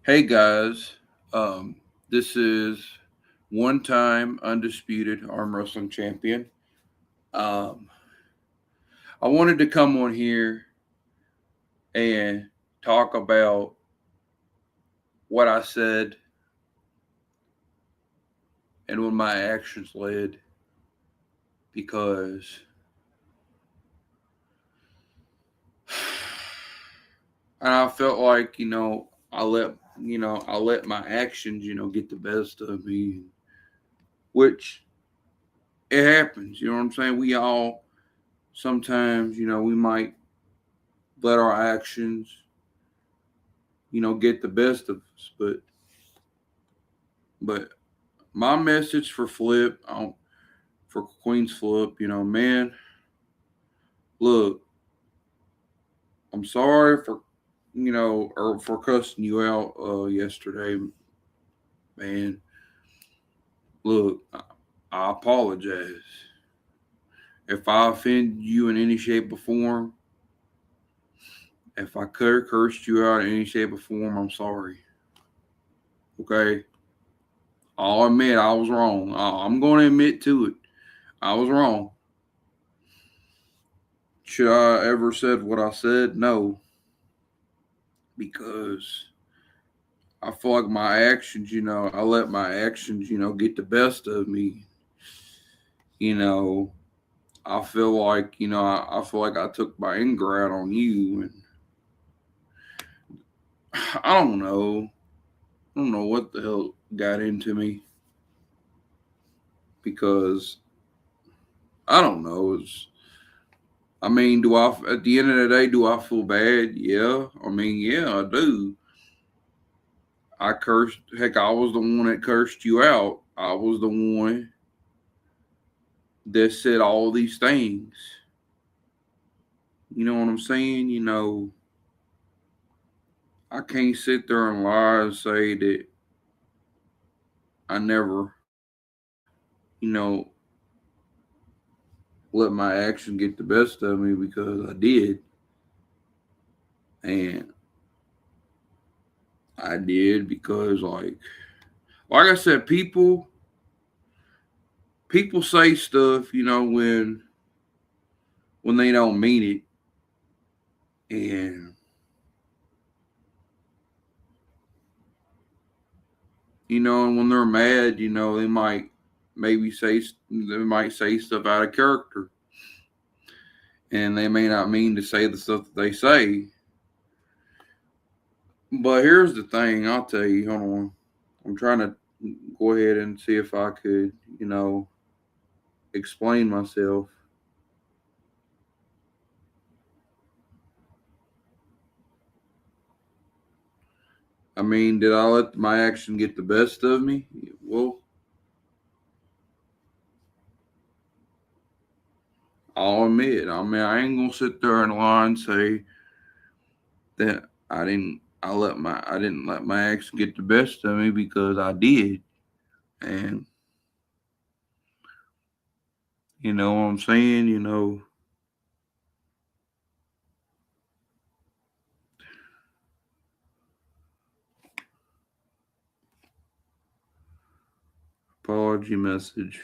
Hey guys, um, this is one time undisputed arm wrestling champion. Um, I wanted to come on here and talk about what I said and what my actions led because and I felt like I let my actions get the best of me, which it happens. You know what I'm saying? We all sometimes we might let our actions get the best of us. But my message for Flip, for Queenzfilp, man, look, I'm sorry for, or for cussing you out yesterday, man. Look, I apologize. If I offended you in any shape or form, if I cursed you out in any shape or form, I'm sorry. Okay? I'll admit I was wrong. I'm going to admit to it. I was wrong. Should I ever said what I said? No, because I feel like my actions, I let my actions, get the best of me. You know, I feel like, I feel like I took my anger out on you, and I don't know. I don't know what the hell got into me because I don't know. I mean, at the end of the day, do I feel bad? Yeah. I mean, yeah, I do. I cursed. Heck, I was the one that cursed you out. I was the one that said all these things. You know what I'm saying? I can't sit there and lie and say that I never, you know, let my action get the best of me because I did. And I did because like I said, people say stuff, when they don't mean it. And and when they're mad, they might say stuff out of character, and they may not mean to say the stuff that they say. But here's the thing, I'll tell you, hold on. I'm trying to go ahead and see if I could, explain myself. I mean, did I let my action get the best of me? Well, I'll admit. I mean, I ain't gonna sit there and lie and say that I didn't let my action get the best of me because I did. And you know what I'm saying? Apology message.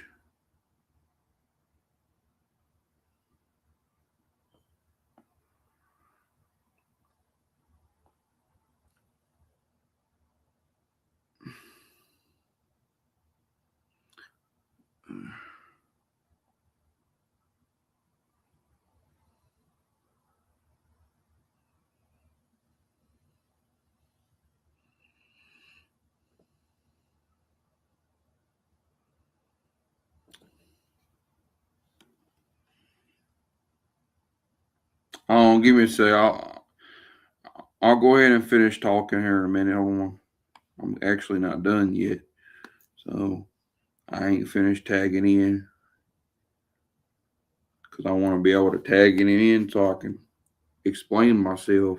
Give me a sec. I'll go ahead and finish talking here in a minute. I'm actually not done yet, so I ain't finished tagging in because I want to be able to tag it in so I can explain myself.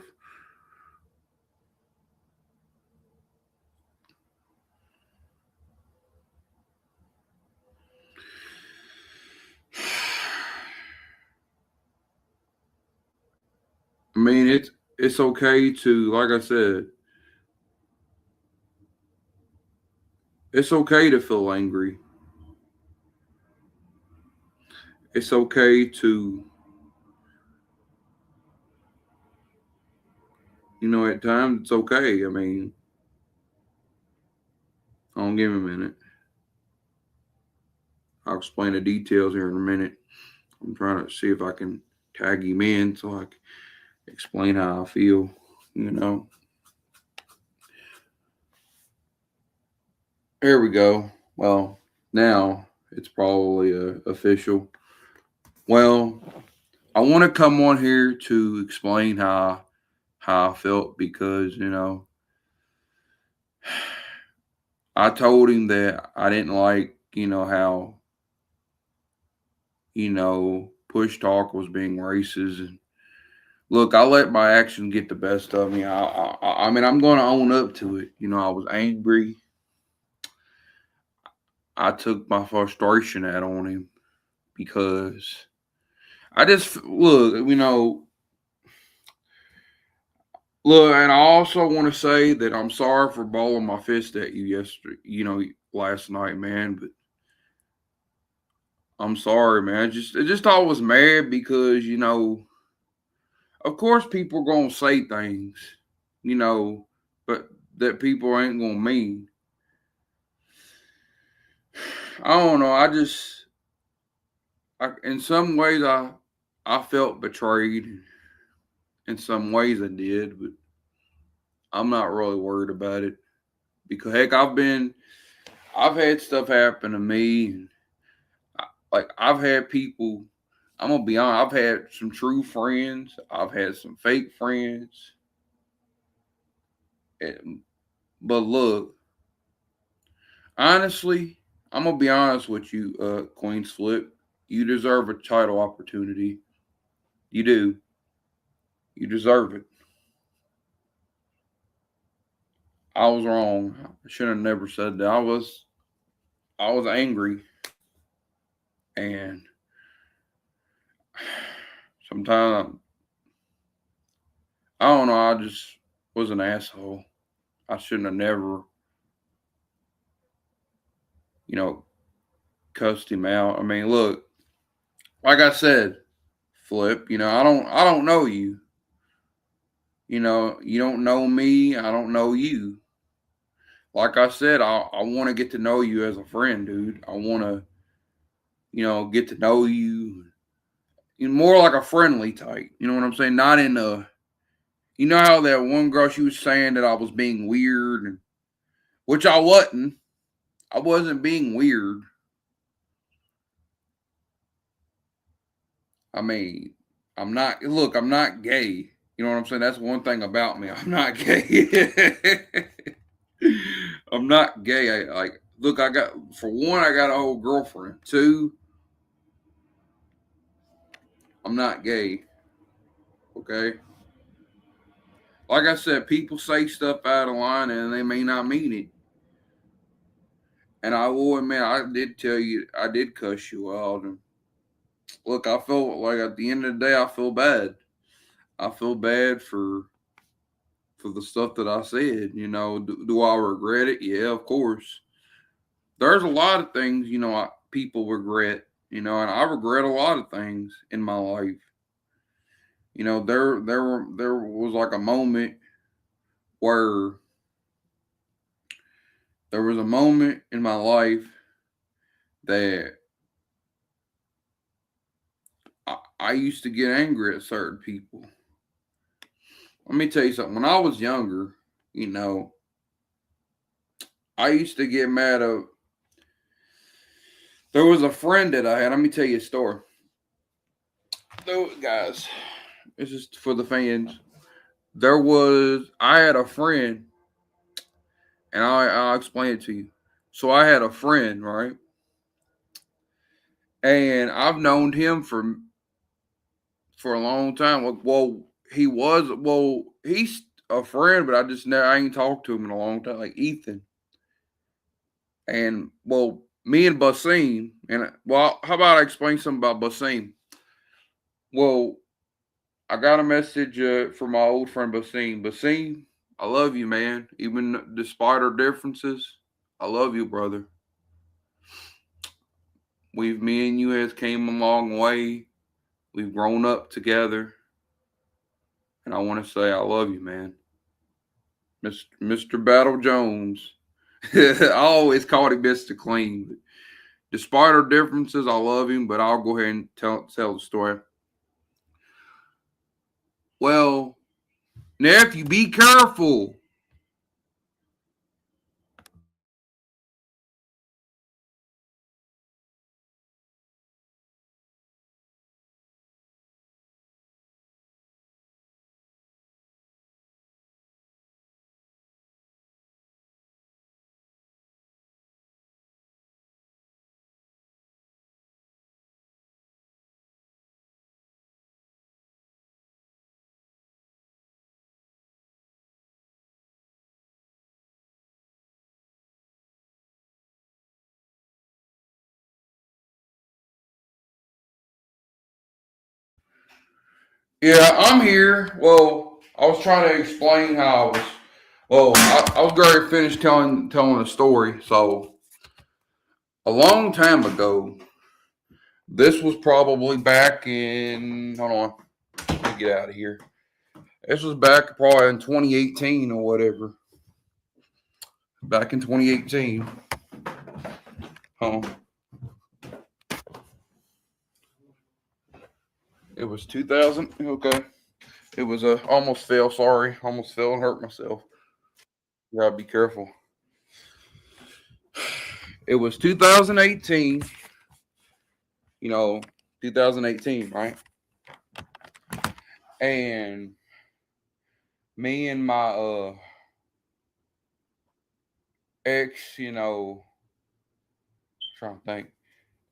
I mean, it's okay to, like I said, It's okay to feel angry. It's okay to, at times it's okay. I mean, hold on, give me a minute. I'll explain the details here in a minute. I'm trying to see if I can tag him in so I can explain how I feel, you know. There we go. Well, now it's probably official. Well, I want to come on here to explain how I felt because I told him that I didn't like how push talk was being racist. And look, I let my actions get the best of me. I mean, I'm going to own up to it. I was angry. I took my frustration out on him because I just look, look, and I also want to say that I'm sorry for balling my fist at you yesterday, last night, man. But I'm sorry, man. I just I was mad because of course, people are gonna say things, you know, but that people ain't gonna mean. I don't know. In some ways, I felt betrayed. In some ways, I did, but I'm not really worried about it because heck, I've had stuff happen to me. And like I've had people. I'm gonna be honest. I've had some true friends. I've had some fake friends. And, but look, honestly, I'm gonna be honest with you, Queenzfilp. You deserve a title opportunity. You do. You deserve it. I was wrong. I should have never said that. I was angry, and sometimes I don't know. I just was an asshole. I shouldn't have never, you know, cussed him out. I mean, look, like I said, Flip. I don't know you. You don't know me. I don't know you. Like I said, I want to get to know you as a friend, dude. I want to, get to know you. More like a friendly type. You know what I'm saying? Not in a, how that one girl she was saying that I was being weird, and which I wasn't. I wasn't being weird. I mean, I'm not. Look, I'm not gay. You know what I'm saying? That's one thing about me. I'm not gay. I'm not gay. Look, I got for one, I got a whole girlfriend. Two, I'm not gay. Okay. Like I said, people say stuff out of line and they may not mean it. And I will admit, I did tell you, I did cuss you out. And look, I felt like at the end of the day, I feel bad. I feel bad for the stuff that I said. Do I regret it? Yeah, of course. There's a lot of things, people regret. And I regret a lot of things in my life. There was like a moment where there was a moment in my life that I used to get angry at certain people. Let me tell you something. When I was younger, you know, I used to get mad at. There was a friend that I had. Let me tell you a story. Those guys, this is for the fans. I had a friend, and I'll explain it to you. So I had a friend, right? And I've known him for a long time. He's a friend, but I ain't talked to him in a long time. Like Ethan, and me and Basim, and how about I explain something about Basim? Well, I got a message from my old friend Basim. Basim, I love you, man. Even despite our differences, I love you, brother. Me and you has came a long way. We've grown up together, and I want to say I love you, man. Mr. Battle Jones. I always called him Mr. Clean. But despite our differences, I love him, but I'll go ahead and tell the story. Well, nephew, be careful. Yeah, I'm here. Well, I was trying to explain how I was. Well, I was going to finish telling a story. So, a long time ago, this was probably back in. Hold on, let me get out of here. This was back probably in 2018 or whatever. Back in 2018. Huh? It was 2000. Okay. It was almost fell. Sorry, almost fell and hurt myself. You gotta be careful. It was 2018. You know, 2018, right? And me and my ex, trying to think.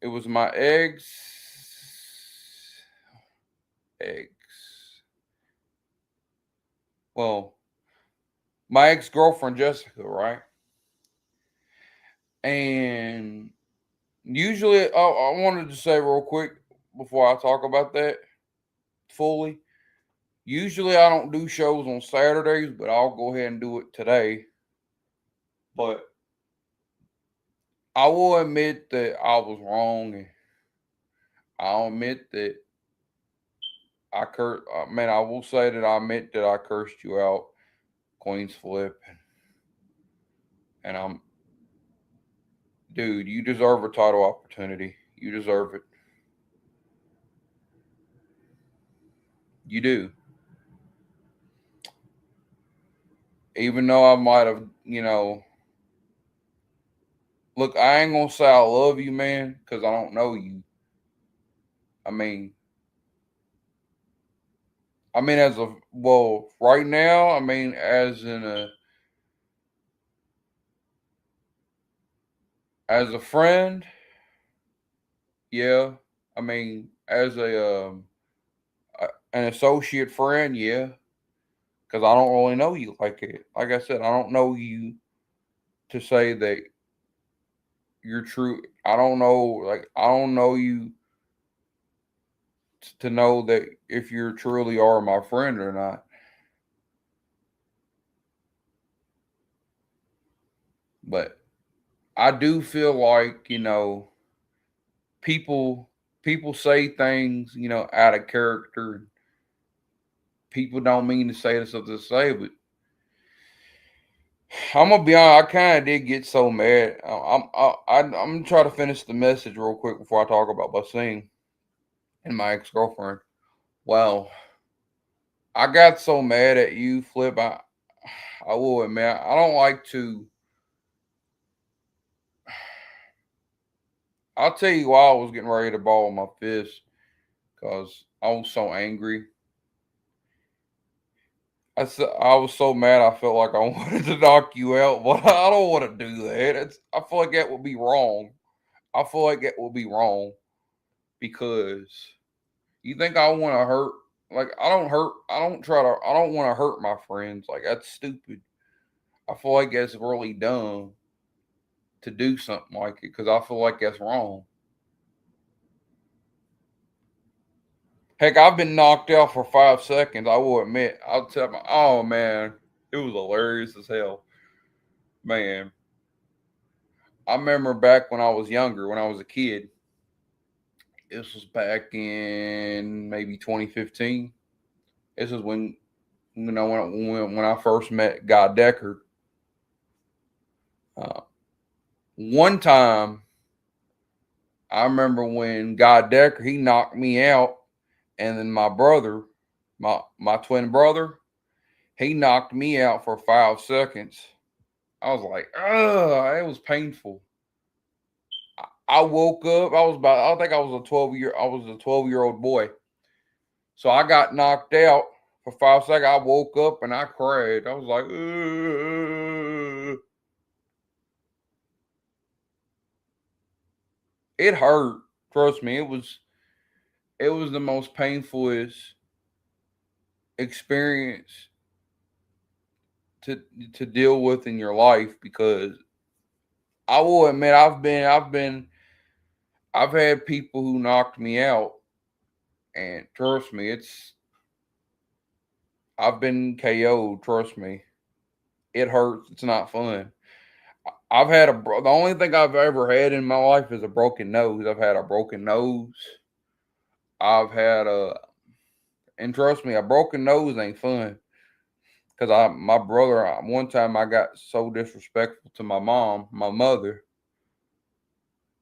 It was my ex. Well, my ex girlfriend Jessica, right? And usually, I wanted to say real quick before I talk about that fully. Usually, I don't do shows on Saturdays, but I'll go ahead and do it today. But I will admit that I was wrong, and I'll admit that man, I will say that I admit that I cursed you out, Queenzfilp, and dude, you deserve a title opportunity. You deserve it. You do. Even though I might have, look, I ain't gonna say I love you, man, because I don't know you. I mean, as a right now, as a friend, yeah. As an associate friend, yeah, because I don't really know you like it. Like I said, I don't know you to say that you're true. I don't know, I don't know you to know that if you truly are my friend or not. But I do feel like people people say things out of character. People don't mean to say the stuff they say, but I'm gonna be honest. I kind of did get so mad. I'm gonna try to finish the message real quick before I talk about my scene and my ex girlfriend. Well, I got so mad at you, Flip. I will admit I don't like to. I'll tell you why I was getting ready to ball my fist because I was so angry. I was so mad. I felt like I wanted to knock you out, but I don't want to do that. I feel like that would be wrong. I feel like that would be wrong because you think I want to hurt. Like I don't hurt. I don't try to. I don't want to hurt my friends. Like that's stupid. I feel like that's really dumb to do something like it because I feel like that's wrong. Heck, I've been knocked out for 5 seconds. I will admit. I'll tell oh man, it was hilarious as hell, man. I remember back when I was younger, when I was a kid. This was back in maybe 2015. This is when when I first met Guy Decker. Uh, one time, I remember when Guy Decker he knocked me out, and then my brother, my twin brother, he knocked me out for 5 seconds. I was like, ugh, it was painful. I woke up. I think I was a 12-year-old boy. So I got knocked out for 5 seconds. I woke up and I cried. I was like, ugh. It hurt. Trust me, it was the most painfulest experience to to deal with in your life because I will admit I've had people who knocked me out and trust me, I've been KO'd, trust me. It hurts. It's not fun. The only thing I've ever had in my life is a broken nose. I've had a broken nose. I've had and trust me, a broken nose ain't fun. Cause my brother, one time I got so disrespectful to my mother.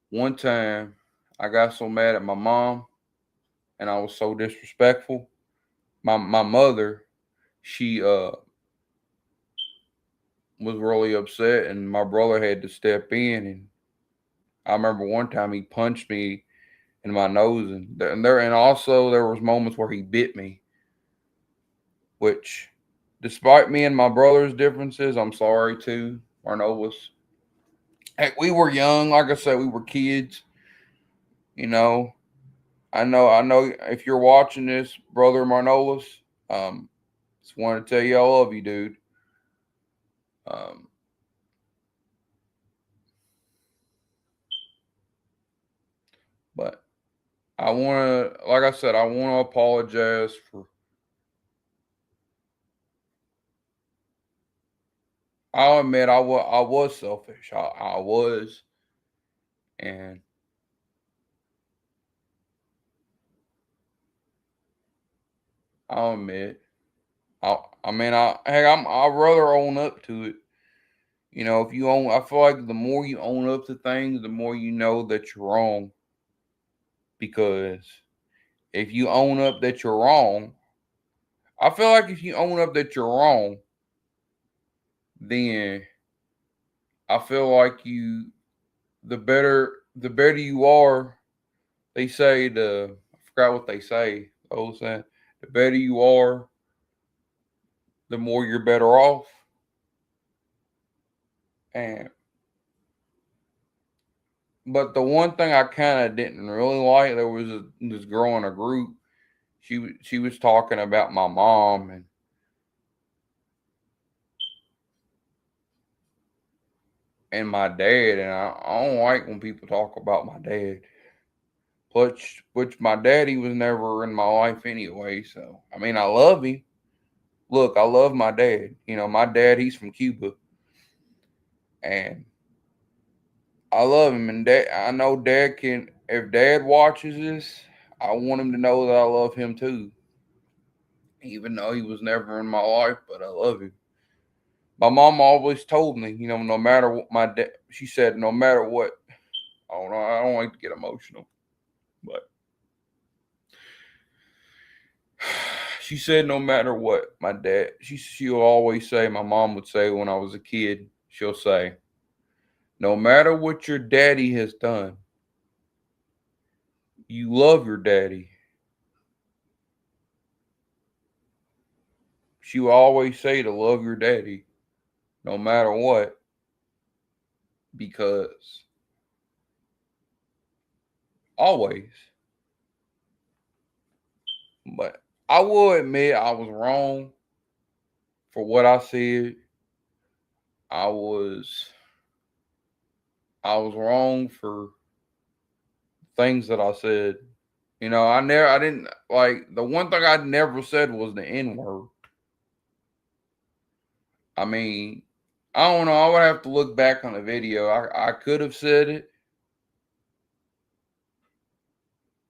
One time I got so mad at my mom and I was so disrespectful. My mother, she was really upset and my brother had to step in and I remember one time he punched me in my nose and also there was moments where he bit me, which despite me and my brother's differences, I'm sorry too, Marnolis. Heck, we were young, like I said, we were kids, you know. I know if you're watching this, brother Marnolis, just want to tell you I love you, dude. Um, but I want to, like I said, I want to apologize for. I'll admit I was selfish. I was, and I'll admit. I mean, heck, I'd rather own up to it. If you own, I feel like the more you own up to things, the more you know that you're wrong. Because if you own up that you're wrong, I feel like if you own up that you're wrong, then I feel like the better you are. They say I forgot what they say. The old saying, the better you are, the more you're better off. And but the one thing I kind of didn't really like, there was this girl in a group. She was talking about my mom and my dad, and I don't like when people talk about my dad. Which my daddy was never in my life anyway. So I mean, I love him. Look, I love my dad. My dad, he's from Cuba, and I love him. And dad, I know dad can. If dad watches this, I want him to know that I love him too. Even though he was never in my life, but I love him. My mom always told me, no matter what my dad, she said, no matter what, I don't like to get emotional, but she said, no matter what, my dad, she'll always say, my mom would say when I was a kid, she'll say, no matter what your daddy has done, you love your daddy. She will always say to love your daddy, no matter what, because always. But I will admit I was wrong for what I said. I was I was wrong for things that I said. I didn't like the one thing I never said was the N word. I mean, I don't know. I would have to look back on the video. I could have said it,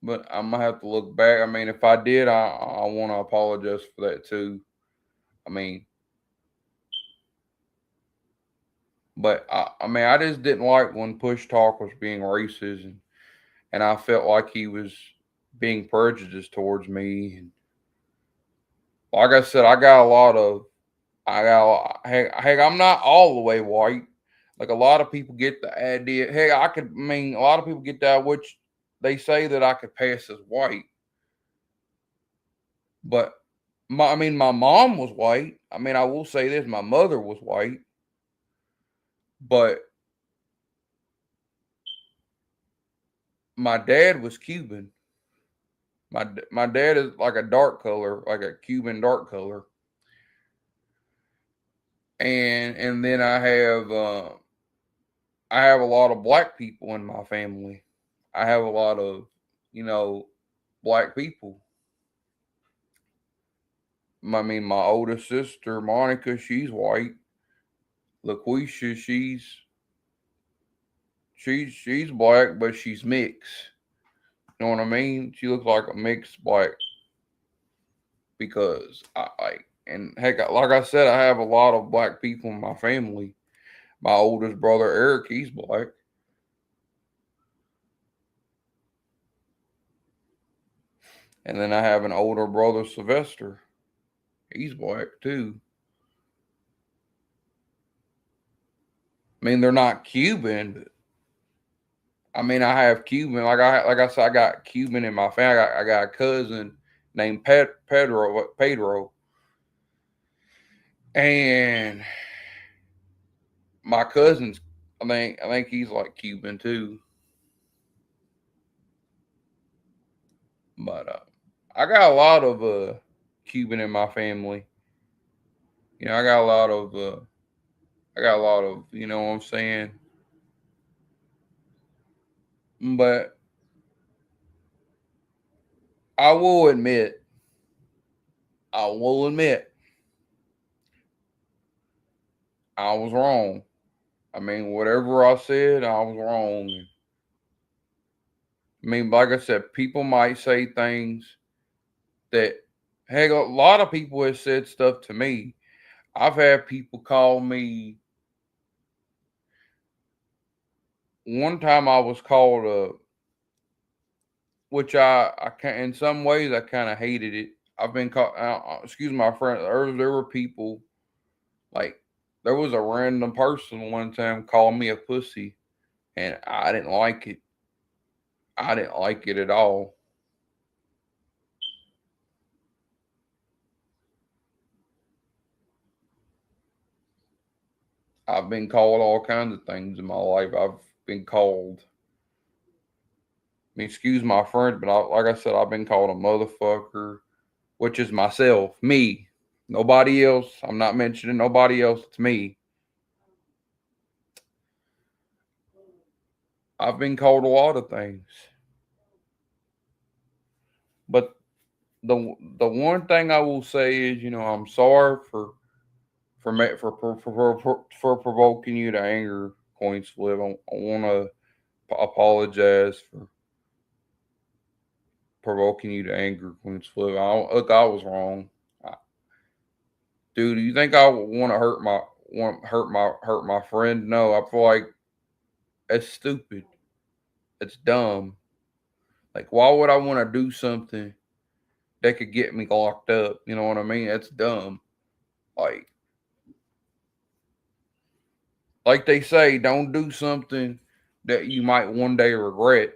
but I'm gonna have to look back. I mean, if I did, I want to apologize for that too. I mean, but I mean, I just didn't like when Push Talk was being racist, and I felt like he was being prejudiced towards me. And like I said, I got, heck, I'm not all the way white. Like a lot of people get the idea. Hey, I mean, a lot of people get that, which they say that I could pass as white. But I mean, my mom was white. I mean, I will say this: my mother was white, but my dad was Cuban. My dad is like a dark color, like a Cuban dark color, and then I have a lot of black people in my family. I have a lot of you know black people. I mean, my oldest sister Monica, she's white. LaQuisha, she's black, but she's mixed. You know what I mean? She looks like a mixed black because I like and heck, like I said, I have a lot of black people in my family. My oldest brother Eric, he's black, and then I have an older brother Sylvester. He's black too. I mean, they're not Cuban, but I mean, I have Cuban. Like I said, I got Cuban in my family. I got a cousin named Pedro, and my cousin's. I think he's like Cuban too. But I got a lot of Cuban in my family. You know, I got a lot of you know what I'm saying. But I will admit, I will admit, I was wrong. I mean, whatever I said, I was wrong. I mean, like I said, people might say things that, heck, a lot of people have said stuff to me. I've had people call me. One time I was called which I can in some ways I kind of hated it. I've been called. Excuse my friend. There were people like there was a random person one time called me a pussy, and I didn't like it. I didn't like it at all. I've been called all kinds of things in my life. I've been called. I mean, excuse my French, but like I said, I've been called a motherfucker, which is myself, me, nobody else. I'm not mentioning nobody else. It's me. I've been called a lot of things, but the one thing I will say is, you know, I'm sorry for provoking you to anger, Queenzfilp. I want to apologize for provoking you to anger, Queenzfilp. Look, I was wrong, I, dude. Do you think I want to hurt my friend? No, I feel like it's stupid. It's dumb. Like, why would I want to do something that could get me locked up? You know what I mean? That's dumb. Like, like they say, don't do something that you might one day regret.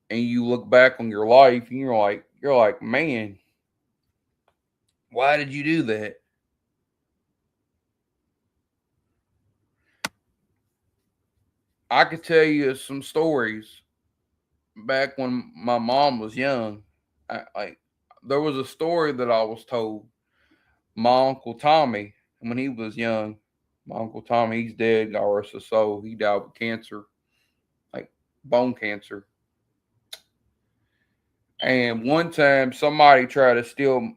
And you look back on your life, and you're like, man, why did you do that? I could tell you some stories back when my mom was young. Like, there was a story that I was told. My uncle Tommy, when he was young, my uncle Tommy, he's dead. God rest his soul. He died with cancer, like bone cancer. And one time, somebody tried to steal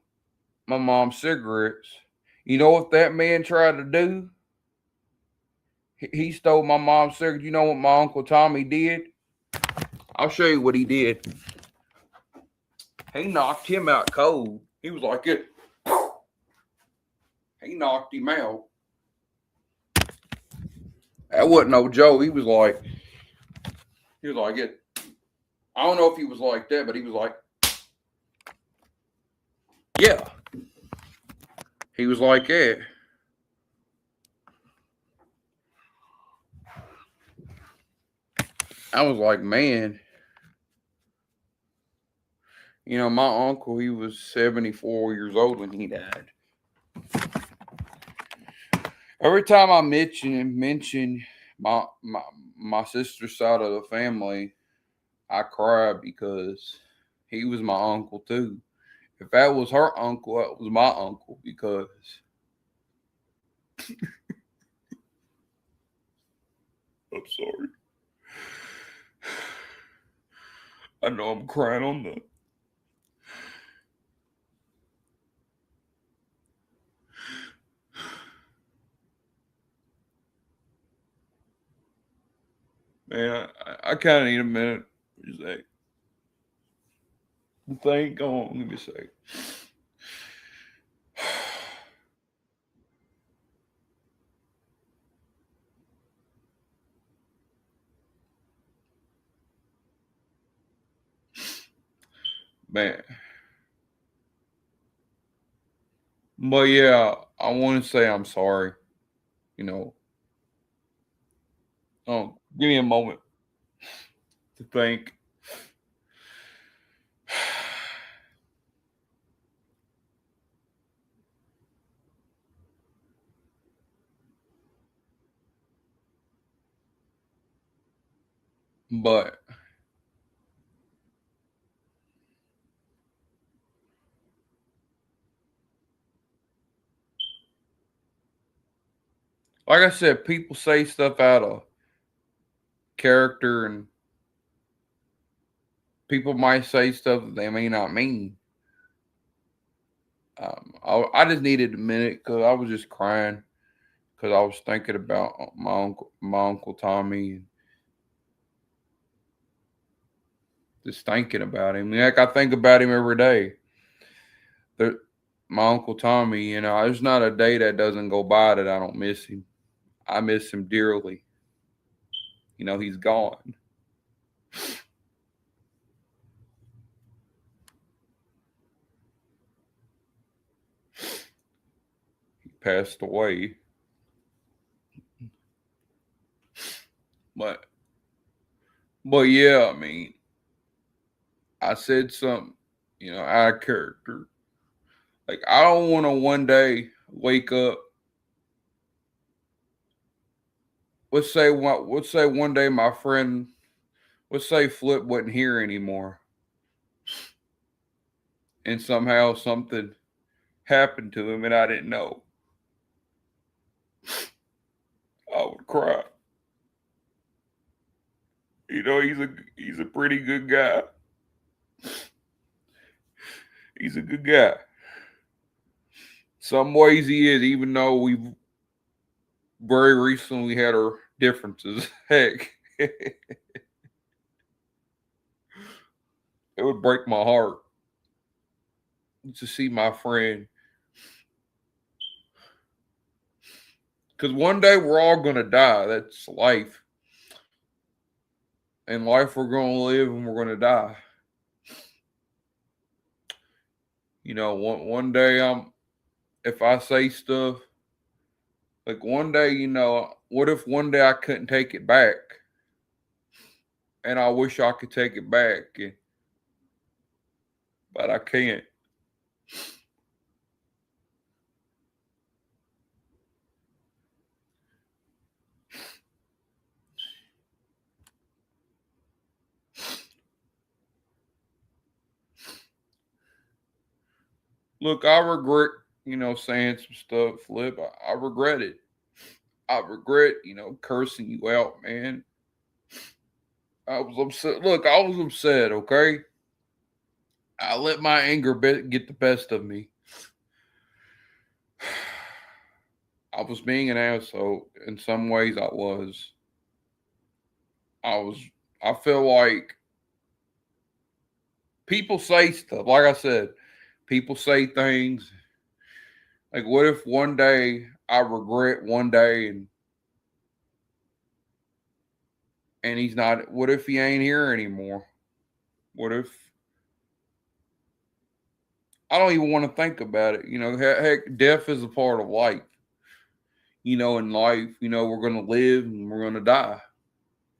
my mom's cigarettes. You know what that man tried to do? He stole my mom's cigarette. You know what my Uncle Tommy did? I'll show you what he did. He knocked him out cold. He was like it. He knocked him out. That wasn't no joke. He was like it. I don't know if he was like that, but he was like, yeah. He was like that. I was like, man. You know, my uncle, he was 74 years old when he died. Every time I mention my sister's side of the family, I cry because he was my uncle too. If that was her uncle, that was my uncle because I'm sorry. I know I'm crying on the man. I kind of need a minute. Just like, think on. Let me say. Man. But yeah, I want to say I'm sorry. You know, give me a moment to think. But like I said, people say stuff out of character, and people might say stuff that they may not mean. I just needed a minute because I was just crying because I was thinking about my uncle Tommy, and just thinking about him. Like I think about him every day. There, my uncle Tommy, you know, there's not a day that doesn't go by that I don't miss him. I miss him dearly. You know, he's gone. He passed away. But yeah, I mean, I said something, you know, out of character. Like I don't want to one day wake up. Let's say one day my friend, let's say Flip wasn't here anymore, and somehow something happened to him and I didn't know. I would cry. You know, he's a pretty good guy. He's a good guy. Some ways he is, even though we've very recently had our differences. Heck, it would break my heart to see my friend. Because one day we're all going to die. That's life. In life, we're going to live and we're going to die. You know, one day if I say stuff, like one day, you know, what if one day I couldn't take it back? And I wish I could take it back, but I can't. Look, I regret, you know, saying some stuff, Flip. I regret it. I regret, you know, cursing you out, man. I was upset. Look, I was upset, okay? I let my anger get the best of me. I was being an asshole. In some ways, I was. I was. I feel like people say stuff. Like I said, people say things. Like, what if one day I regret one day and he's not? What if he ain't here anymore? What if I don't even want to think about it? Heck, death is a part of life. In life, we're gonna live and we're gonna die.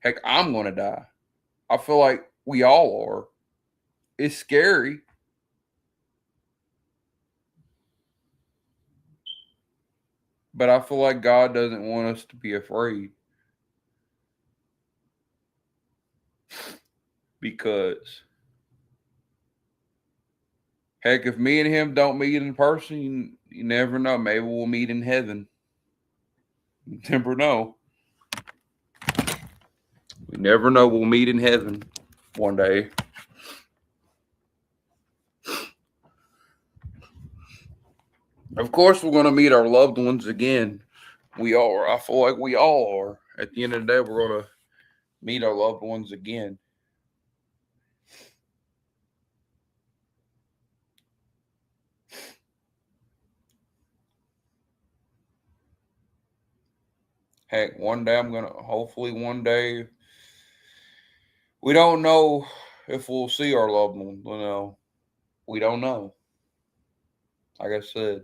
Heck, I'm gonna die. I feel like we all are. It's scary, but I feel like God doesn't want us to be afraid because, heck, if me and him don't meet in person, you never know. Maybe we'll meet in heaven. You never know. We never know. We'll meet in heaven one day. Of course, we're going to meet our loved ones again. We are. I feel like we all are. At the end of the day, we're going to meet our loved ones again. Heck, one day hopefully one day, we don't know if we'll see our loved ones. We don't know. Like I said,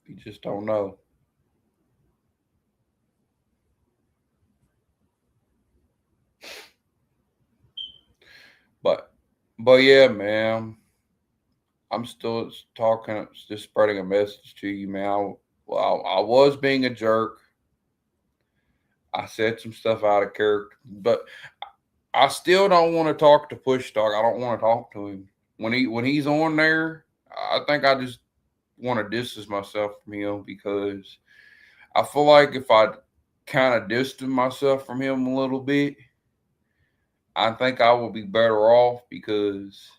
we just don't know. But, but yeah, man, I'm still talking, just spreading a message to you, man. I was being a jerk. I said some stuff out of character, but I still don't want to talk to Push Dog. I don't want to talk to him when he's on there. I think I just want to distance myself from him because I feel like if I kind of distance myself from him a little bit, I think I will be better off because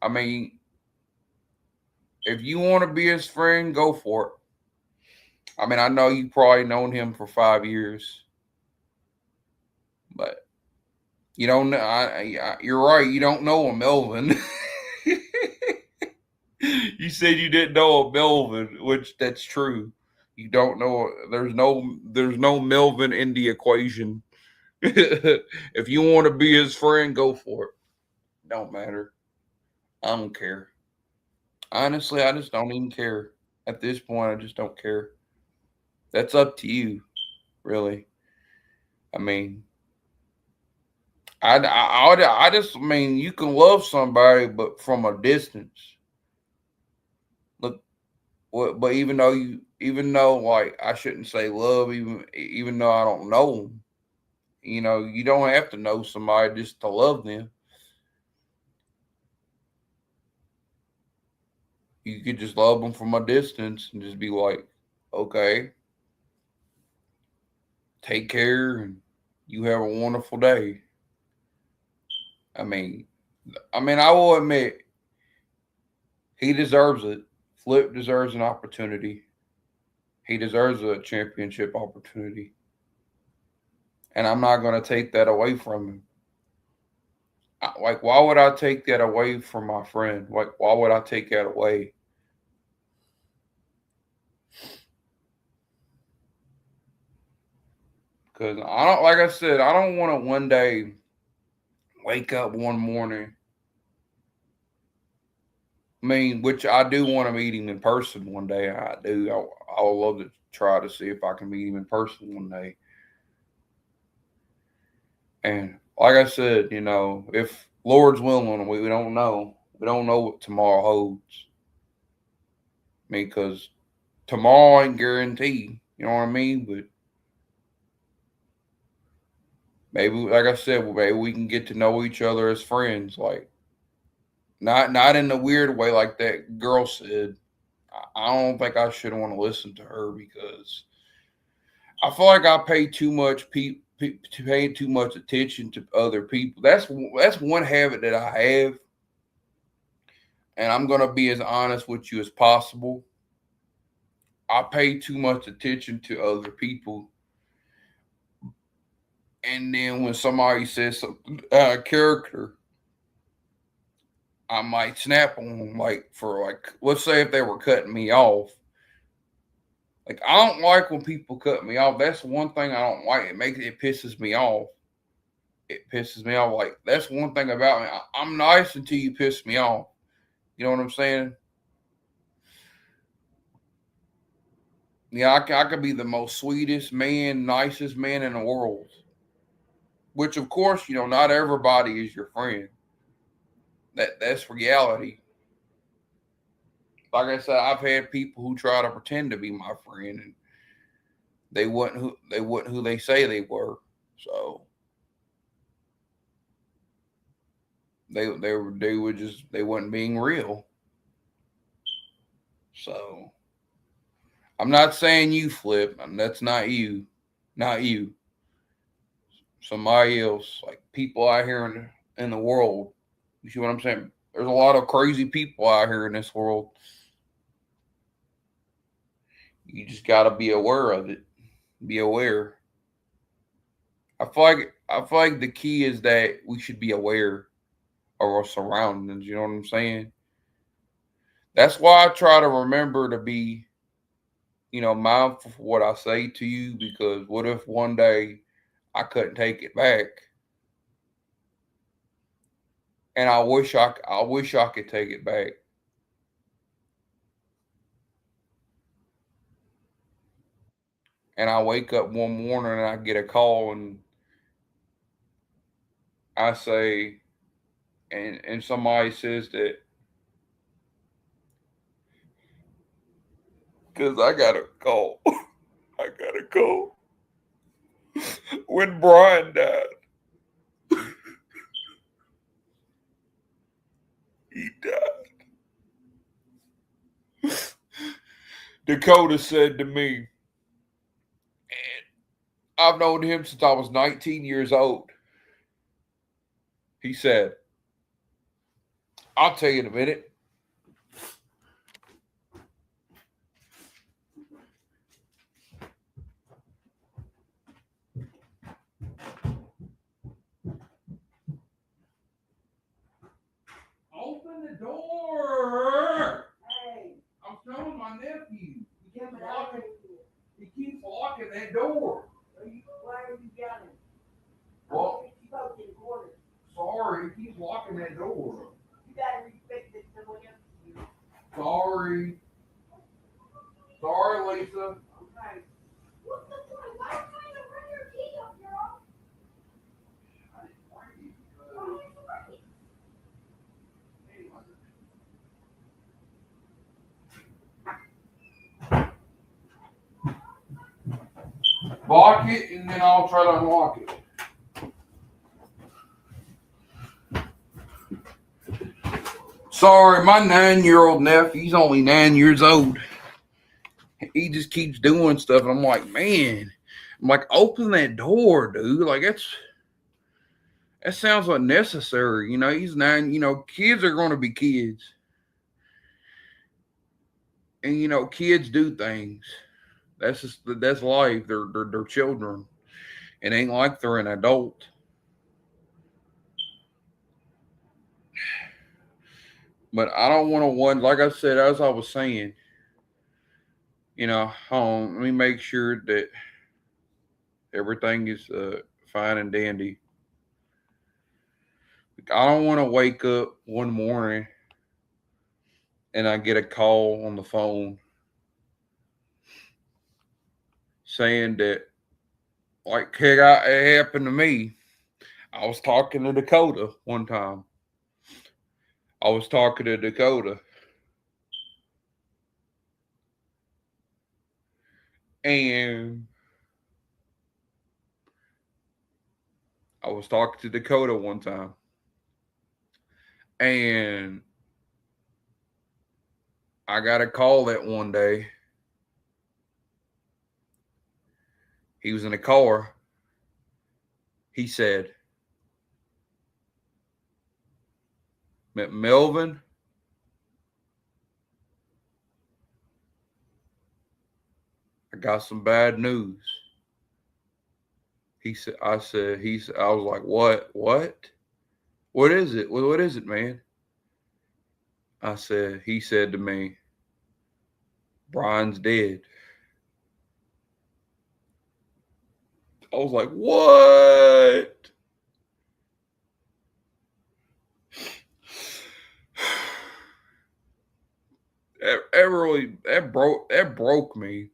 I mean, if you want to be his friend, go for it. I mean, I know you probably known him for 5 years, but you don't know. You're right. You don't know him, Melvin. You said you didn't know a Melvin, which that's true. You don't know. There's no Melvin in the equation. If you want to be his friend, go for it. Don't matter. I don't care. Honestly, I just don't even care. At this point, I just don't care. That's up to you, really. I mean, I just I mean, you can love somebody, but from a distance. Look, but even though like I shouldn't say love, even though I don't know them, you don't have to know somebody just to love them. You could just love them from a distance and just be like, okay, take care and you have a wonderful day. I mean, I will admit he deserves it. Flip deserves an opportunity. He deserves a championship opportunity, and I'm not going to take that away from him. Like, why would I take that away from my friend? Like, why would I take that away? Because I don't, like I said, I don't want to one day wake up one morning. I mean, which I do want to meet him in person one day. I do. I would love to try to see if I can meet him in person one day. And like I said, if Lord's willing, we don't know. We don't know what tomorrow holds. I mean, because tomorrow ain't guaranteed. You know what I mean? But maybe, like I said, maybe we can get to know each other as friends. Like, not in the weird way like that girl said. I don't think I should want to listen to her because I feel like I pay too much to pay too much attention to other people. That's one habit that I have, and I'm gonna be as honest with you as possible. I pay too much attention to other people. And then when somebody says something character, I might snap on them. Like for like, let's say if they were cutting me off. Like I don't like when people cut me off. That's one thing I don't like. It pisses me off. It pisses me off. Like that's one thing about me. I'm nice until you piss me off. You know what I'm saying? Yeah, I could be the most sweetest man, nicest man in the world. Which, of course, not everybody is your friend. That's reality. Like I said, I've had people who try to pretend to be my friend, and they wasn't who they say they were. So they wasn't being real. So I'm not saying you Flip. That's not you, not you. Somebody else, like people out here in the world. You see what I'm saying? There's a lot of crazy people out here in this world. You just got to be aware of it. Be aware. I feel like the key is that we should be aware of our surroundings. You know what I'm saying? That's why I try to remember to be, mindful for what I say to you. Because what if one day I couldn't take it back, and I wish I could take it back, and I wake up one morning and I get a call and I say, and somebody says that because I got a call, I got a call when Brian died. He died. Dakota said to me, and I've known him since I was 19 years old. He said, I'll tell you in a minute. Open the door. Hey, I'm telling my nephew. He keeps locking that door. Why are you yelling? Well, sorry, he keeps locking that door. You gotta respect that someone else is here. Sorry. Sorry, Lisa. Okay. What's the point? Why are you trying to bring your key up, girl? I didn't bring it. Why did you bring it? Lock it, and then I'll try to unlock it. Sorry, my 9-year-old nephew, he's only 9 years old. He just keeps doing stuff, and I'm like, man, open that door, dude. Like, that sounds unnecessary. He's 9. Kids are going to be kids. And, kids do things. That's life. They're children. It ain't like they're an adult. But I don't want to like I said, as I was saying, let me make sure that everything is fine and dandy. I don't want to wake up one morning and I get a call on the phone saying that, like, it happened to me. I was talking to Dakota one time. I was talking to Dakota. And I was talking to Dakota one time. And I got a call that one day. He was in a car. He said, Melvin, I got some bad news. I was like, what? What is it? What is it, man? He said to me, Brian's dead. I was like, what? That broke me.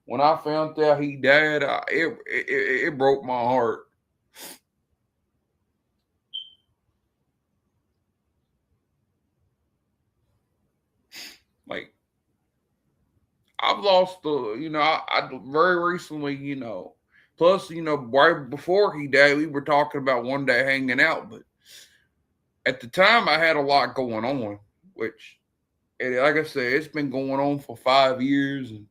When I found out he died, it broke my heart. Like, I've lost I very recently, plus, right before he died, we were talking about one day hanging out, but at the time I had a lot going on, which, like I said, it's been going on for 5 years, and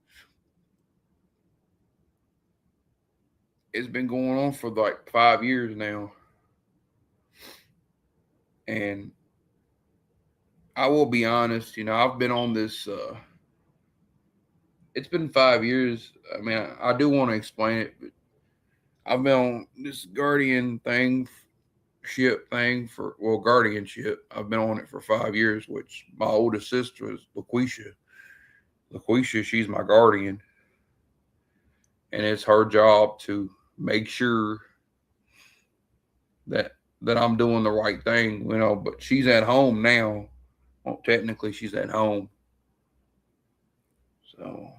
it's been going on for like 5 years now. And I will be honest, I've been on this, it's been 5 years. I mean, I do want to explain it, but I've been on this guardianship. I've been on it for 5 years, which my oldest sister is LaQuisha. LaQuisha, she's my guardian. And it's her job to make sure that I'm doing the right thing, but she's at home now. Well, technically she's at home. So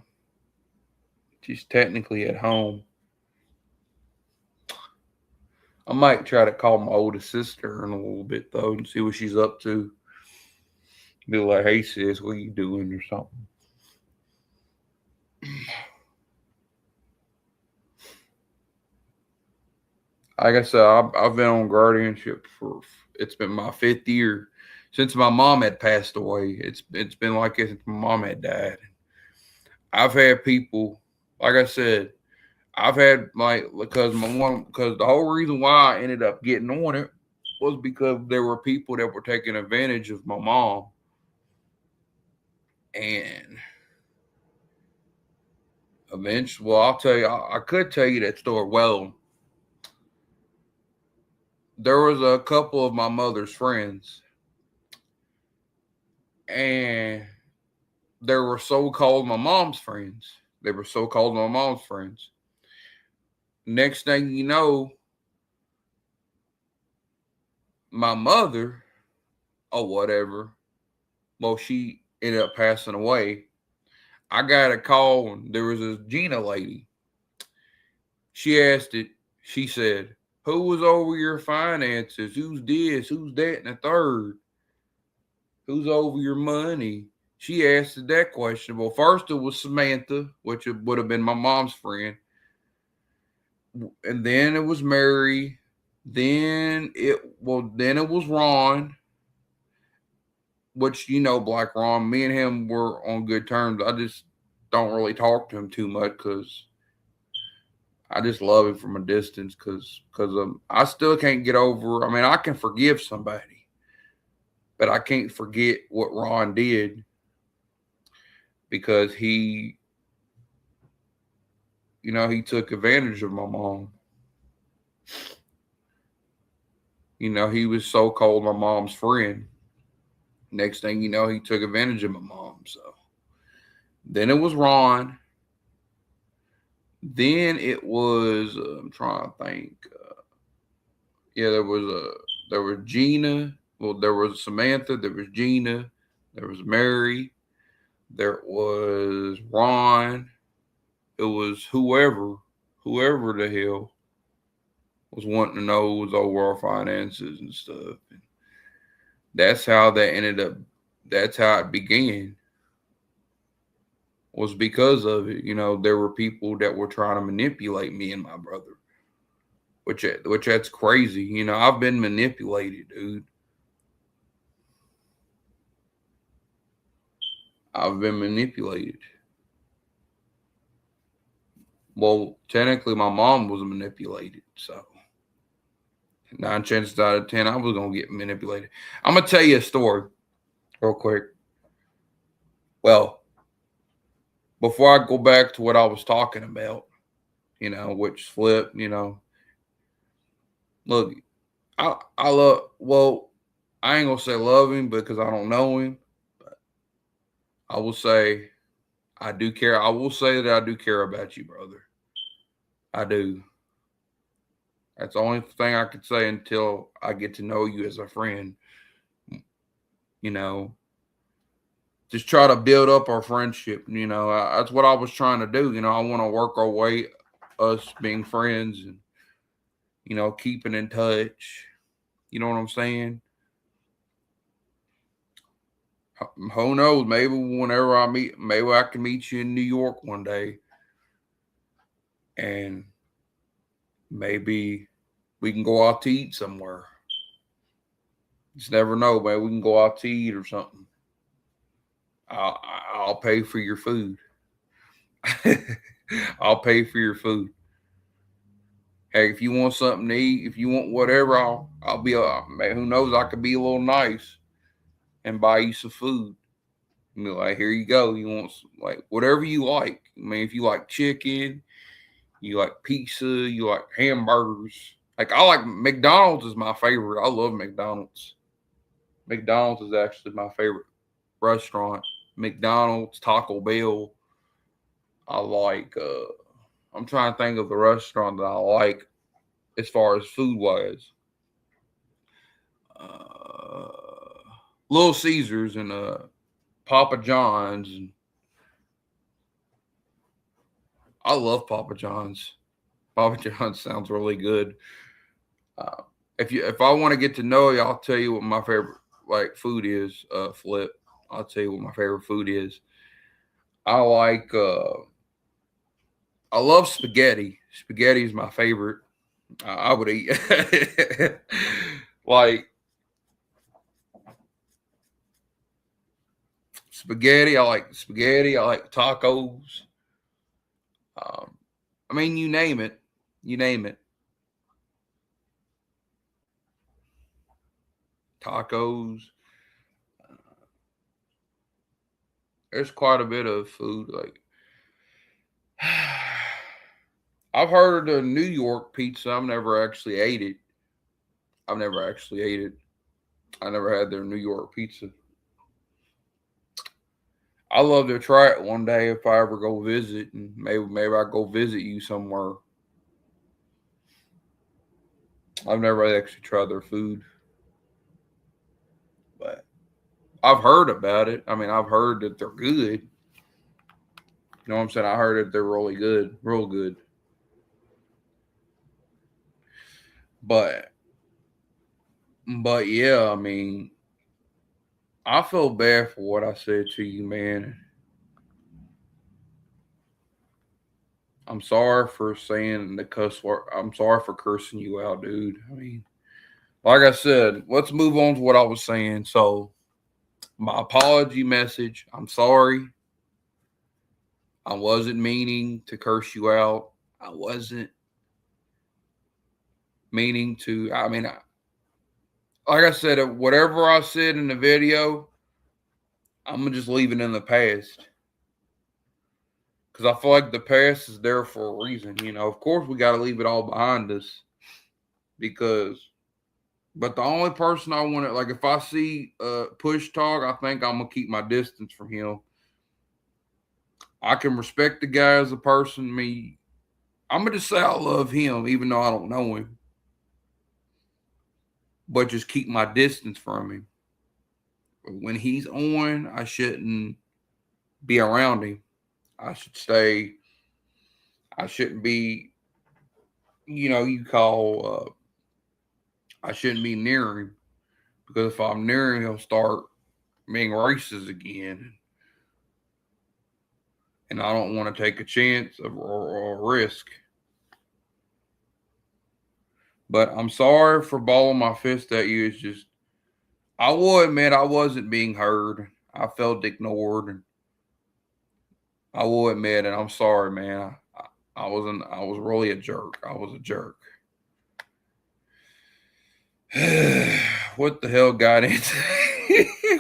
she's technically at home. I might try to call my oldest sister in a little bit though and see what she's up to. Be like, hey sis, what are you doing or something? Like I said, I've been on guardianship it's been my 5th year since my mom had passed away. It's been like this since my mom had died. I've had people, like I said, because the whole reason why I ended up getting on it was because there were people that were taking advantage of my mom. And eventually, well, I'll tell you, I could tell you that story. Well, there was a couple of my mother's friends, and they were so-called my mom's friends. They were so-called my mom's friends. Next thing you know, my mother, or whatever, well, she ended up passing away. I got a call, and there was this Gina lady. She asked it. She said, who was over your finances? Who's this? Who's that? And the third? Who's over your money? She asked that question. Well, first it was Samantha, which would have been my mom's friend. And then it was Mary. Then it was Ron, which, Black Ron. Me and him were on good terms. I just don't really talk to him too much because I just love him from a distance because I still can't get over. I mean, I can forgive somebody, but I can't forget what Ron did because he took advantage of my mom. He was so-called my mom's friend. Next thing you know, he took advantage of my mom. So then it was Ron. Then it was I'm trying to think. There was Gina. Well, there was Samantha. There was Gina. There was Mary. There was Ron. It was whoever the hell was wanting to know was over our finances and stuff. And that's how that ended up. That's how it began. Was because of it. There were people that were trying to manipulate me and my brother, which that's crazy. I've been manipulated, dude. I've been manipulated. Well, technically, my mom was manipulated, so 9 chances out of 10, I was gonna get manipulated. I'm gonna tell you a story, real quick. Well, before I go back to what I was talking about, which Flip, look, I love, well, I ain't gonna say love him because I don't know him, but I will say I do care. I will say that I do care about you, brother. I do. That's the only thing I could say until I get to know you as a friend. You know, just try to build up our friendship. That's what I was trying to do. I want to work our way, us being friends, and keeping in touch. You know what I'm saying? Who knows? Maybe whenever maybe I can meet you in New York one day, and maybe we can go out to eat somewhere. Just never know, man. We can go out to eat or something. I'll pay for your food. I'll pay for your food. Hey, if you want something to eat, if you want whatever, I'll be. Man, who knows? I could be a little nice and buy you some food. Like, here you go. You want like whatever you like. I mean, if you like chicken, you like pizza, you like hamburgers. Like I like McDonald's is my favorite. I love McDonald's. McDonald's is actually my favorite restaurant. McDonald's, Taco Bell. I like. I'm trying to think of the restaurant that I like as far as food wise. Uh, Little Caesars and Papa John's. And I love Papa John's. Papa John's sounds really good. If I want to get to know you, I'll tell you what my favorite food is. Flip. I'll tell you what my favorite food is. I like. I love spaghetti. Spaghetti is my favorite. I would eat like spaghetti. I like spaghetti. I like tacos. I mean, you name it. You name it. Tacos. There's quite a bit of food. Like I've heard of the New York pizza. I've never actually ate it. I've never actually ate it. I never had their New York pizza. I love to try it one day if I ever go visit, and maybe I go visit you somewhere. I've never actually tried their food, but I've heard about it. I mean, I've heard that they're good. You know what I'm saying? I heard that they're really good, real good. But yeah, I mean, I feel bad for what I said to you, man. I'm sorry for saying the cuss word. I'm sorry for cursing you out, dude. I mean, like I said, let's move on to what I was saying. So, my apology message. I'm sorry. I wasn't meaning to curse you out. I wasn't meaning to. I mean, like I said, whatever I said in the video, I'm gonna just leave it in the past because I feel like the past is there for a reason. Of course, we got to leave it all behind us because. But the only person I want to if I see Push Talk, I think I'm gonna keep my distance from him. I can respect the guy as a person. I'm gonna just say I love him, even though I don't know him. But just keep my distance from him. When he's on, I shouldn't be around him. I should stay. I shouldn't be. You call. I shouldn't be near him because if I'm near him, he'll start being racist again, and I don't want to take a chance or a risk. But I'm sorry for balling my fist at you. It's just I will admit I wasn't being heard. I felt ignored, and I will admit, and I'm sorry, man. I wasn't. I was really a jerk. I was a jerk. What the hell got into?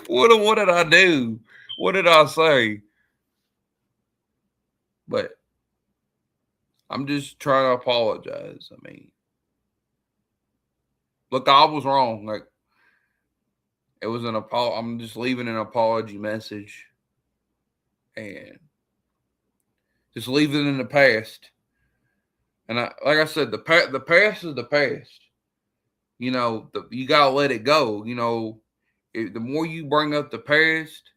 What did I do? What did I say? But I'm just trying to apologize. I mean, look, I was wrong. Like, it was an apology. I'm just leaving an apology message and just leave it in the past. And like I said, the past is the past. You know, you gotta let it go. You know, the more you bring up the past,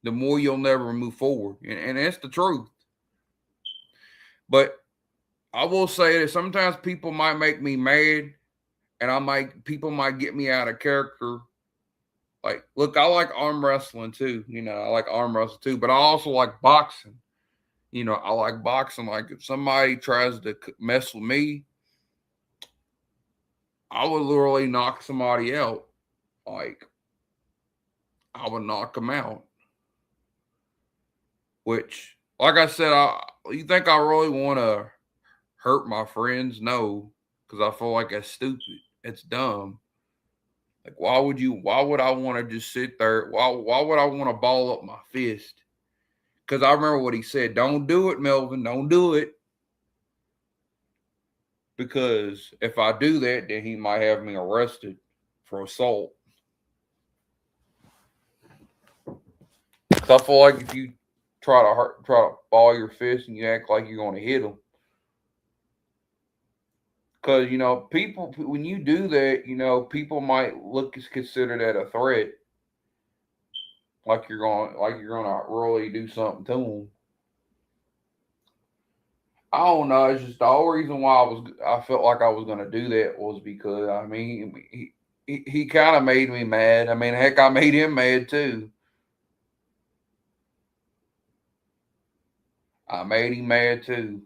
the more you'll never move forward, and that's the truth. But I will say that sometimes people might make me mad, and people might get me out of character. Like, look, I like arm wrestling too. You know, I like arm wrestling too, but I also like boxing. You know, I like boxing. Like, if somebody tries to mess with me, I would literally knock somebody out. Like, I would knock them out. Which, like I said, you think I really want to hurt my friends? No, because I feel like it's stupid. It's dumb. Like, why would I want to just sit there? Why would I want to ball up my fist? Because I remember what he said. Don't do it, Melvin. Don't do it. Because if I do that, then he might have me arrested for assault. So I feel like if you try to ball your fist and you act like you're going to hit him, because, you know, people, when you do that, you know, people might consider that a threat, like you're gonna really do something to them. I don't know. It's just the whole reason why I felt like I was gonna do that was because, I mean, he kind of made me mad. I mean, heck, I made him mad too. I made him mad too.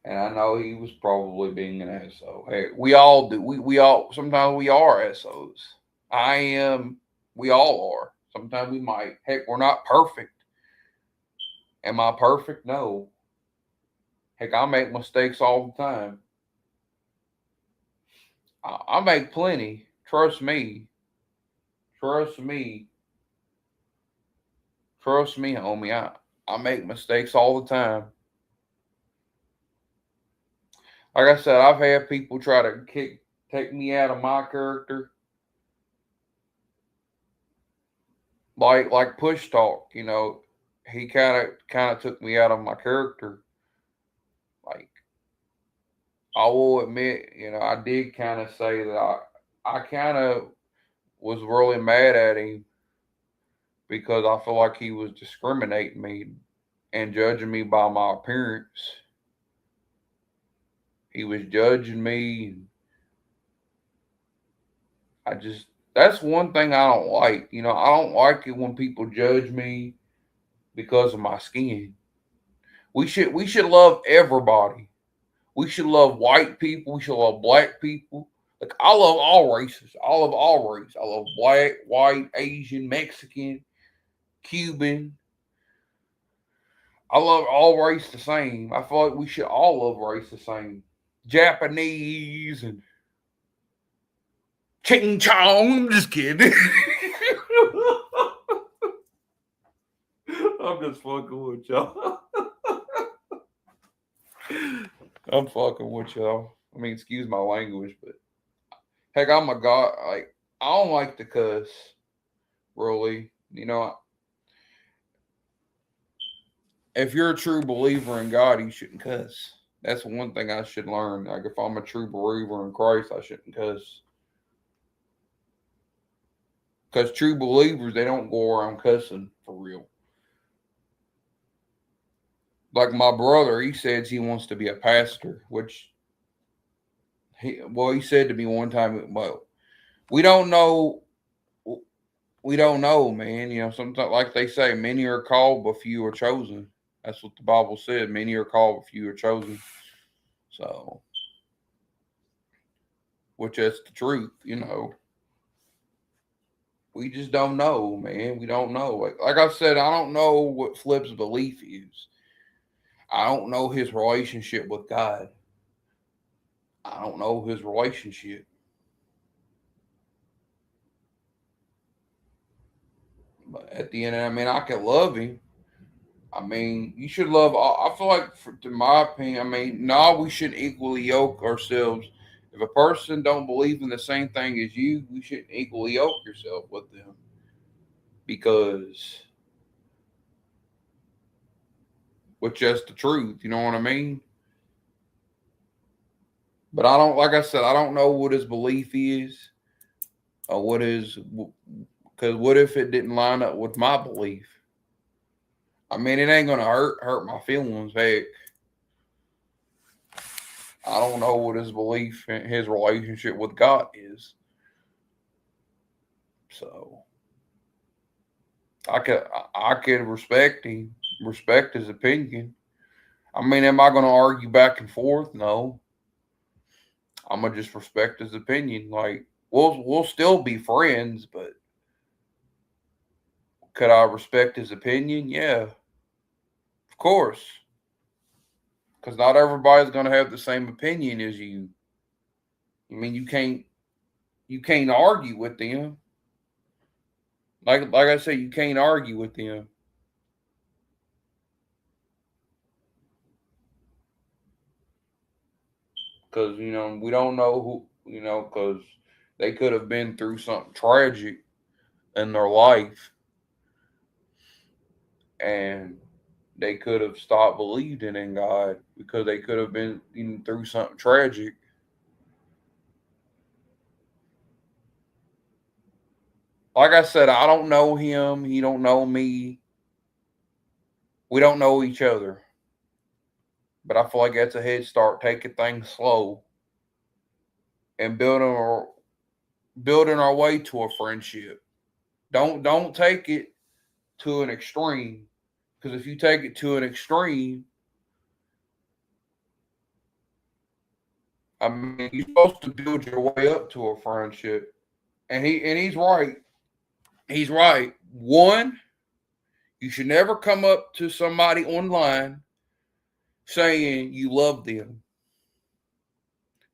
And I know he was probably being an asshole. Hey, we all do. We all, sometimes we are assholes. I am. We all are. Sometimes we might. Heck, we're not perfect. Am I perfect? No. Heck, I make mistakes all the time. I make plenty. Trust me. Trust me. Trust me, homie. I make mistakes all the time. Like I said, I've had people try to take me out of my character, like push talk. You know, he kind of took me out of my character. Like, I will admit, you know, I did kind of say that I kind of was really mad at him because I feel like he was discriminating me and judging me by my appearance. He was judging me. I just That's one thing I don't like. You know, I don't like it when people judge me because of my skin. We should love everybody. We should love white people. We should love black people. Like, I love all races. I love all races. I love black, white, Asian, Mexican, Cuban. I love all race the same. I feel like we should all love race the same. Japanese and ching chong. I'm just kidding. I'm just fucking with y'all. I'm fucking with y'all. I mean, excuse my language, but heck, I'm a god. Like, I don't like to cuss. Really, you know, if you're a true believer in God, you shouldn't cuss. That's one thing I should learn. Like, if I'm a true believer in Christ, I shouldn't cuss. Because true believers, they don't go around cussing for real. Like my brother, he says he wants to be a pastor, which he said to me one time, well, we don't know, we don't know, man. You know, sometimes, like they say, many are called, but few are chosen. That's what the Bible said. Many are called, but few are chosen. So, which is the truth, you know. We just don't know, man. We don't know. Like I said, I don't know what Flip's belief is. I don't know his relationship with God. I don't know his relationship. But at the end, I mean, I can love him. I mean, you should love. I feel like, to my opinion, I mean, no, we shouldn't equally yoke ourselves. If a person don't believe in the same thing as you, we shouldn't equally yoke yourself with them because, which just the truth. You know what I mean? But I don't, like I said, I don't know what his belief is or what his, because what if it didn't line up with my belief? I mean, it ain't gonna hurt my feelings. Heck, I don't know what his belief in his relationship with God is. So I could respect his opinion. I mean, am I gonna argue back and forth? No. I'm gonna just respect his opinion. Like we'll still be friends, but could I respect his opinion? Yeah, of course. Because not everybody's gonna have the same opinion as you. I mean, you can't argue with them. Like I said, you can't argue with them. Because we don't know who, because they could have been through something tragic in their life, and they could have stopped believing in God because they could have been through something tragic. Like I said, I don't know him. He don't know me. We don't know each other. But I feel like that's a head start. Taking things slow and building our way to a friendship. Don't take it to an extreme. Because if you take it to an extreme, I mean, you're supposed to build your way up to a friendship. And he's right. He's right. One, you should never come up to somebody online saying you love them.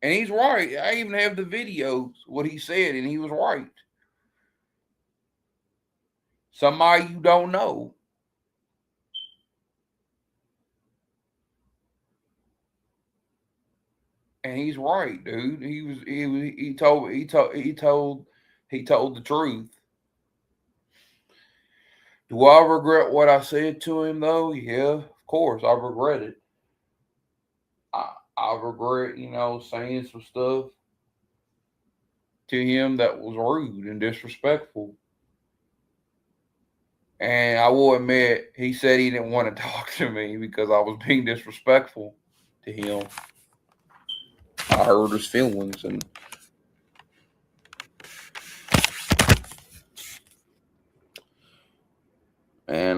And he's right. I even have the videos, what he said, and he was right. Somebody you don't know. And he's right, dude. He told the truth. Do I regret what I said to him though? Yeah, of course I regret it. I regret, saying some stuff to him that was rude and disrespectful. And I will admit, he said he didn't want to talk to me because I was being disrespectful to him. I hurt his feelings, and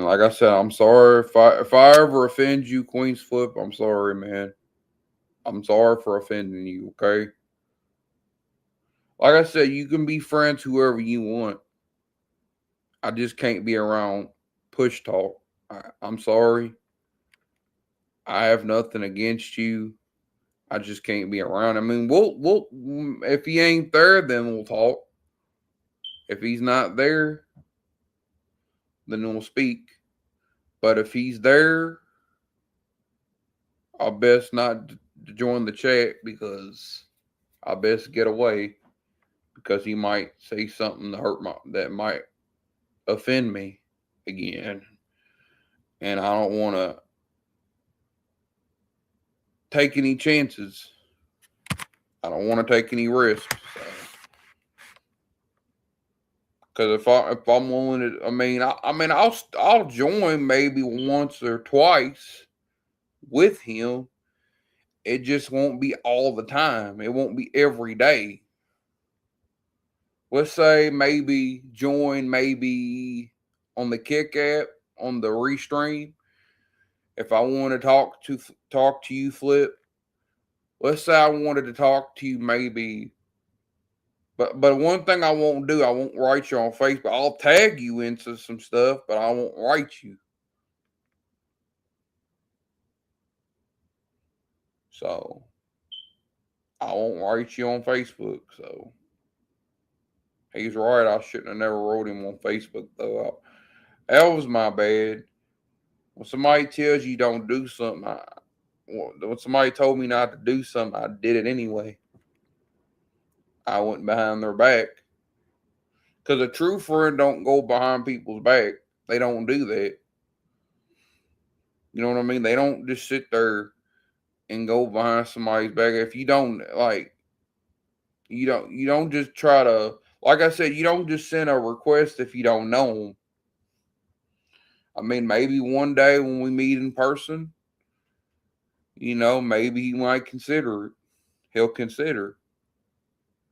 like I said, I'm sorry if I ever offend you, Queenzfilp. I'm sorry, man. I'm sorry for offending you. Okay, like I said, you can be friends whoever you want. I just can't be around push talk. I'm sorry. I have nothing against you. I just can't be around. I mean, we'll if he ain't there, then we'll talk. If he's not there, then we'll speak. But if he's there, I'll best not join the chat because I best get away because he might say something that might offend me again, and I don't want to take any chances. I don't want to take any risks. Because if I'm willing to, I mean, I'll join maybe once or twice with him. It just won't be all the time. It won't be every day. Let's say maybe join maybe on the Kick app on the restream. If I want to talk to you, Flip. Let's say I wanted to talk to you maybe, but one thing I won't do, I won't write you on Facebook. I'll tag you into some stuff, but I won't write you. So I won't write you on Facebook. So he's right. I shouldn't have never wrote him on Facebook though. That was my bad. When somebody tells you don't do something, when somebody told me not to do something, I did it anyway. I went behind their back. Because a true friend don't go behind people's back. They don't do that. You know what I mean? They don't just sit there and go behind somebody's back. If you don't like, you don't just try to, like I said, you don't just send a request if you don't know them. I mean, maybe one day when we meet in person, maybe he might consider it. He'll consider.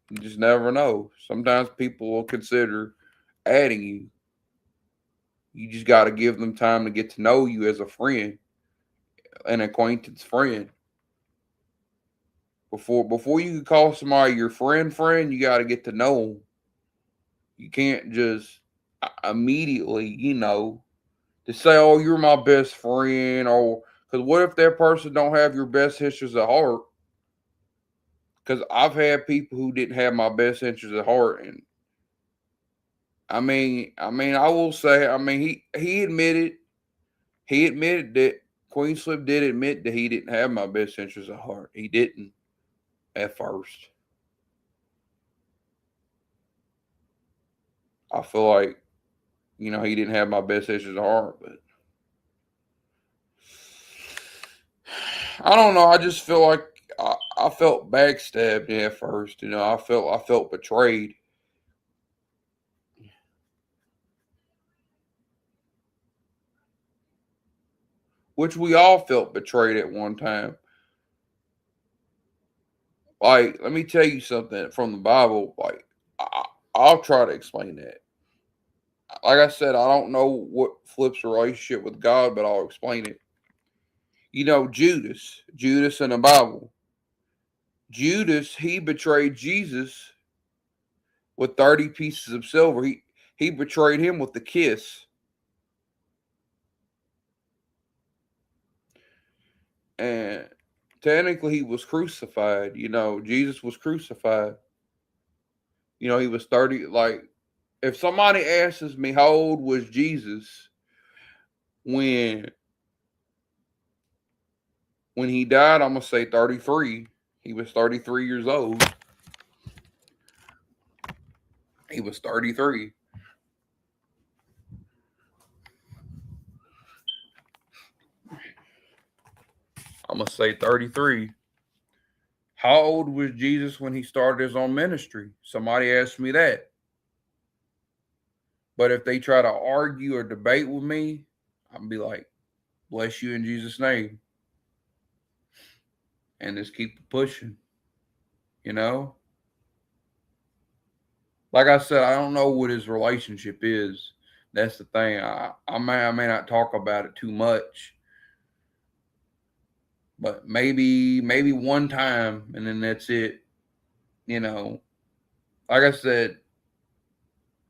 You just never know. Sometimes people will consider adding you. You just got to give them time to get to know you as a friend, an acquaintance friend. Before you can call somebody your friend, you got to get to know them. You can't just immediately, to say, "Oh, you're my best friend," or because what if that person don't have your best interests at heart? Because I've had people who didn't have my best interests at heart, and I will say, he admitted that Queenzfilp did admit that he didn't have my best interests at heart. He didn't at first. I feel like he didn't have my best interests at heart, but I don't know. I just feel like I felt backstabbed at first. I felt betrayed, which we all felt betrayed at one time. Like, let me tell you something from the Bible. Like, I'll try to explain that. Like I said, I don't know what Flip's relationship with God, but I'll explain it. Judas in the Bible. Judas, he betrayed Jesus with 30 pieces of silver. He betrayed him with the kiss. And technically he was crucified. Jesus was crucified. He was 30. Like, if somebody asks me how old was Jesus when when he died, I'm gonna say 33. He was 33 years old. He was 33. I'm gonna say 33. How old was Jesus when he started his own ministry? Somebody asked me that. But if they try to argue or debate with me, I'll be like, bless you in Jesus' name. And just keep pushing, you know? Like I said, I don't know what his relationship is. That's the thing. I may not talk about it too much, but maybe one time and then that's it. You know, like I said,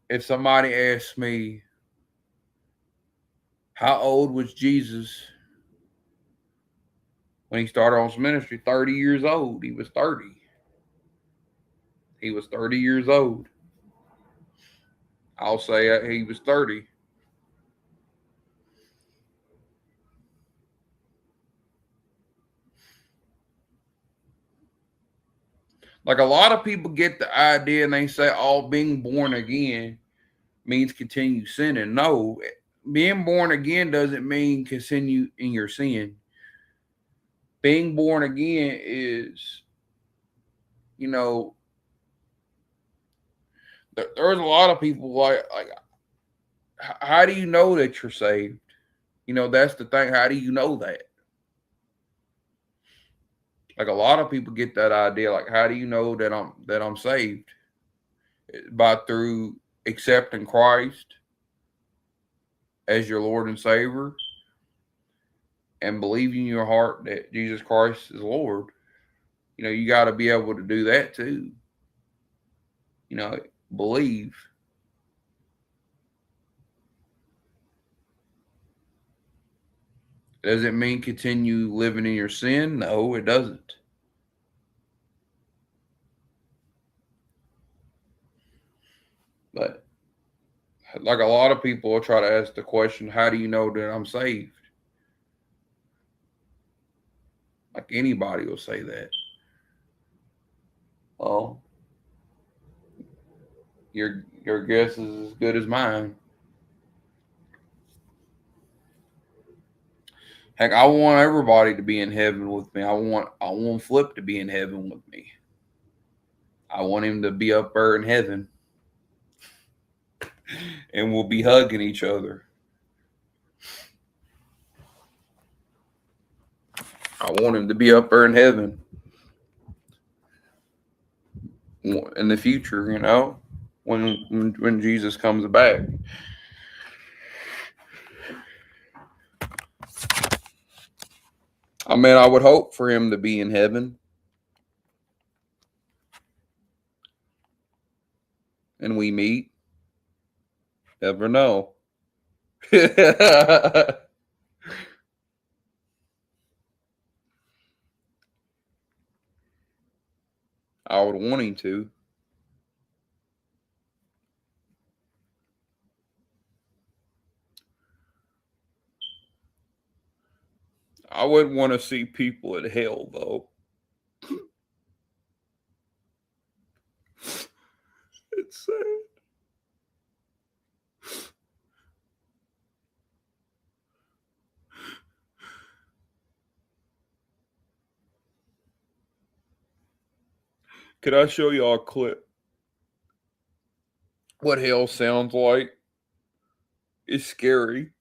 if somebody asks me how old was Jesus when he started on his ministry, 30 years old. He was 30. He was 30 years old. I'll say he was 30. Like, a lot of people get the idea and they say, "Oh, being born again means continue sinning." No, being born again doesn't mean continue in your sin. Being born again is, you know, there's a lot of people like, how do you know that you're saved? That's the thing. How do you know that? Like, a lot of people get that idea. Like, how do you know that I'm saved? By through accepting Christ as your Lord and Savior and believing in your heart that Jesus Christ is Lord. You got to be able to do that too. Believe. Does it mean continue living in your sin? No, it doesn't. But Like a lot of people will try to ask the question, how do you know that I'm saved? Like anybody will say that. Well, your guess is as good as mine. Heck, I want everybody to be in heaven with me. I want Flip to be in heaven with me. I want him to be up there in heaven, and we'll be hugging each other. I want him to be up there in heaven in the future. When Jesus comes back. I mean, I would hope for him to be in heaven, and we meet. Never know. I would want him to. I wouldn't want to see people in hell, though. It's sad. Can I show y'all a clip? What hell sounds like? It's scary.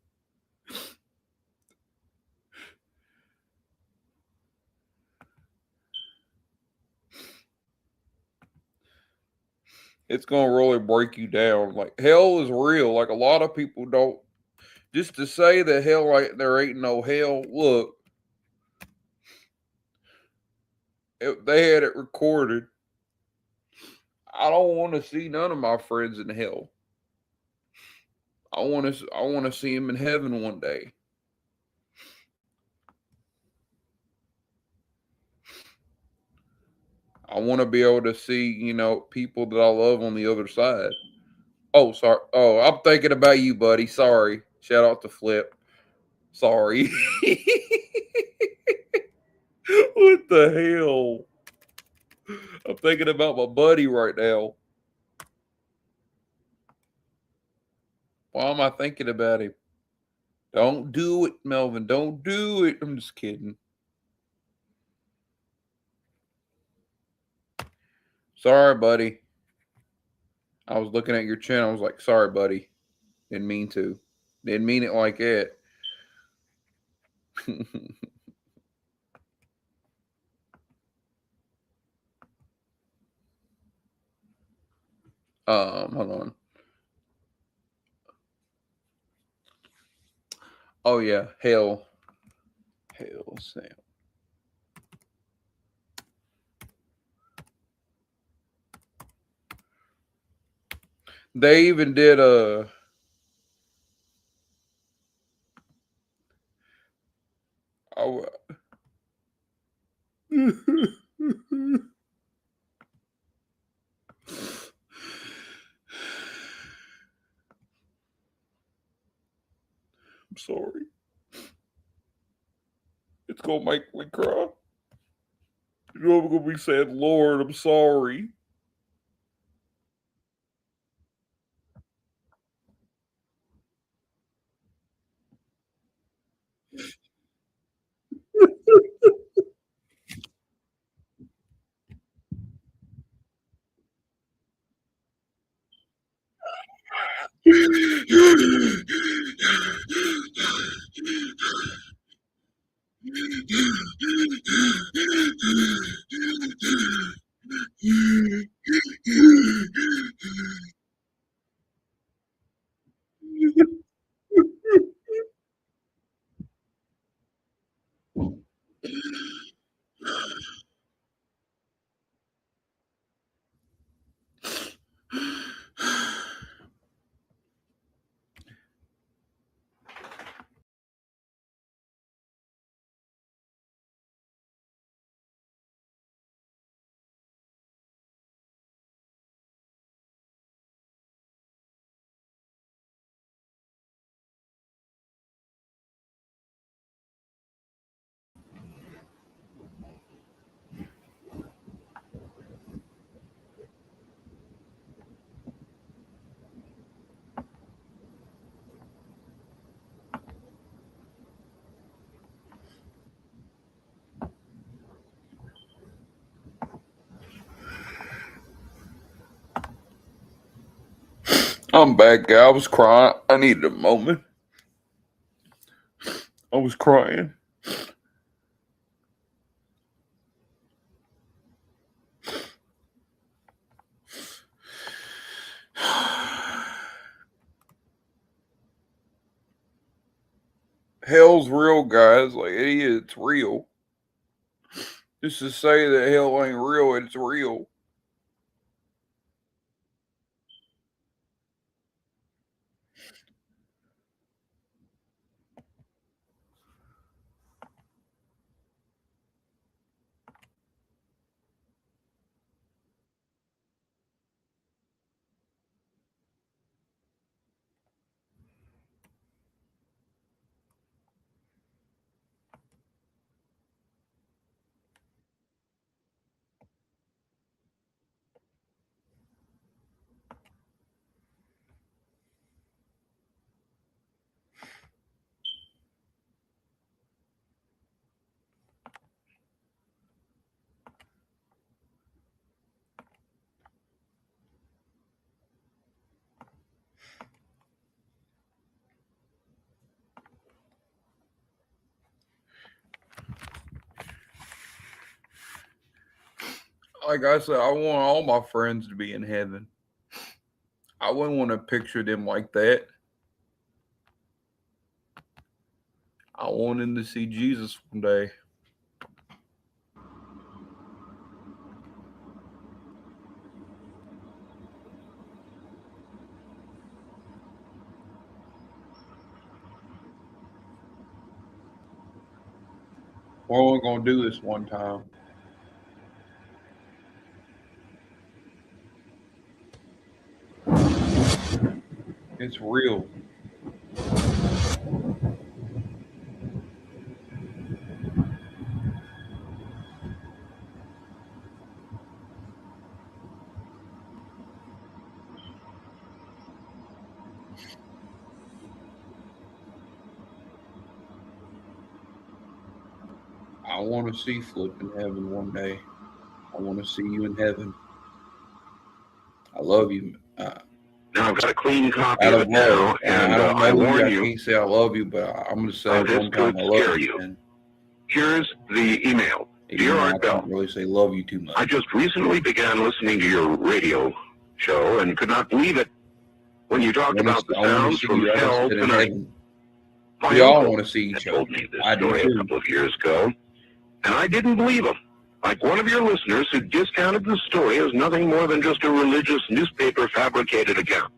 It's gonna really break you down. Like hell is real. Like a lot of people don't. Just to say that hell, like there ain't no hell. Look, they had it recorded. I don't want to see none of my friends in hell. I want to. I want to see them in heaven one day. I want to be able to see, people that I love on the other side. Oh, sorry. Oh, I'm thinking about you, buddy. Sorry. Shout out to Flip. Sorry. What the hell? I'm thinking about my buddy right now. Why am I thinking about him? Don't do it, Melvin. Don't do it. I'm just kidding. Sorry, buddy. I was looking at your chin. I was like, sorry, buddy. Didn't mean to. Didn't mean it like that. Hold on. Oh yeah, hell Sam. They even did a. Oh, I'm sorry. It's gonna make me cry. You know I'm gonna be saying, Lord, I'm sorry. I'm back. I was crying. I needed a moment. I was crying. Hell's real, guys. Like, it is. It's real. Just to say that hell ain't real, it's real. Like I said, I want all my friends to be in heaven. I wouldn't want to picture them like that. I want them to see Jesus one day. We're only going to do this one time. It's real. I want to see Flip in heaven one day. I want to see you in heaven. I love you. Now I've got a clean copy of it now, and I warn you. I can't say I love you, but I'm going to say one time I love you. And here's the email. Dear Art Bell, I can't really say love you too much. I just recently began listening to your radio show and could not believe it when you talked about the sounds from hell tonight. We all want to see each other. Told me this story a couple of years ago, and I didn't believe him. Like one of your listeners who discounted the story as nothing more than just a religious newspaper fabricated account.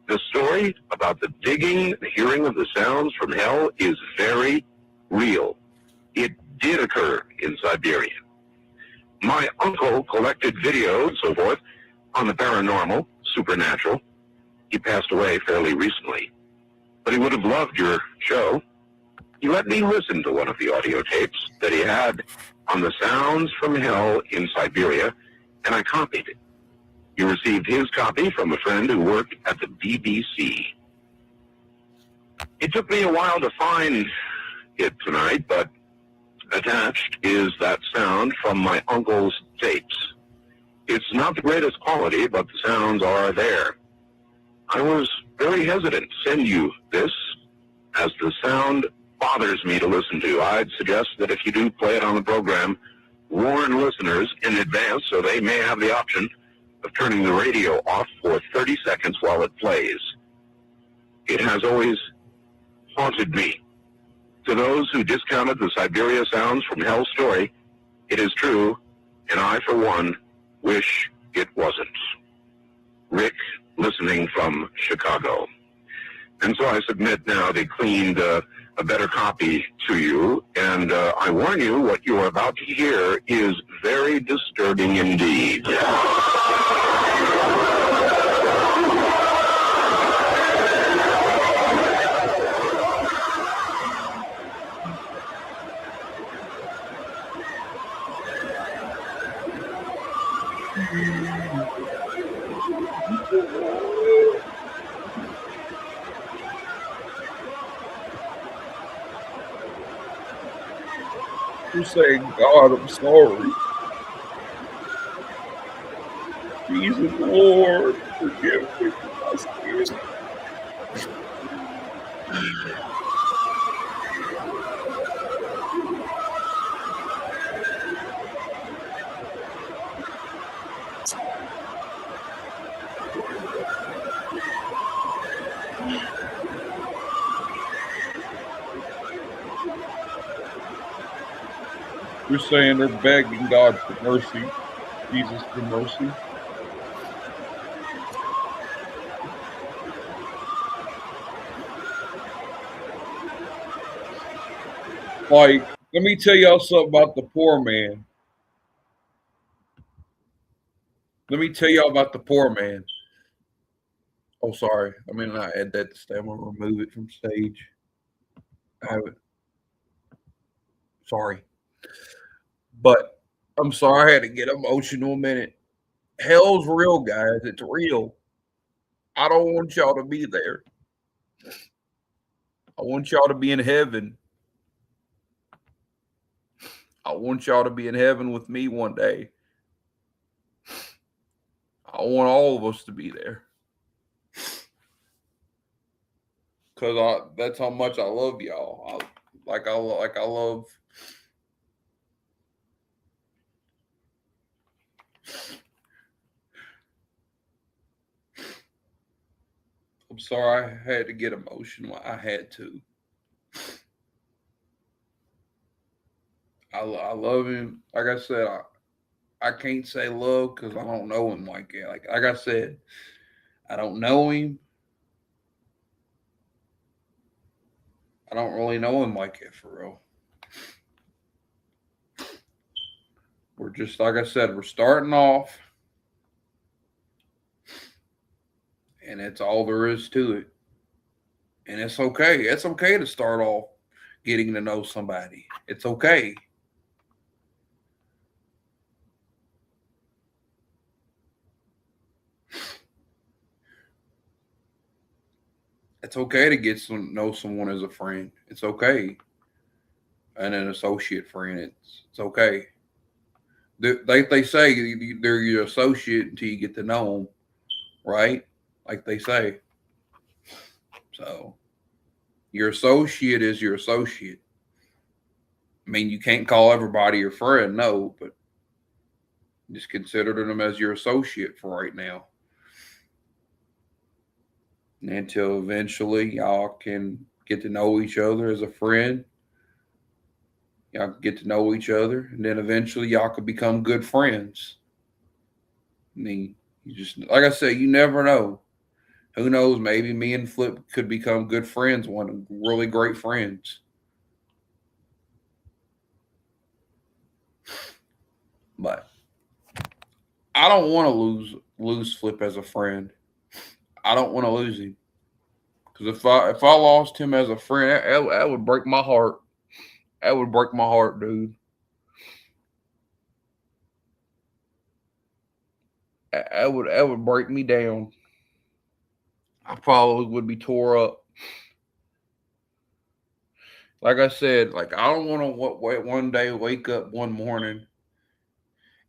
The story about the digging, the hearing of the sounds from hell is very real. It did occur in Siberia. My uncle collected video and so forth on the paranormal, supernatural. He passed away fairly recently, but he would have loved your show. He let me listen to one of the audio tapes that he had on the sounds from hell in Siberia, and I copied it. He received his copy from a friend who worked at the BBC. It took me a while to find it tonight, but attached is that sound from my uncle's tapes. It's not the greatest quality, but the sounds are there. I was very hesitant to send you this, as the sound bothers me to listen to. I'd suggest that if you do play it on the program, warn listeners in advance so they may have the option of turning the radio off for 30 seconds while it plays. It has always haunted me. To those who discounted the Siberia sounds from hell story, it is true, and I, for one, wish it wasn't. Rick, listening from Chicago. And so I submit now the cleaned, a better copy to you, and I warn you, what you are about to hear is very disturbing indeed. You say, God, I'm sorry. Jesus, Lord, forgive me for my sins. You're saying they're begging God for mercy, Jesus for mercy. Like, let me tell y'all something about the poor man. Let me tell y'all about the poor man. Oh, sorry. I mean, I add that to stay. I'm gonna remove it from stage. I have it. Sorry, but I'm sorry. I had to get emotional a minute. Hell's real, guys. It's real. I don't want y'all to be there. I want y'all to be in heaven. I want y'all to be in heaven with me one day. I want all of us to be there. Cause that's how much I love y'all. I love. I'm sorry, I had to get emotional. I had to. I love him. Like I said, I can't say love because I don't know him like that. Like I said, I don't know him. I don't really know him like that for real. We're just like I said, we're starting off, and that's all there is to it. And it's okay. It's okay to start off getting to know somebody. It's okay. It's okay to get to know someone as a friend. It's okay. And an associate friend. It's okay. They say they're your associate until you get to know them, right? Like they say. So your associate is your associate. I mean, you can't call everybody your friend, no, but just consider them as your associate for right now. Until eventually y'all can get to know each other as a friend. Y'all can get to know each other, and then eventually y'all could become good friends. I mean, you just like I said, you never know. Who knows? Maybe me and Flip could become good friends, one really great friends. But I don't want to lose Flip as a friend. I don't want to lose him because if I lost him as a friend, that would break my heart. That would break my heart, dude. That would break me down. I probably would be tore up. Like I said, like I don't want to wait one day wake up one morning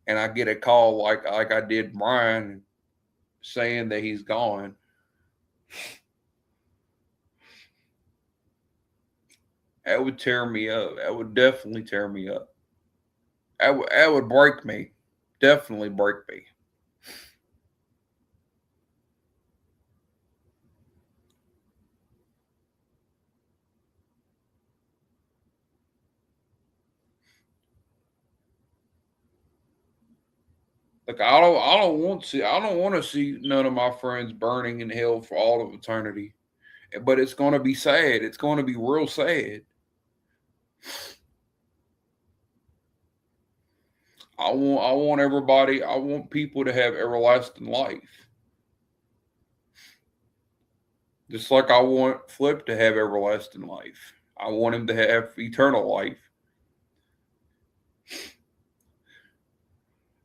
and I get a call like I did Brian saying that he's gone. That would tear me up. That would definitely tear me up. That would break me. Definitely break me. Like I don't want to see none of my friends burning in hell for all of eternity. But it's gonna be sad. It's gonna be real sad. I want people to have everlasting life. Just like I want Flip to have everlasting life. I want him to have eternal life.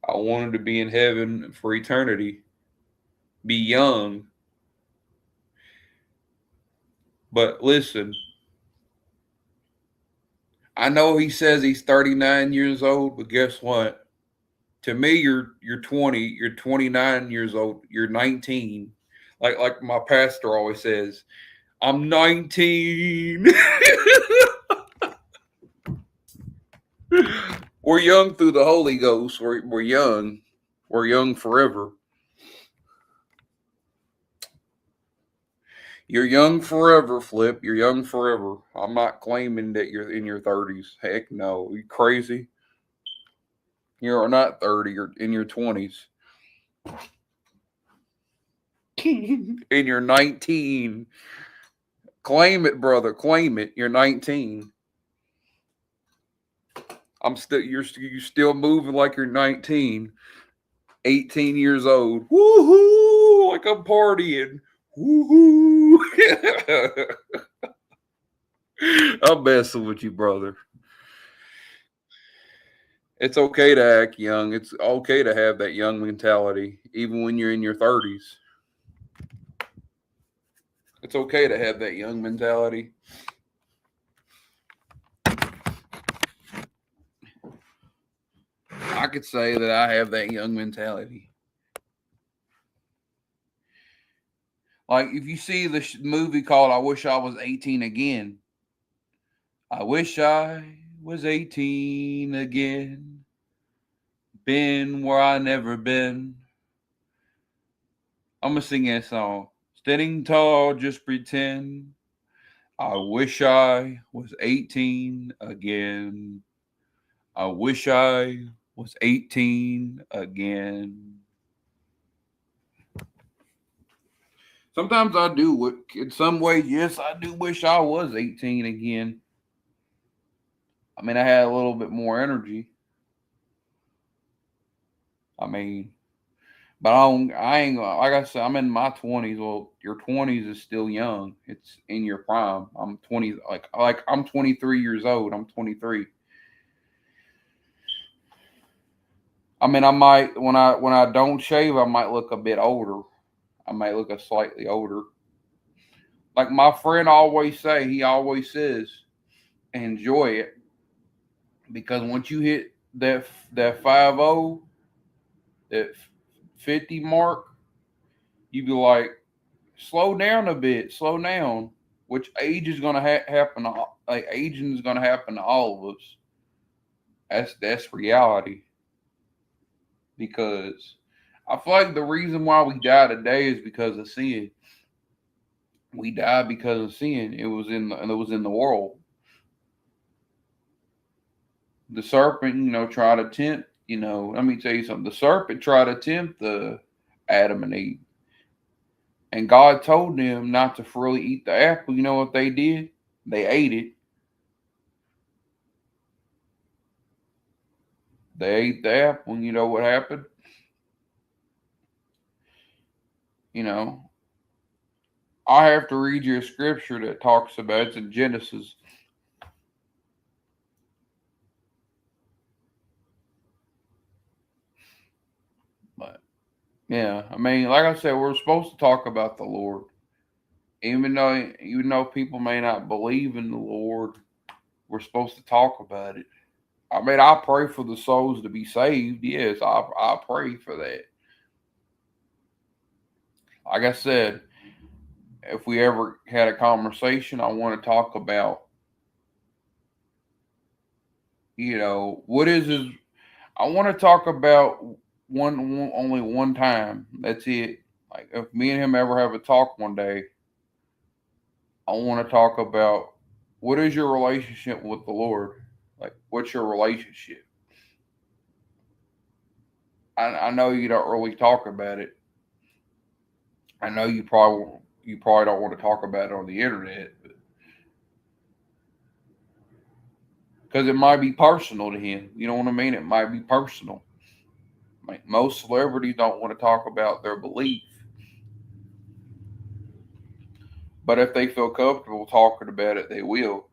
I want him to be in heaven for eternity. Be young. But listen, I know he says he's 39 years old, but guess what? To me, you're 20, you're 29 years old, you're 19. Like my pastor always says, I'm 19. We're young through the Holy Ghost. We're young. We're young forever. You're young forever, Flip. You're young forever. I'm not claiming that you're in your 30s. Heck no. Are you crazy? You're not 30. You're in your 20s. And you're 19. Claim it, brother. Claim it. You're 19. You're still moving like you're 19. 18 years old. Woohoo! Like I'm partying. Woohoo! I'm messing with you, brother. It's okay to act young. It's okay to have that young mentality, even when you're in your 30s. It's okay to have that young mentality. I could say that I have that young mentality. Like if you see the movie called "I Wish I Was 18 Again," I wish I was 18 again, been where I never been. I'm gonna sing that song. Standing tall, just pretend. I wish I was 18 again. I wish I was 18 again. Sometimes I do. In some ways, yes, I do wish I was 18 again. I mean, I had a little bit more energy. I mean, but I ain't like I said. I'm in my 20s. Well, your 20s is still young. It's in your prime. I'm 20. Like I'm 23 years old. I'm 23. I mean, I might when I don't shave, I might look a bit older. I might look a slightly older. Like my friend always say, he always says, enjoy it because once you hit that 50, that 50 mark, you be like, slow down a bit, slow down. Which age is gonna happen? Like aging is gonna happen to all of us. That's reality. Because I feel like the reason why we die today is because of sin. We died because of sin. It was in the world. The serpent, tried to tempt. Let me tell you something. The serpent tried to tempt the Adam and Eve, and God told them not to freely eat the apple. You know what they did? They ate it. They ate the apple, and you know what happened? You know, I have to read you a scripture that talks about it's in Genesis. But yeah, I mean, like I said, we're supposed to talk about the Lord, even though people may not believe in the Lord. We're supposed to talk about it. I mean, I pray for the souls to be saved. Yes, I pray for that. Like I said, if we ever had a conversation, I want to talk about, what is his. I want to talk about only one time. That's it. Like if me and him ever have a talk one day, I want to talk about what is your relationship with the Lord. Like, what's your relationship? I know you don't really talk about it. I know you probably don't want to talk about it on the internet because it might be personal to him. You know what I mean? It might be personal. Like most celebrities don't want to talk about their belief, but if they feel comfortable talking about it, they will.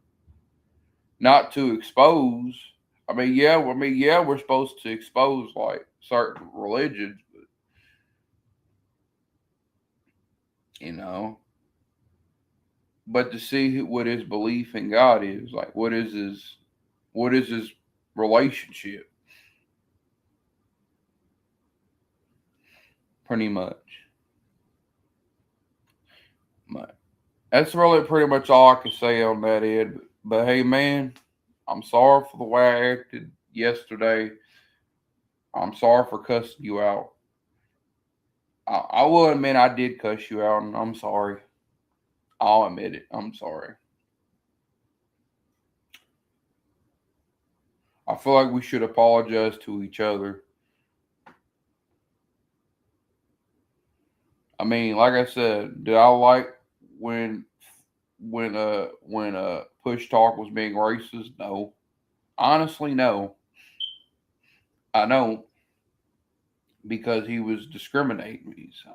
Not to expose. I mean, yeah, we're supposed to expose like certain religions, but you know, but to see what his belief in God is, like what is his relationship? pretty much. But that's really pretty much all I can say on that, Ed. But hey, man, I'm sorry for the way I acted yesterday. I'm sorry for cussing you out. I will admit I did cuss you out, and I'm sorry. I'll admit it. I'm sorry. I feel like we should apologize to each other. I mean, like I said, did I like when when push talk was being racist? No. Honestly, no. I don't, because he was discriminating me. So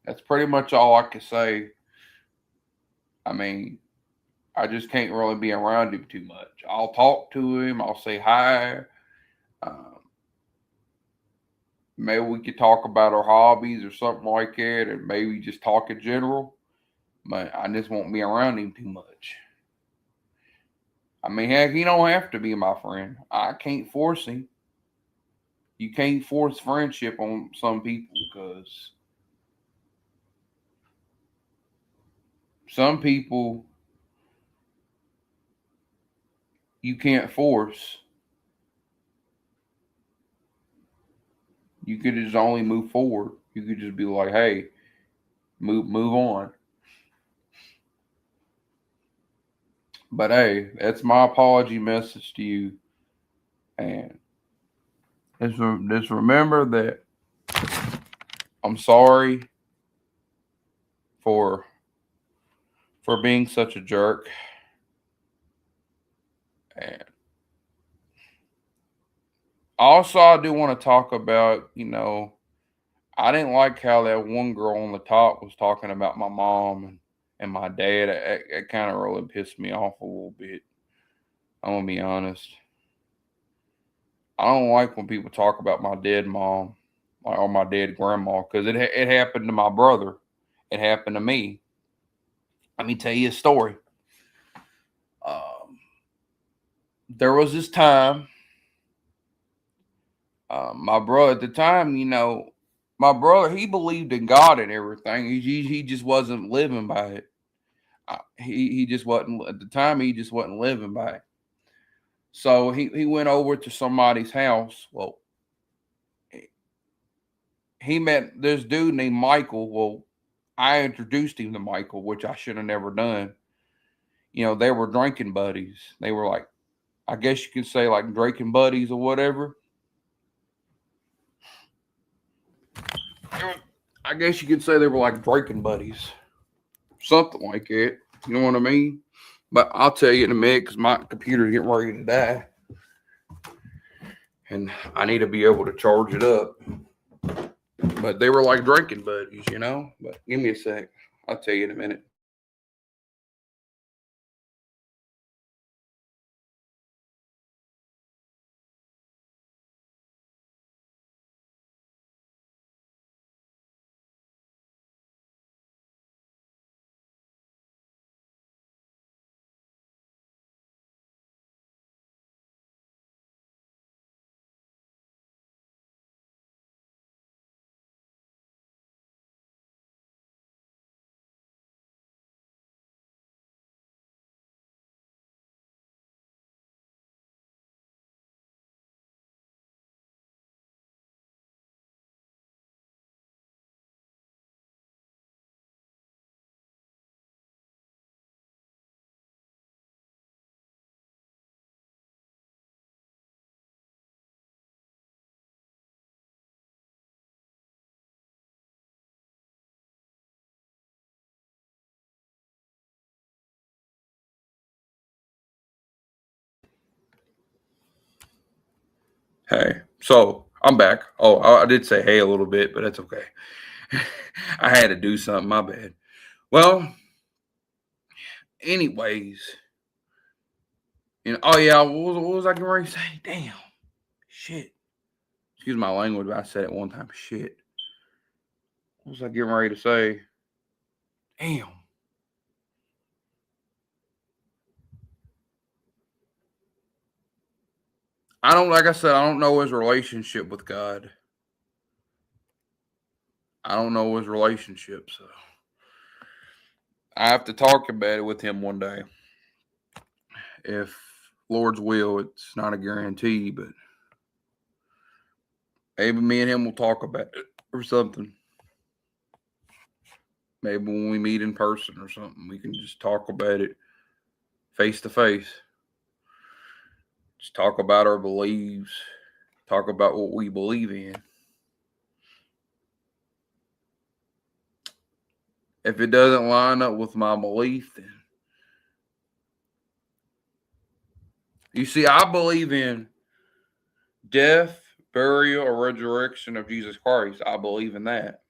that's pretty much all I can say. I mean, I just can't really be around him too much. I'll talk to him. I'll say hi. Um, Maybe we could talk about our hobbies or something like that, and maybe just talk in general. But I just won't be around him too much. I mean, heck, he don't have to be my friend. I can't force him. You can't force friendship on some people, because some people you can't force. You could just only move forward. You could just be like, hey, move on. But hey, that's my apology message to you. And just remember that I'm sorry for being such a jerk. And also, I do want to talk about, I didn't like how that one girl on the top was talking about my mom and my dad. It kind of really pissed me off a little bit. I'm gonna be honest. I don't like when people talk about my dead mom, or my dead grandma, because it happened to my brother. It happened to me. Let me tell you a story. Um, there was this time, my brother at the time, my brother, he believed in God and everything. He just wasn't living by it. He just wasn't at the time. He just wasn't living by it. So he went over to somebody's house. Well, he met this dude named Michael. Well, I introduced him to Michael, which I should have never done. They were drinking buddies. They were like, I guess you could say, like, drinking buddies or whatever. I guess you could say they were like drinking buddies, something like that. You know what I mean? But I'll tell you in a minute, because my computer's getting ready to die, and I need to be able to charge it up. But they were like drinking buddies. But give me a sec. I'll tell you in a minute. Hey, so I'm back. Oh, I did say hey a little bit, but that's okay. I had to do something. My bad. Well, anyways, oh yeah, what was I getting ready to say? Damn, shit. Excuse my language, but I said it one time. Shit. What was I getting ready to say? Damn. Like I said, I don't know his relationship with God. I don't know his relationship, so I have to talk about it with him one day. If Lord's will, it's not a guarantee, but maybe me and him will talk about it or something. Maybe when we meet in person or something, we can just talk about it face to face. Just talk about our beliefs, talk about what we believe in. If it doesn't line up with my belief, then you see, I believe in death, burial, or resurrection of Jesus Christ. I believe in that.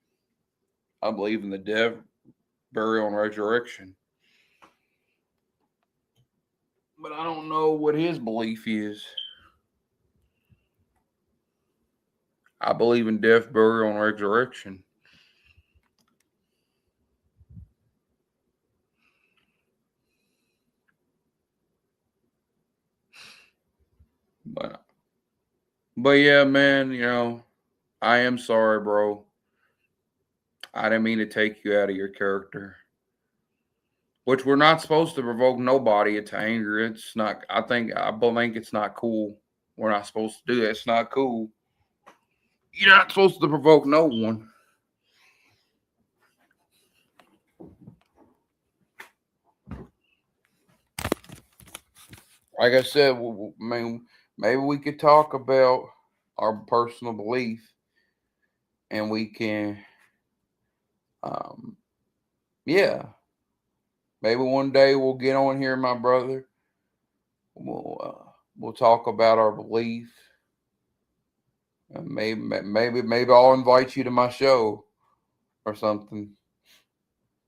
I believe in the death, burial, and resurrection. But I don't know what his belief is. I believe in death, burial, and resurrection. But yeah, man, I am sorry, bro. I didn't mean to take you out of your character. Which we're not supposed to provoke nobody into anger. It's not. I think it's not cool. We're not supposed to do that. It's not cool. You're not supposed to provoke no one. Like I said, maybe we could talk about our personal belief, and we can, yeah. Maybe one day we'll get on here, my brother. We'll talk about our belief. Maybe I'll invite you to my show or something,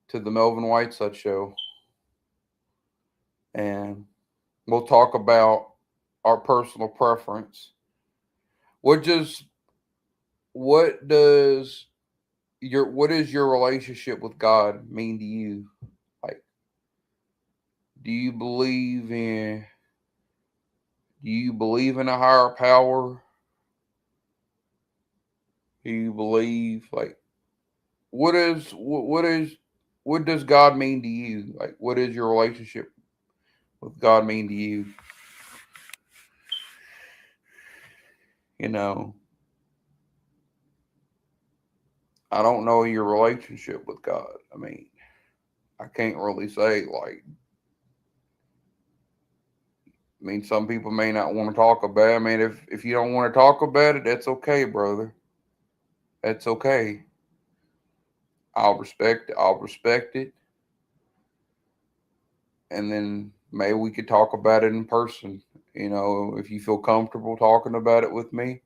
to the Melvin Whiteide SHOW, and we'll talk about our personal preference. What is your relationship with God mean to you? Like, do you believe in a higher power? Do you believe, like, what does God mean to you? Like, what is your relationship with God mean to you? I don't know your relationship with God. I mean, I can't really say, like, some people may not want to talk about it. I mean, if you don't want to talk about it, that's okay, brother. That's okay. I'll respect it. And then maybe we could talk about it in person. If you feel comfortable talking about it with me,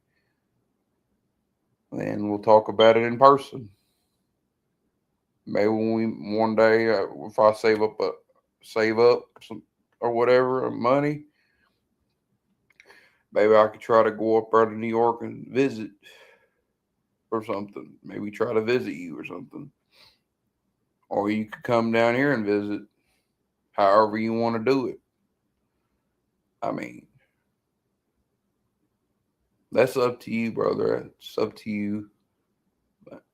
then we'll talk about it in person. Maybe one day, if I save up some or whatever money, maybe I could try to go up there to New York and visit or something. Maybe try to visit you or something. Or you could come down here and visit, however you want to do it. I mean, that's up to you, brother. It's up to you.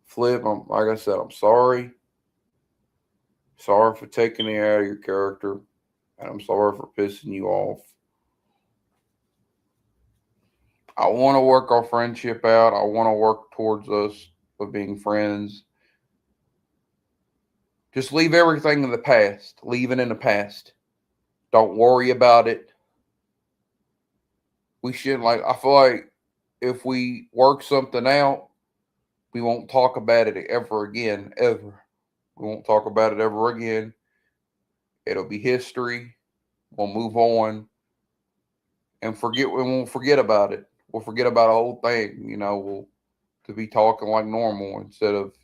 Flip, like I said, I'm sorry. Sorry for taking it out of your character. And I'm sorry for pissing you off. I want to work our friendship out. I want to work towards us of being friends. Just leave everything in the past. Leave it in the past. Don't worry about it. We shouldn't, I feel like if we work something out, we won't talk about it ever again, ever. We won't talk about it ever again. It'll be history. We'll move on and we won't forget about it. We'll forget about the whole thing, we'll to be talking like normal instead of,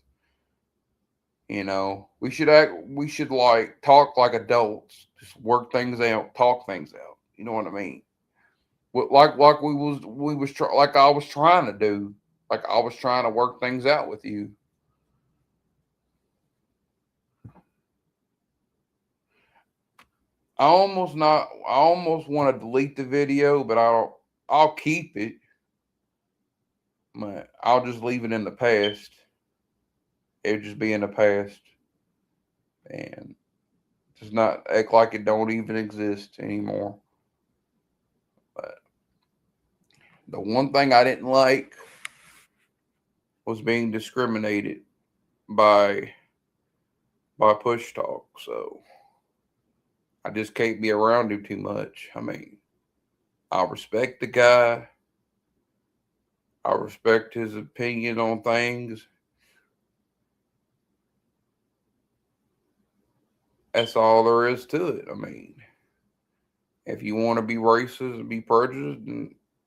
we should like talk like adults, just work things out, talk things out. You know what I mean? Like like I was trying to do, like I was trying to work things out with you. I almost want to delete the video, but I'll keep it. But I'll just leave it in the past. it would just be in the past. And just not act like it don't even exist anymore. But the one thing I didn't like was being discriminated by push talk. So I just can't be around him too much. I mean, I respect the guy. I respect his opinion on things. That's all there is to it. I mean, if you want to be racist and be prejudiced,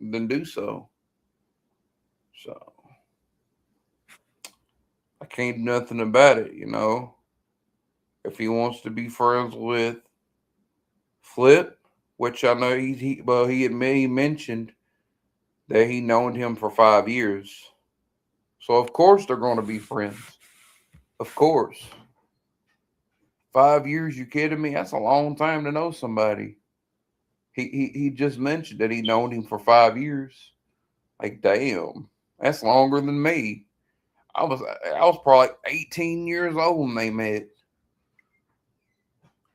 then do so. So I can't do nothing about it, you know. If he wants to be friends with Flip, which I know he mentioned that he known him for 5 years. So of course they're going to be friends. Of course. 5 years, you kidding me? That's a long time to know somebody. He just mentioned that he known him for 5 years. Like, damn, that's longer than me. I was probably 18 years old when they met.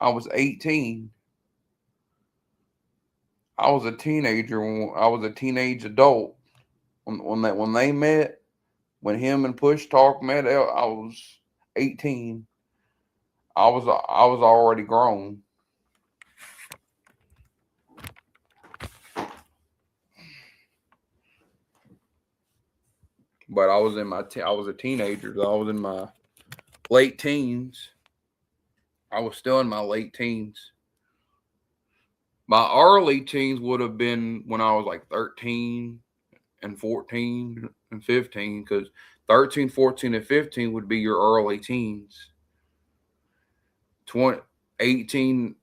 I was 18. I was a teenager when I was a teenage adult when they met. When him and Push Talk met, I was 18. I was already grown. But I was I was a teenager. I was in my late teens. I was still in my late teens. My early teens would have been when I was like 13 and 14 and 15, because 13, 14, and 15 would be your early teens. 20, 18,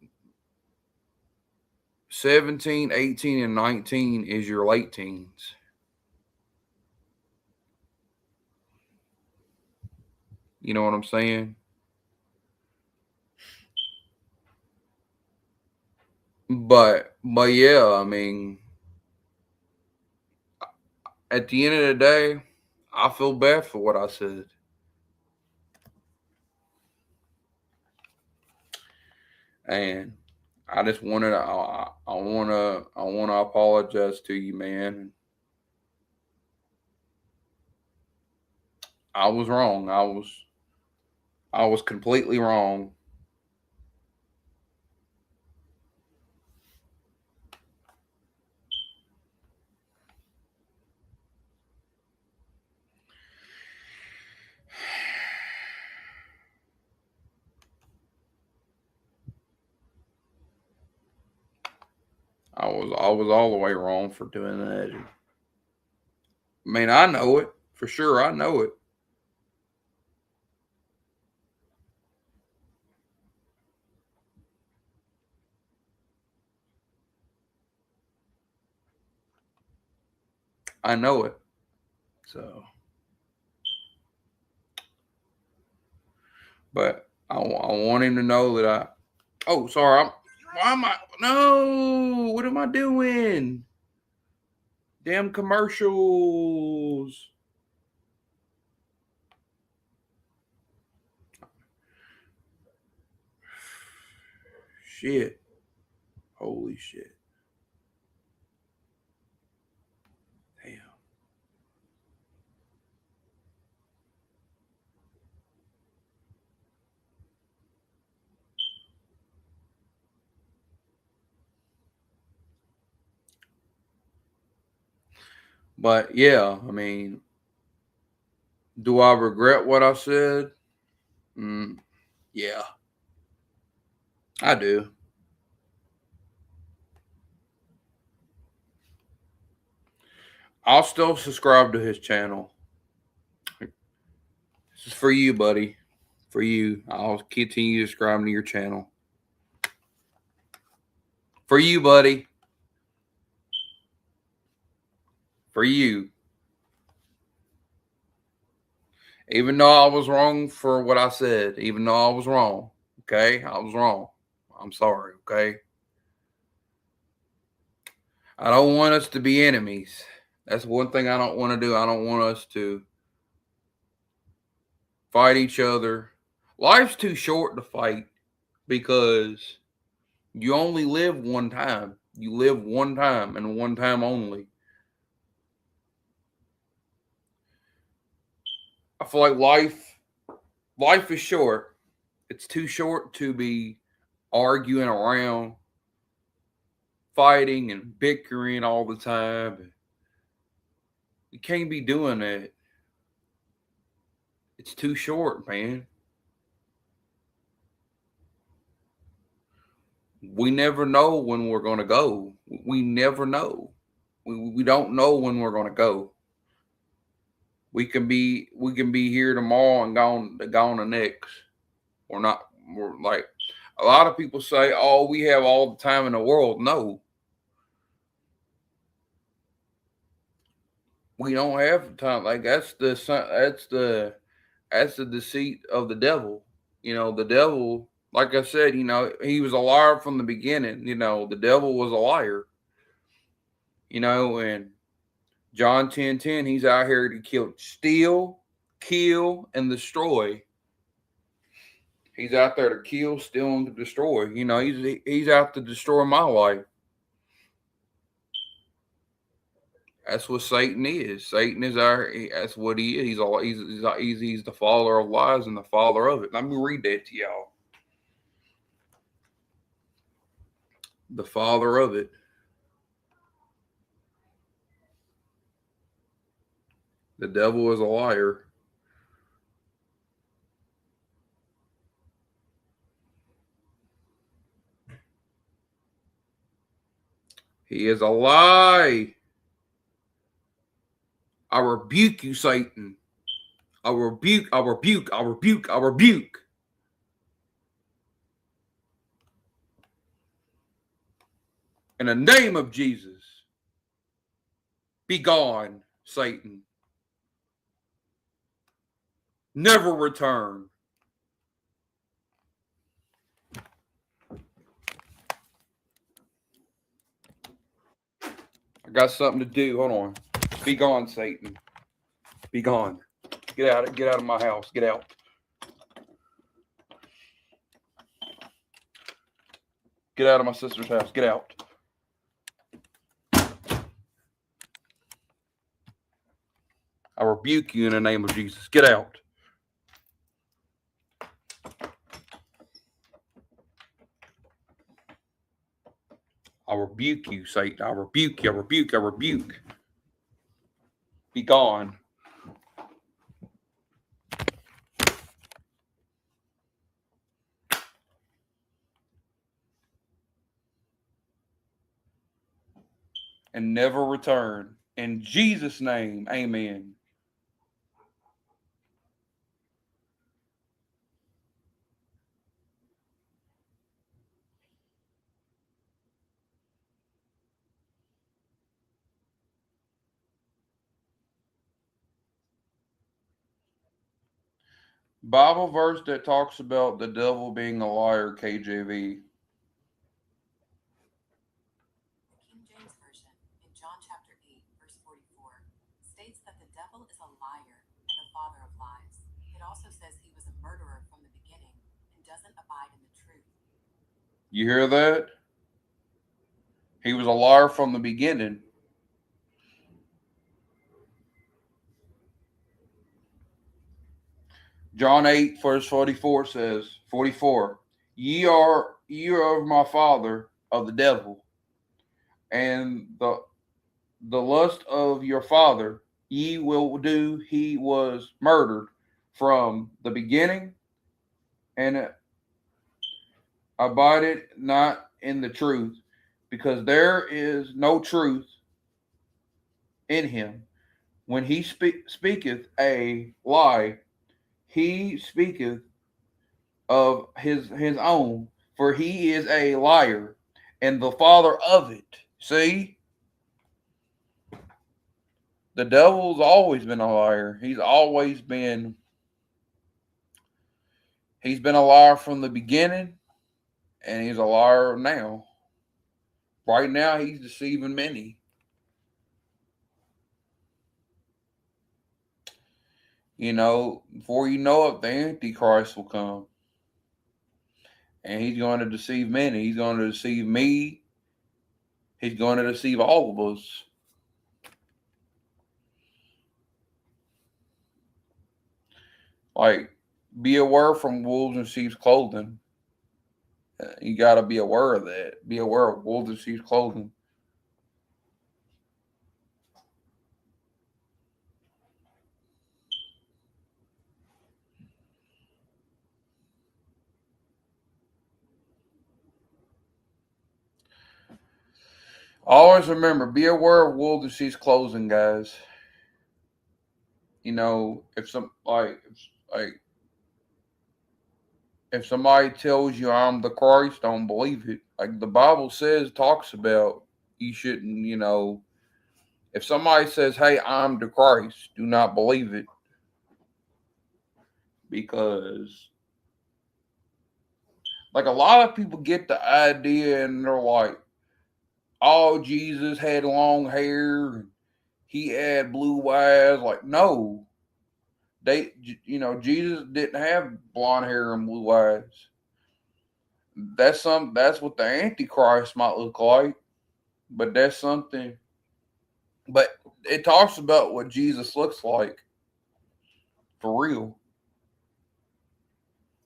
17, 18, and 19 is your late teens. You know what I'm saying? But yeah, I mean, at the end of the day, I feel bad for what I said. And I just wanted I wanna apologize to you, man. I was wrong. I was completely wrong. I was all the way wrong for doing that. I mean, I know it for sure. I know it. I know it. So, but I want him to know that I. Oh, sorry. Why am I? No. What am I doing? Damn commercials. Shit. Holy shit. Damn. But yeah, I mean, do I regret what I said? Mm, yeah, I do. I'll still subscribe to his channel. This is for you, buddy. For you. I'll continue subscribing to your channel. For you, buddy. For you. Even though I was wrong for what I said, even though I was wrong, okay? I was wrong. I'm sorry, okay? I don't want us to be enemies. That's one thing I don't want to do. I don't want us to fight each other. Life's too short to fight because you only live one time. You live one time and one time only. I feel like life is short. It's too short to be arguing around, fighting and bickering all the time. You can't be doing that. It's too short, man. We never know when we're going to go. We never know. We don't know when we're going to go. We can be here tomorrow and gone the next. We're not. We're like a lot of people say, "Oh, we have all the time in the world." No, we don't have time. Like that's the deceit of the devil. The devil, like I said, he was a liar from the beginning. The devil was a liar. And John 10:10, he's out here to steal, kill, and destroy. He's out there to kill, steal, and destroy. He's out to destroy my life. That's what Satan is. Satan is that's what he is. He's the father of lies and the father of it. Let me read that to y'all. The father of it. The devil is a liar. He is a lie. I rebuke you, Satan. I rebuke. In the name of Jesus, be gone, Satan. Never return. I got something to do. Hold on. Be gone, Satan. Be gone. Get out of my house. Get out. Get out of my sister's house. Get out. I rebuke you in the name of Jesus. Get out. I rebuke you, Satan. I rebuke you. I rebuke. I rebuke. Be gone. And never return. In Jesus' name, amen. Bible verse that talks about the devil being a liar, KJV. King James Version, in John chapter 8, verse 44, states that the devil is a liar and the father of lies. It also says he was a murderer from the beginning and doesn't abide in the truth. You hear that? He was a liar from the beginning. John 8, verse 44 says, 44, ye are of my father, of the devil, and the lust of your father ye will do. He was murdered from the beginning, and abided not in the truth, because there is no truth in him. When he speaketh a lie, he speaketh of his own, for he is a liar and the father of it. See? The devil's always been a liar. He's been a liar from the beginning, and he's a liar now. Right now, he's deceiving many. before you know it, the Antichrist will come. And he's going to deceive many. He's going to deceive me. He's going to deceive all of us. Like, be aware from wolves in sheep's clothing. You got to be aware of that. Be aware of wolves in sheep's clothing. Always remember, be aware of wolves in sheep's clothing, guys. If if somebody tells you I'm the Christ, don't believe it. Like the Bible talks about, you shouldn't, if somebody says, hey, I'm the Christ, do not believe it. Because, like, a lot of people get the idea and they're like, oh, Jesus had long hair, he had blue eyes. Like, no. Jesus didn't have blonde hair and blue eyes. That's what the Antichrist might look like. But that's something. But it talks about what Jesus looks like. For real.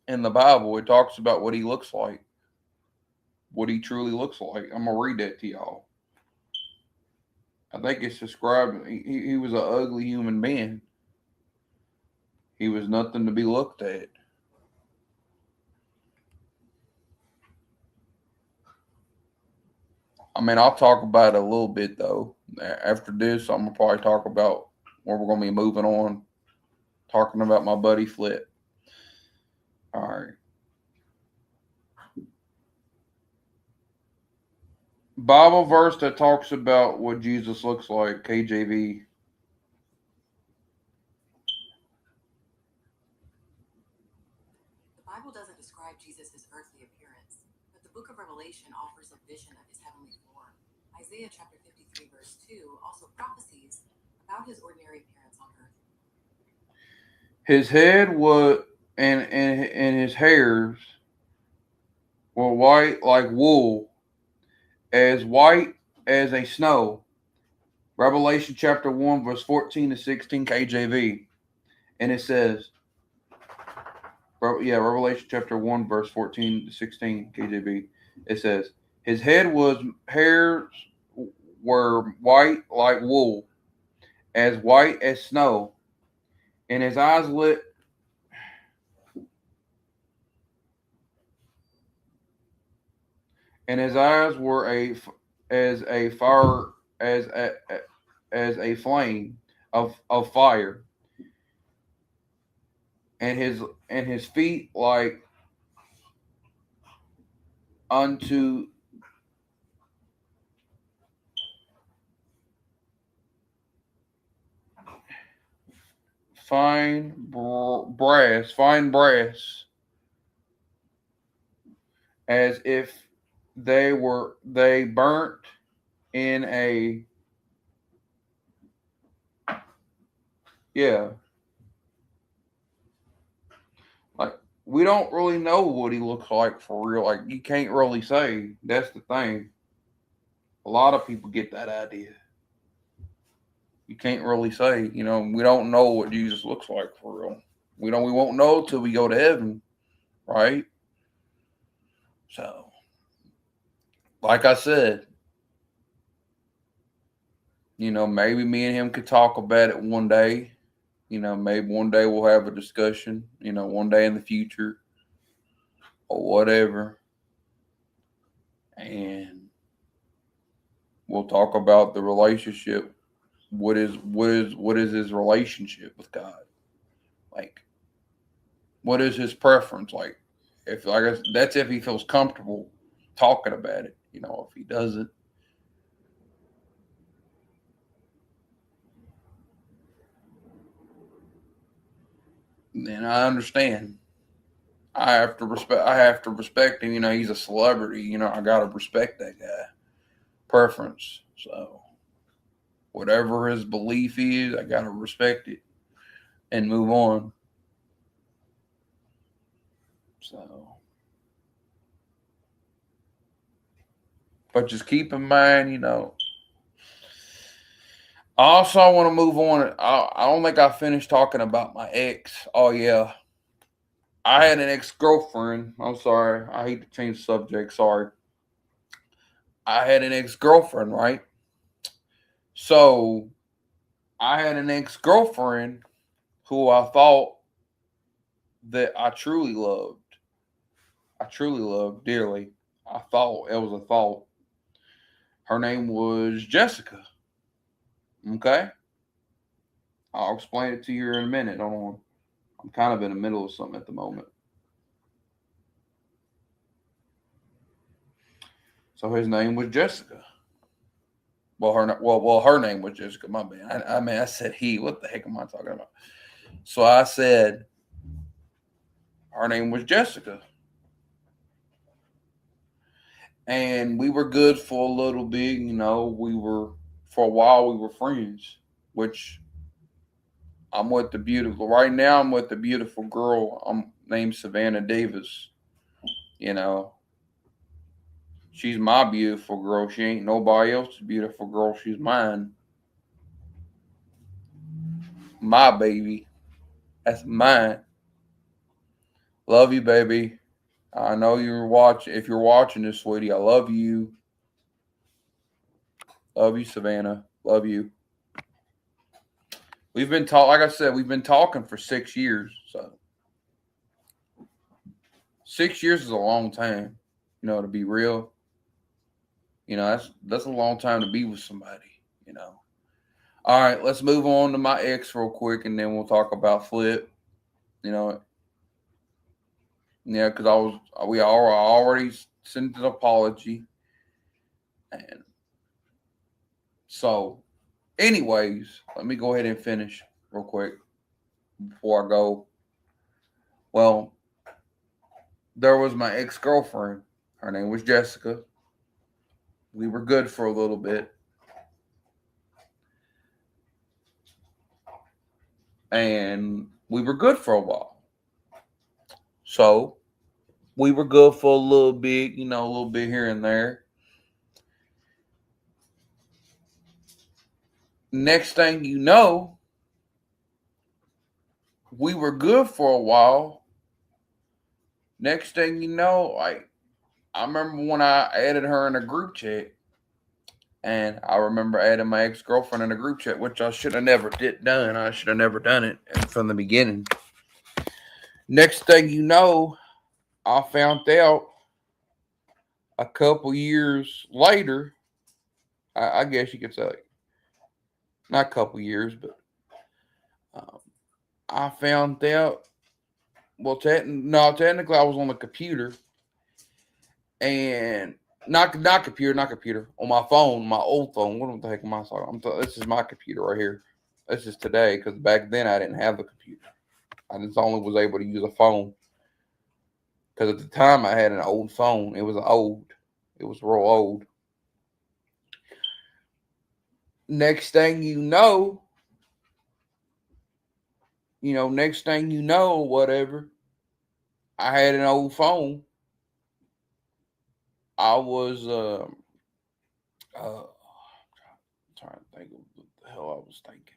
In the Bible, it talks about what he looks like. What he truly looks like. I'm going to read that to y'all. I think it's described, he was an ugly human being. He was nothing to be looked at. I mean, I'll talk about it a little bit, though. After this, I'm going to probably talk about where we're going to be moving on. Talking about my buddy Flip. All right. Bible verse that talks about what Jesus looks like, KJV. The Bible doesn't describe Jesus' earthly appearance, but the book of Revelation offers a vision of his heavenly form. Isaiah chapter 53 verse 2 also prophesies about his ordinary appearance on earth. His head was, and his hairs were white like wool, as white as a snow. Revelation chapter 1, verse 14 to 16, KJV. And it says, Revelation chapter 1, verse 14 to 16, KJV. It says, his hairs were white like wool, as white as snow, and his eyes lit. And his eyes were as a fire, as a flame of fire, and his feet like unto fine brass, as if they burnt in a like, we don't really know what he looks like for real. Like, you can't really say. That's the thing. A lot of people get that idea. You can't really say. We don't know what Jesus looks like for real. We won't know till we go to heaven, right? So, like I said, maybe me and him could talk about it one day. Maybe one day we'll have a discussion, one day in the future or whatever. And we'll talk about the relationship. What is his relationship with God? Like, what is his preference? Like, if I guess that's if he feels comfortable talking about it. If he doesn't, then I understand. I have to respect him. He's a celebrity. I gotta respect that guy preference. So whatever his belief is, I gotta respect it. and move on. So, but just keep in mind, also, I want to move on. I don't think I finished talking about my ex. Oh, yeah. I had an ex girlfriend. I'm sorry. I hate to change the subject. Sorry. I had an ex girlfriend, right? So, I had an ex girlfriend who I thought that I truly loved. I truly loved dearly. I thought it was a thought. Her name was Jessica. Okay? I'll explain it to you in a minute. Hold on. I'm kind of in the middle of something at the moment. So his name was Jessica. Her name was Jessica. My bad. I mean, I said he. What the heck am I talking about? So I said her name was Jessica, and we were good for a little bit. We were for a while. We were friends, which I'm with the beautiful. Right now, I'm with the beautiful girl. I'm named Savannah Davis. You know, she's my beautiful girl. She ain't nobody else's beautiful girl. She's mine. My baby. That's mine. Love you, baby. I know you're watching. If you're watching this, sweetie, I love you. Love you, Savannah. Love you. We've been talking. Like I said, we've been talking for 6 years. So 6 years is a long time. To be real. That's a long time to be with somebody. You know. All right, let's move on to my ex real quick, and then we'll talk about Flip. You know, yeah, because I already sent an apology, and so, anyways, let me go ahead and finish real quick before I go. Well, there was my ex girlfriend. Her name was Jessica. We were good for a little bit, and we were good for a while. So we were good for a little bit, a little bit here and there. Next thing you know, we were good for a while. Next thing you know, like I remember when I added her in a group chat, and I remember adding my ex girlfriend in a group chat, which I should have never done. I should have never done it from the beginning. Next thing you know, I found out a couple years later. I guess you could say, not a couple years, but um, I found out. Well, technically, I was on the computer, and not computer, on my phone, my old phone. What the heck am I talking? This is my computer right here. This is today, because back then I didn't have the computer. I just only was able to use a phone, because at the time I had an old phone. It was real old. Next thing you know, whatever. I had an old phone. I was trying to think of what the hell I was thinking.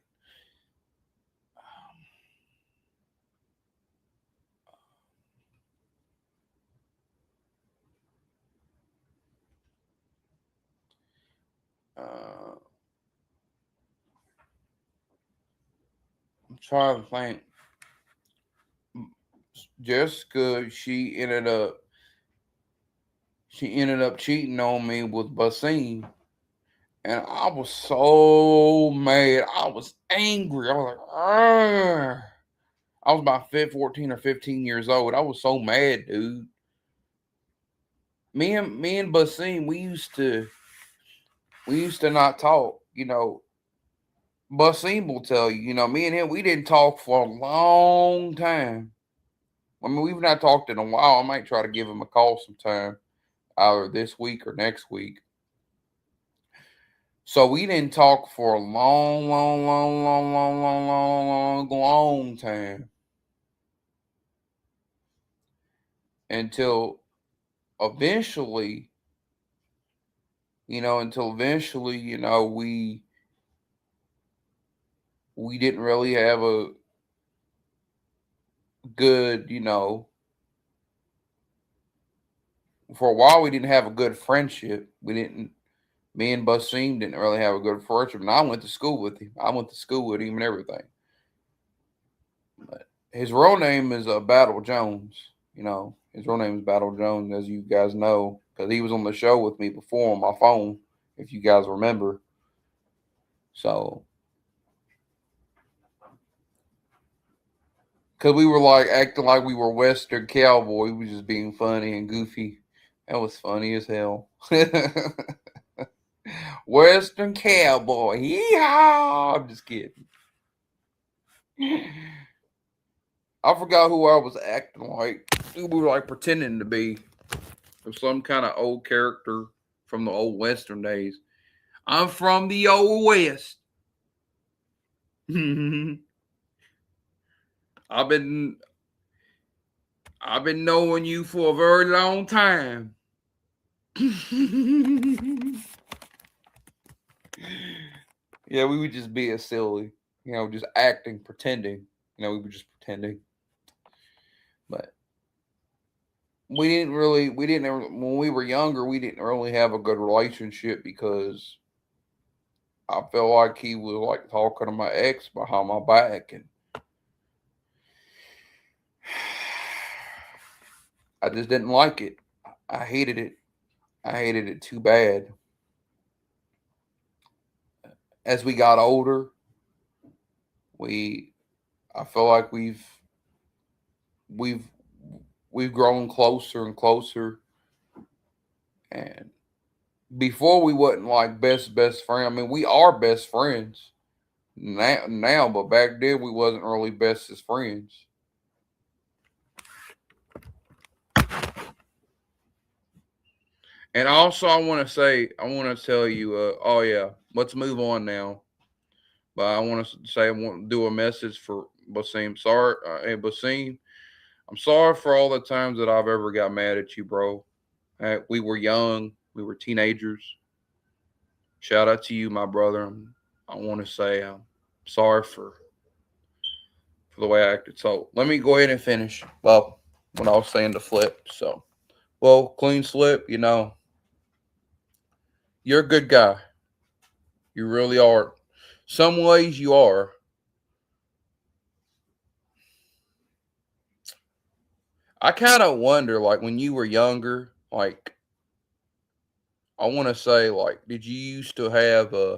I'm trying to think. Jessica, she ended up cheating on me with Basim. And I was so mad. I was angry. I was like, "Argh." I was about 14 or 15 years old. I was so mad, dude. Me and Basim, we used to not talk. Basim will tell you, me and him, we didn't talk for a long time. I mean, we've not talked in a while. I might try to give him a call sometime, either this week or next week. So we didn't talk for a long time until eventually, we didn't really have a good, for a while we didn't have a good friendship. Me and Basim didn't really have a good friendship. And I went to school with him. And everything. But his real name is Battle Jones. His real name is Battle Jones, as you guys know, because he was on the show with me before on my phone, if you guys remember. So, because we were like acting like we were Western cowboy, we were just being funny and goofy. That was funny as hell. Western cowboy, yeehaw! I'm just kidding. I forgot who I was acting like. We were like pretending to be some kind of old character from the old Western days. I'm from the old West. I've been knowing you for a very long time. Yeah, we would just be as silly, just acting, pretending. We were just pretending. But when we were younger, we didn't really have a good relationship because I felt like he was like talking to my ex behind my back, and I just didn't like it. I hated it. I hated it too bad. As we got older, I feel like we've we've grown closer and closer. And before we wasn't like best friend. I mean, we are best friends now, but back then we wasn't really best as friends. And also, I want to tell you, oh yeah, let's move on now. But I want to say, I want to do a message for Basim. Sorry, hey Basim, I'm sorry for all the times that I've ever got mad at you, bro. We were young, we were teenagers. Shout out to you, my brother. I want to say I'm sorry for the way I acted. So let me go ahead and finish. Well, when I was saying to Flip, so Queenzfilp, you're a good guy. You really are. Some ways you are. I kind of wonder, like when you were younger, like I want to say, like, did you used to have uh,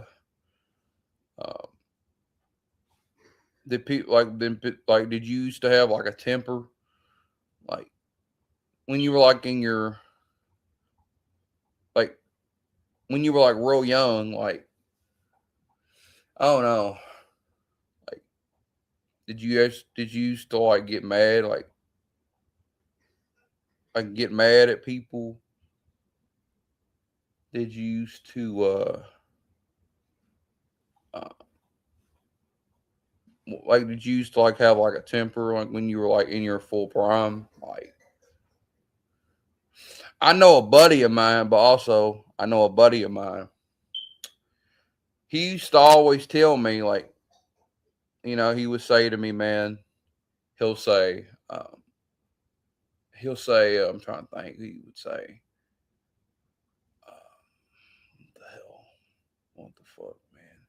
did you used to have like a temper, like when you were like in your like when you were like real young, like I don't know, like did you used to like get mad, like get mad at people? Did you used to uh like did you used to like have like a temper like when you were like in your full prime? Like I know a buddy of mine, but also I know a buddy of mine. He used to always tell me, like, he would say to me, man, he'll say, I'm trying to think, he would say, what the hell? What the fuck, man?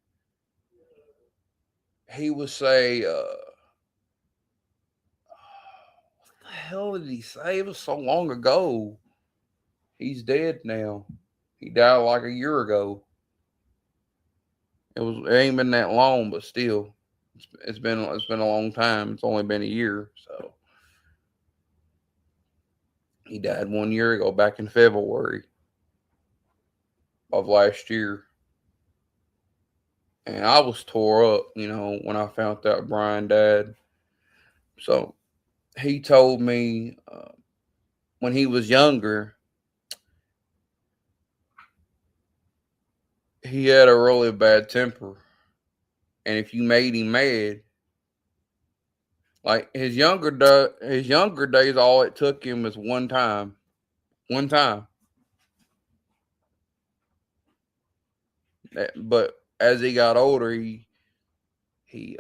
He would say, what the hell did he say? It was so long ago. He's dead now. He died like a year ago. It ain't been that long, but still, it's been a long time. It's only been a year, so he died 1 year ago, back in February of last year. And I was tore up, when I found out Brian died. So he told me when he was younger, he had a really bad temper, and if you made him mad, like his younger days, all it took him was one time. But as he got older, he he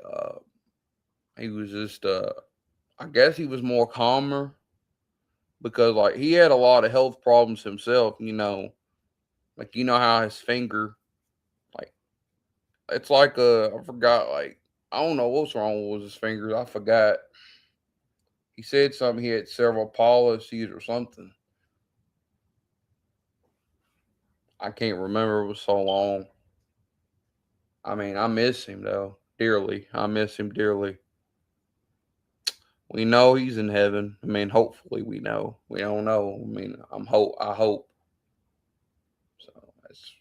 was just I guess he was more calmer because like he had a lot of health problems himself. Like how his finger, like it's like I forgot, like I don't know what's wrong with his fingers. I forgot. He said something. He had several policies or something. I can't remember. It was so long. I mean, I miss him though dearly. I miss him dearly. We know he's in heaven. I mean, hopefully we know. We don't know. I mean, I hope. So that's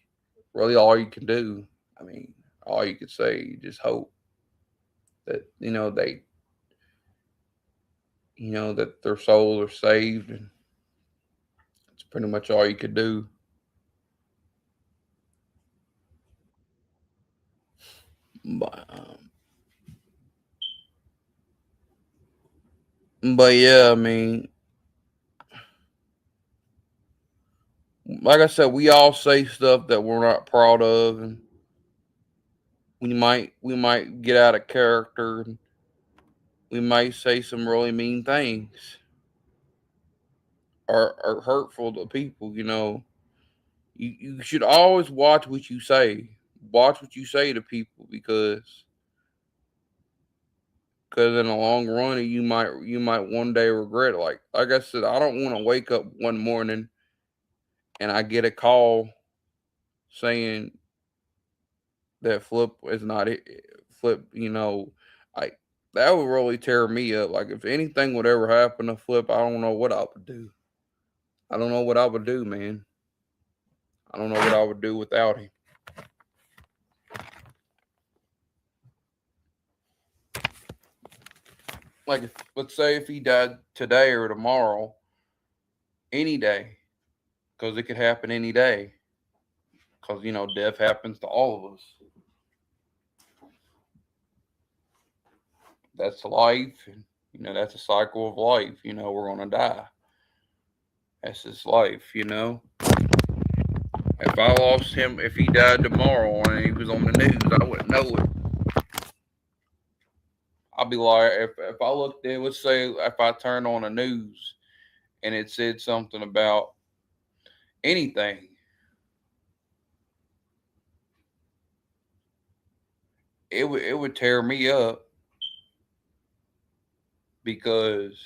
really all you can do. I mean, all you could say. You just hope that that their souls are saved, and that's pretty much all you could do. But yeah, I mean, like I said, we all say stuff that we're not proud of, and we might get out of character, and we might say some really mean things or hurtful to people. You should always watch what you say. Watch what you say to people because in the long run you might one day regret it. Like I said, I don't want to wake up one morning and I get a call saying that Flip is not it. Flip, like that would really tear me up. Like if anything would ever happen to Flip, I don't know what I would do. I don't know what I would do, man. I don't know what I would do without him. Like let's say if he died today or tomorrow, any day, because it could happen any day. Because death happens to all of us. That's life, and that's a cycle of life. We're gonna die. That's his life. If I lost him, if he died tomorrow and he was on the news, I wouldn't know it. I'd be like, if I looked at, let's say, if I turned on the news and it said something about anything, it would tear me up because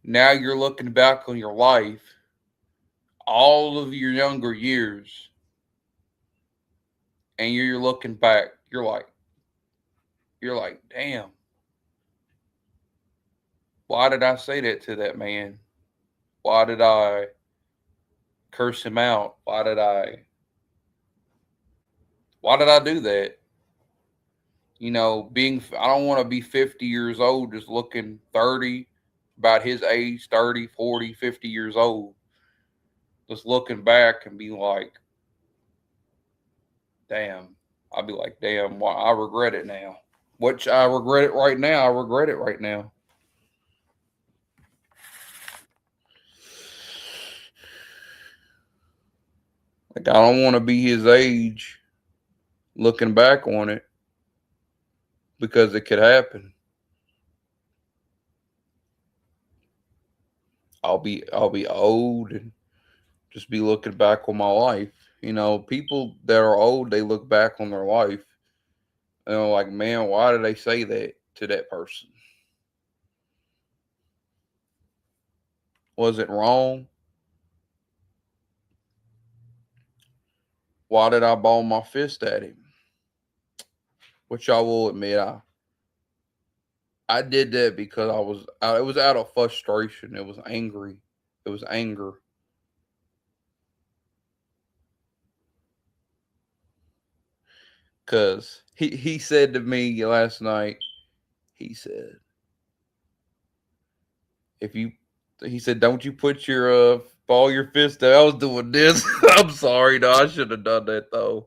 now you're looking back on your life, all of your younger years, and you're looking back, you're like, damn, why did I say that to that man? Why did I curse him out? Why did I do that? I don't want to be 50 years old just looking 30, about his age, 30, 40, 50 years old, just looking back and be like, damn. I'll be like, damn, why I regret it now. Which I regret it right now. I regret it right now. Like, I don't want to be his age looking back on it because it could happen. I'll be old and just be looking back on my life. People that are old, they look back on their life and they're like, man, why did they say that to that person? Was it wrong? Why did I ball my fist at him? Which I will admit, I did that because it was out of frustration. It was angry. It was anger. Cause he said to me last night, he said, if you he said, don't you put your Ball your fist out. I was doing this. I'm sorry, no, I shouldn't have done that though.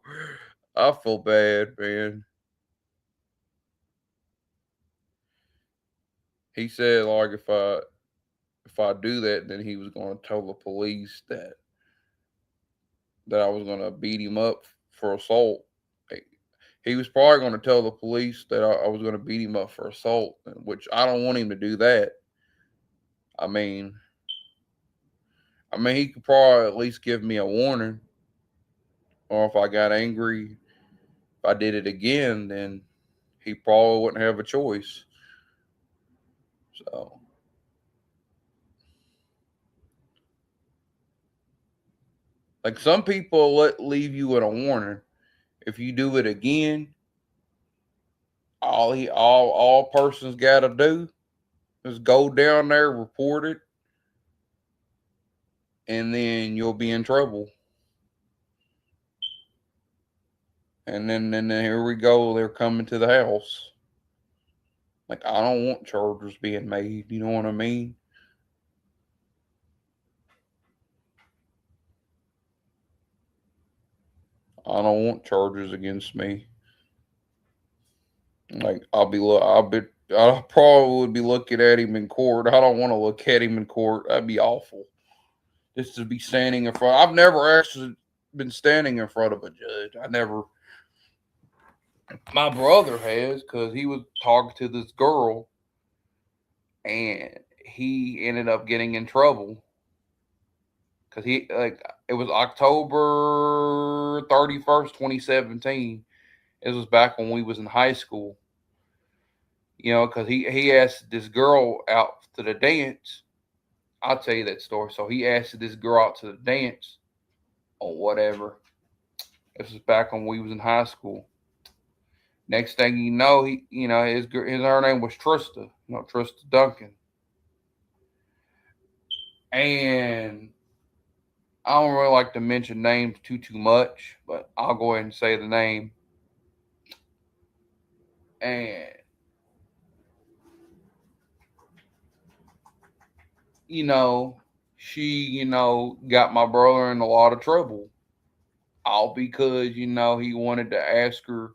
I feel bad, man. He said like if I do that, then he was gonna tell the police that I was gonna beat him up for assault. He was probably gonna tell the police that I was gonna beat him up for assault, which I don't want him to do that. I mean, he could probably at least give me a warning, or if I got angry, if I did it again, then he probably wouldn't have a choice. So, like some people leave you with a warning. If you do it again, all persons got to do is go down there, report it, and then you'll be in trouble. And then here we go. They're coming to the house. Like I don't want charges being made. You know what I mean? I don't want charges against me. Like I probably would be looking at him in court. I don't want to look at him in court. That'd be awful. Just to be standing in front. I've never actually been standing in front of a judge. I never. My brother has, because he was talking to this girl, and he ended up getting in trouble because it was October 31st, 2017. It was back when we was in high school. Because he asked this girl out to the dance. I'll tell you that story. So he asked this girl out to the dance or whatever. This was back when we was in high school. Next thing you know, her name was Trista. Trista Duncan. And I don't really like to mention names too much, but I'll go ahead and say the name. And she got my brother in a lot of trouble. All because he wanted to ask her,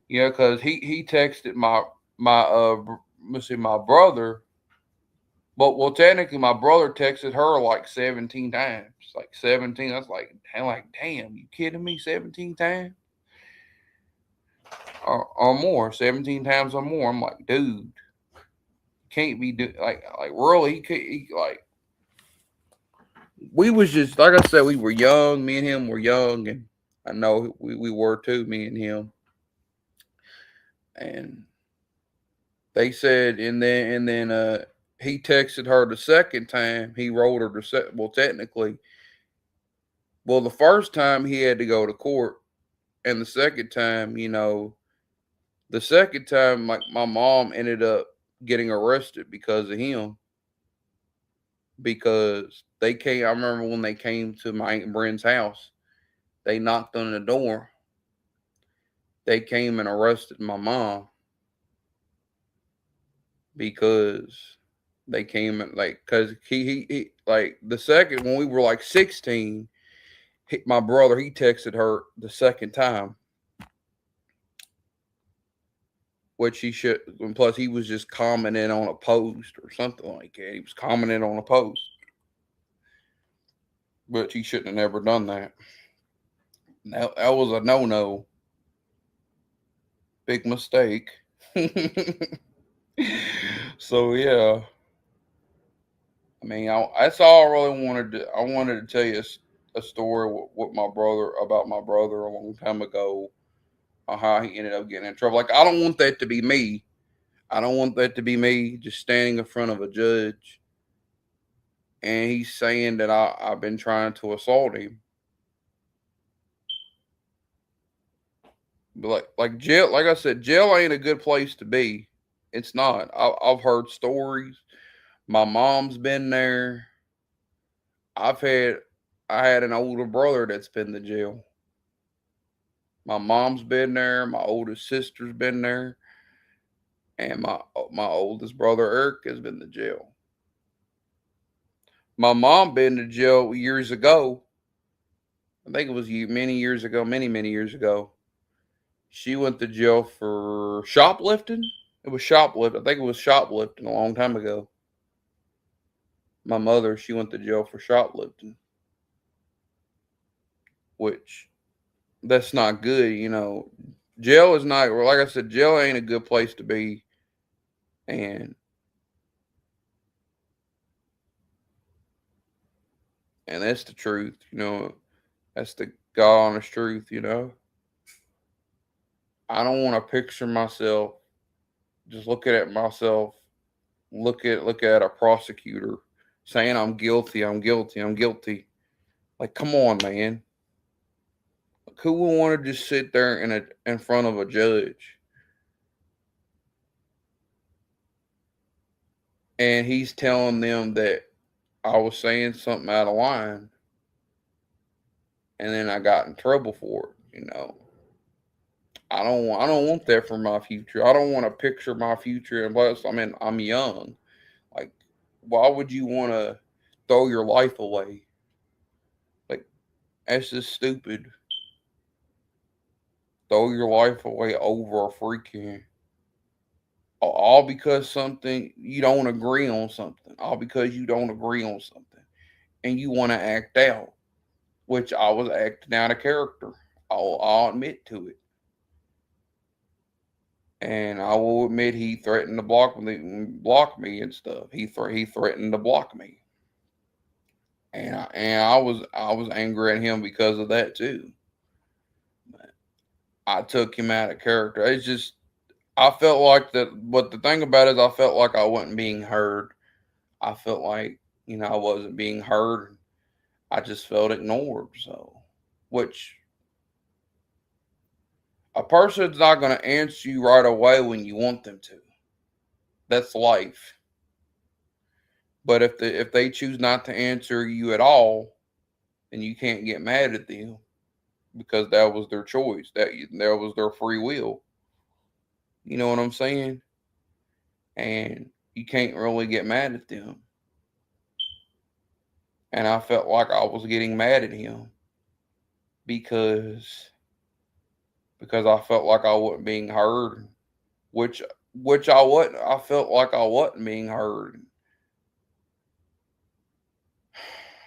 because he texted my brother. But well, technically, my brother texted her like 17 times. Like 17. That's like damn, you kidding me? 17 times or more? 17 times or more. I'm like, dude, can't be like really. Like we was just like I said, we were young. Me and him were young, and I know we were too. Me and him, and they said, and then he texted her the second time. He wrote her well, technically. Well, the first time he had to go to court, and the second time, like my mom ended up getting arrested because of him. Because they came, I remember when they came to my Aunt Bren's house, they knocked on the door. They came and arrested my mom because they came and because he like the second when we were like 16. My brother, he texted her the second time, which he should. And plus, he was just commenting on a post or something like that. He was commenting on a post, but he shouldn't have never done that. That was a no. Big mistake. So yeah, I mean, that's all I really wanted to. I wanted to tell you a story with my brother about my brother a long time ago, how he ended up getting in trouble. Like I don't want that to be me. I don't want that to be me just standing in front of a judge and he's saying that I've been trying to assault him. But like jail, like I said, jail ain't a good place to be. It's not. I've heard stories. My mom's been there. I've had I had an older brother that's been to jail. My mom's been there. My oldest sister's been there, and my oldest brother Eric has been to jail. My mom been to jail years ago. I think it was many years ago, many years ago. She went to jail for shoplifting. It was shoplifting. I think it was shoplifting a long time ago. My mother, she went to jail for shoplifting, which that's not good. Jail is not. Well, like I said, jail ain't a good place to be, and that's the truth. That's the God honest truth. I don't want to picture myself just looking at myself, look at a prosecutor saying I'm guilty, I'm guilty, I'm guilty. Like, come on, man. Like, who would want to just sit there in front of a judge and he's telling them that I was saying something out of line and then I got in trouble for it. I don't want that for my future. I don't want to picture my future unless I'm young. Like, why would you want to throw your life away? Like, that's just stupid. Throw your life away over a freaking all because something you don't agree on something. All because you don't agree on something and you want to act out, which I was acting out of character. I'll admit to it. And I will admit he threatened to block me and stuff. He threatened to block me, and I was angry at him because of that too. But I took him out of character. It's just I felt like that. But the thing about it is, I felt like I wasn't being heard. I felt like I wasn't being heard. I just felt ignored. So, which a person's not going to answer you right away when you want them to. That's life. But if they choose not to answer you at all, then you can't get mad at them because that was their choice. That was their free will. You know what I'm saying? And you can't really get mad at them. And I felt like I was getting mad at him because I felt like I wasn't being heard, which I wasn't. I felt like I wasn't being heard.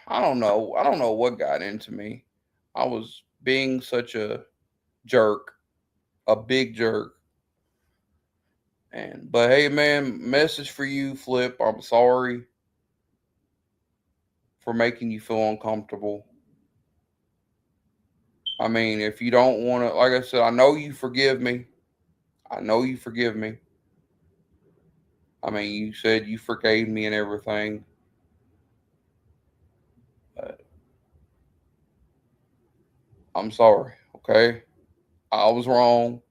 I don't know what got into me. I was being such a jerk, a big jerk. But hey, man, message for you, Flip. I'm sorry for making you feel uncomfortable. I mean, if you don't want to, like I said, I know you forgive me. I know you forgive me. I mean, you said you forgave me and everything. But I'm sorry, okay? I was wrong.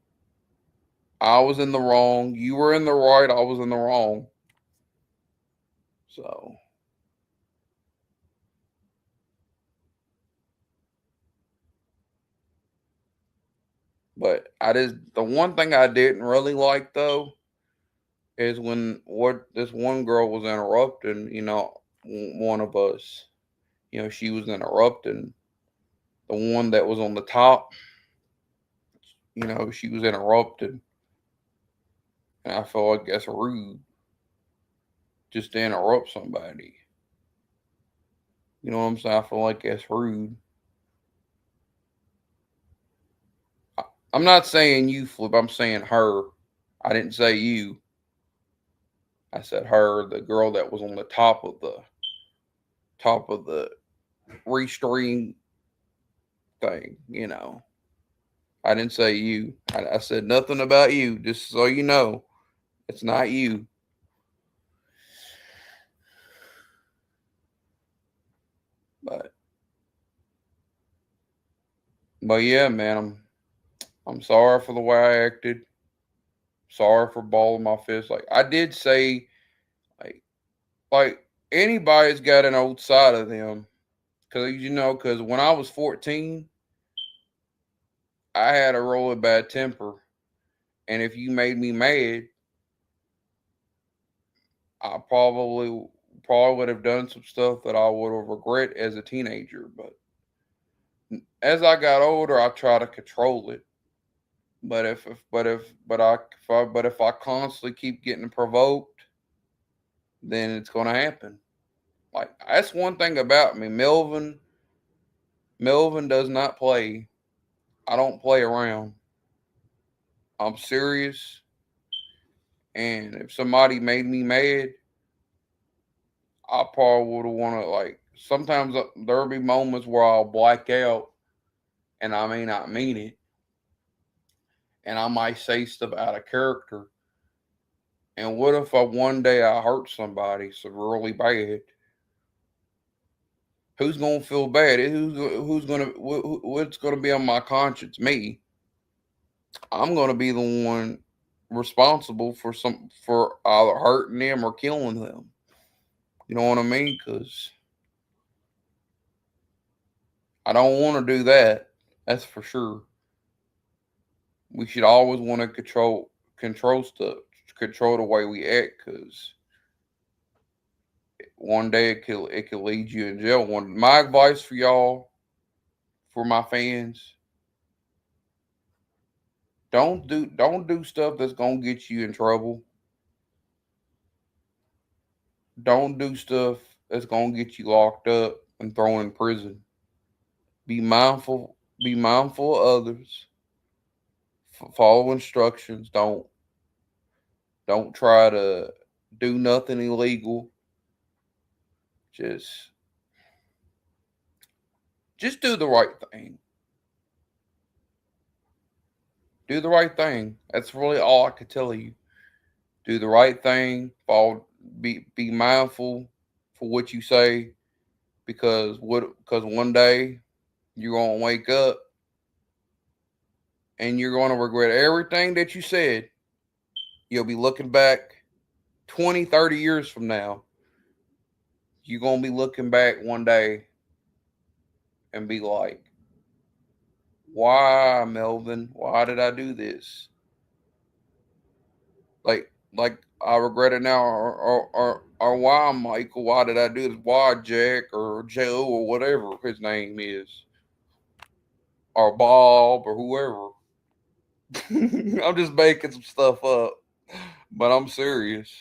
I was in the wrong. You were in the right. I was in the wrong. So, but the one thing I didn't really like though is when what this one girl was interrupting, one of us, she was interrupting the one that was on the top, she was interrupted. And I felt like that's rude just to interrupt somebody. You know what I'm saying? I feel like that's rude. I'm not saying you, Flip. I'm saying her. I didn't say you. I said her, the girl that was on the top of the restream thing. I didn't say you. I said nothing about you, just so you know. It's not you. But yeah, man, I'm sorry for the way I acted. Sorry for balling my fist. Like I did say, like like anybody's got an old side of them. Cause when I was 14, I had a really bad temper. And if you made me mad, I probably probably would have done some stuff that I would have regret as a teenager. But as I got older, I try to control it. But if I constantly keep getting provoked, then it's gonna happen. Like that's one thing about me, Melvin. Melvin does not play. I don't play around. I'm serious. And if somebody made me mad, I probably would have want to like. Sometimes there'll be moments where I'll black out, and I may not mean it, and I might say stuff out of character. And what if one day I hurt somebody severely bad? Who's gonna feel bad? Who's gonna what's gonna be on my conscience? Me. I'm gonna be the one responsible for either hurting them or killing them. You know what I mean? Because I don't want to do that. That's for sure. We should always want to control stuff, control the way we act, because one day it could lead you in jail. My advice for y'all, for my fans, don't do stuff that's gonna get you in trouble. Don't do stuff that's gonna get you locked up and thrown in prison. Be mindful. Be mindful of others. Follow instructions. Don't try to do nothing illegal. Just just do the right thing. Do the right thing. That's really all I could tell you. Do the right thing. Be mindful for what you say, because one day you're gonna wake up and you're gonna regret everything that you said. You'll be looking back 20, 30 years from now. You're gonna be looking back one day and be like, why, Melvin? Why did I do this? Like I regret it now, or why, Michael? Why did I do this? Why, Jack or Joe or whatever his name is, or Bob or whoever? I'm just making some stuff up, but I'm serious.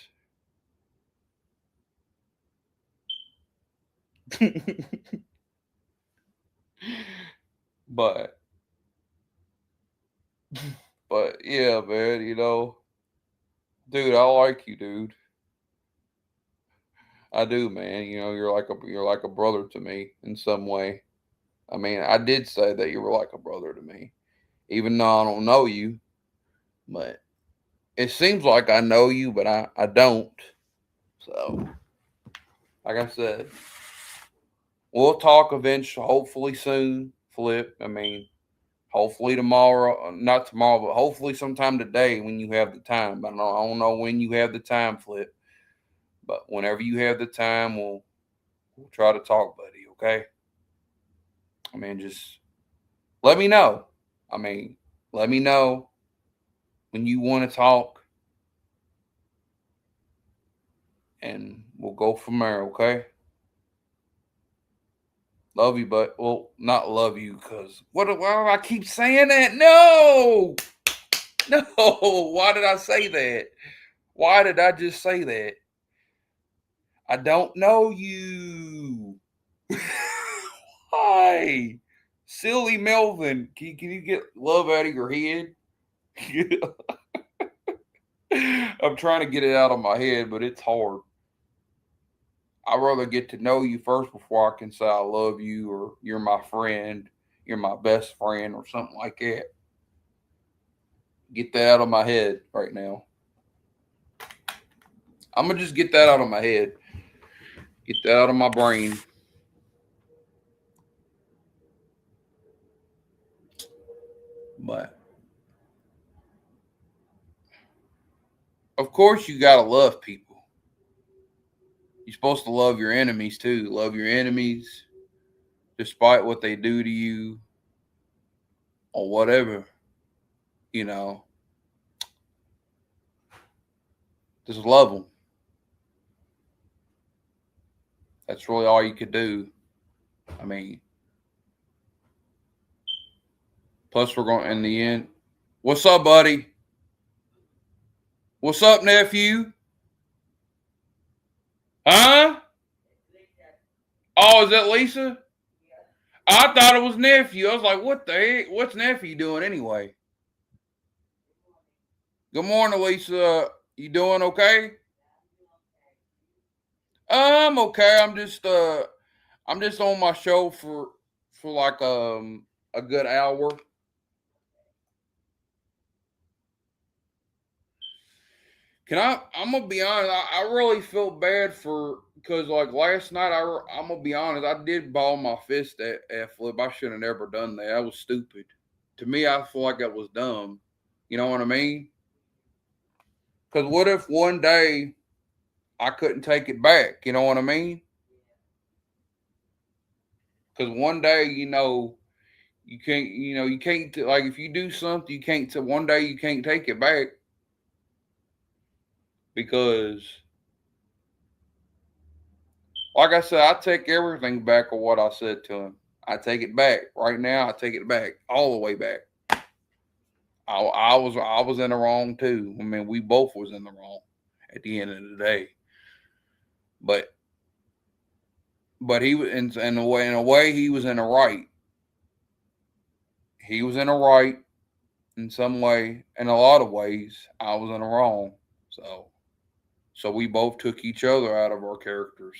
but but yeah, man, dude, I like you, dude. I do, man. You're like a brother to me in some way. I mean, I did say that you were like a brother to me, even though I don't know you. But it seems like I know you, but I don't. So, like I said, we'll talk eventually, hopefully soon, Flip. I mean, hopefully tomorrow, not tomorrow, but hopefully sometime today when you have the time. I don't know when you have the time, Flip. But whenever you have the time, we'll try to talk, buddy. Okay? I mean, just let me know. I mean, let me know when you want to talk, and we'll go from there. Okay? Love you, but well, not love you, cause why do I keep saying that? No, no. Why did I say that? Why did I just say that? I don't know you. Hi, silly Melvin. Can you get love out of your head? I'm trying to get it out of my head, but it's hard. I'd rather get to know you first before I can say I love you or you're my friend, you're my best friend, or something like that. Get that out of my head right now. I'm gonna just get that out of my head. Get that out of my brain. But of course, you gotta love people. You're supposed to love your enemies too. Love your enemies, despite what they do to you or whatever. You know, just love them. That's really all you could do. I mean, plus we're going in the end. What's up, buddy? What's up, nephew? Huh? Oh, is that Lisa? I thought it was nephew. I was like, what the heck? What's nephew doing anyway? Good morning, Lisa. You doing okay? I'm okay. I'm just on my show for like a good hour. I'm gonna be honest. I really feel bad for because like last night I'm gonna be honest. I did ball my fist at Flip. I should have never done that. That was stupid. To me, I feel like that was dumb. You know what I mean? Because what if one day I couldn't take it back? You know what I mean? Because one day, you can't. You can't like if you do something, you can't. One day you can't take it back because, like I said, I take everything back of what I said to him. I take it back right now. I take it back all the way back. I was in the wrong too. I mean, we both was in the wrong at the end of the day. But he was in a way he was in the right. He was in the right in some way. In a lot of ways, I was in the wrong. So we both took each other out of our characters.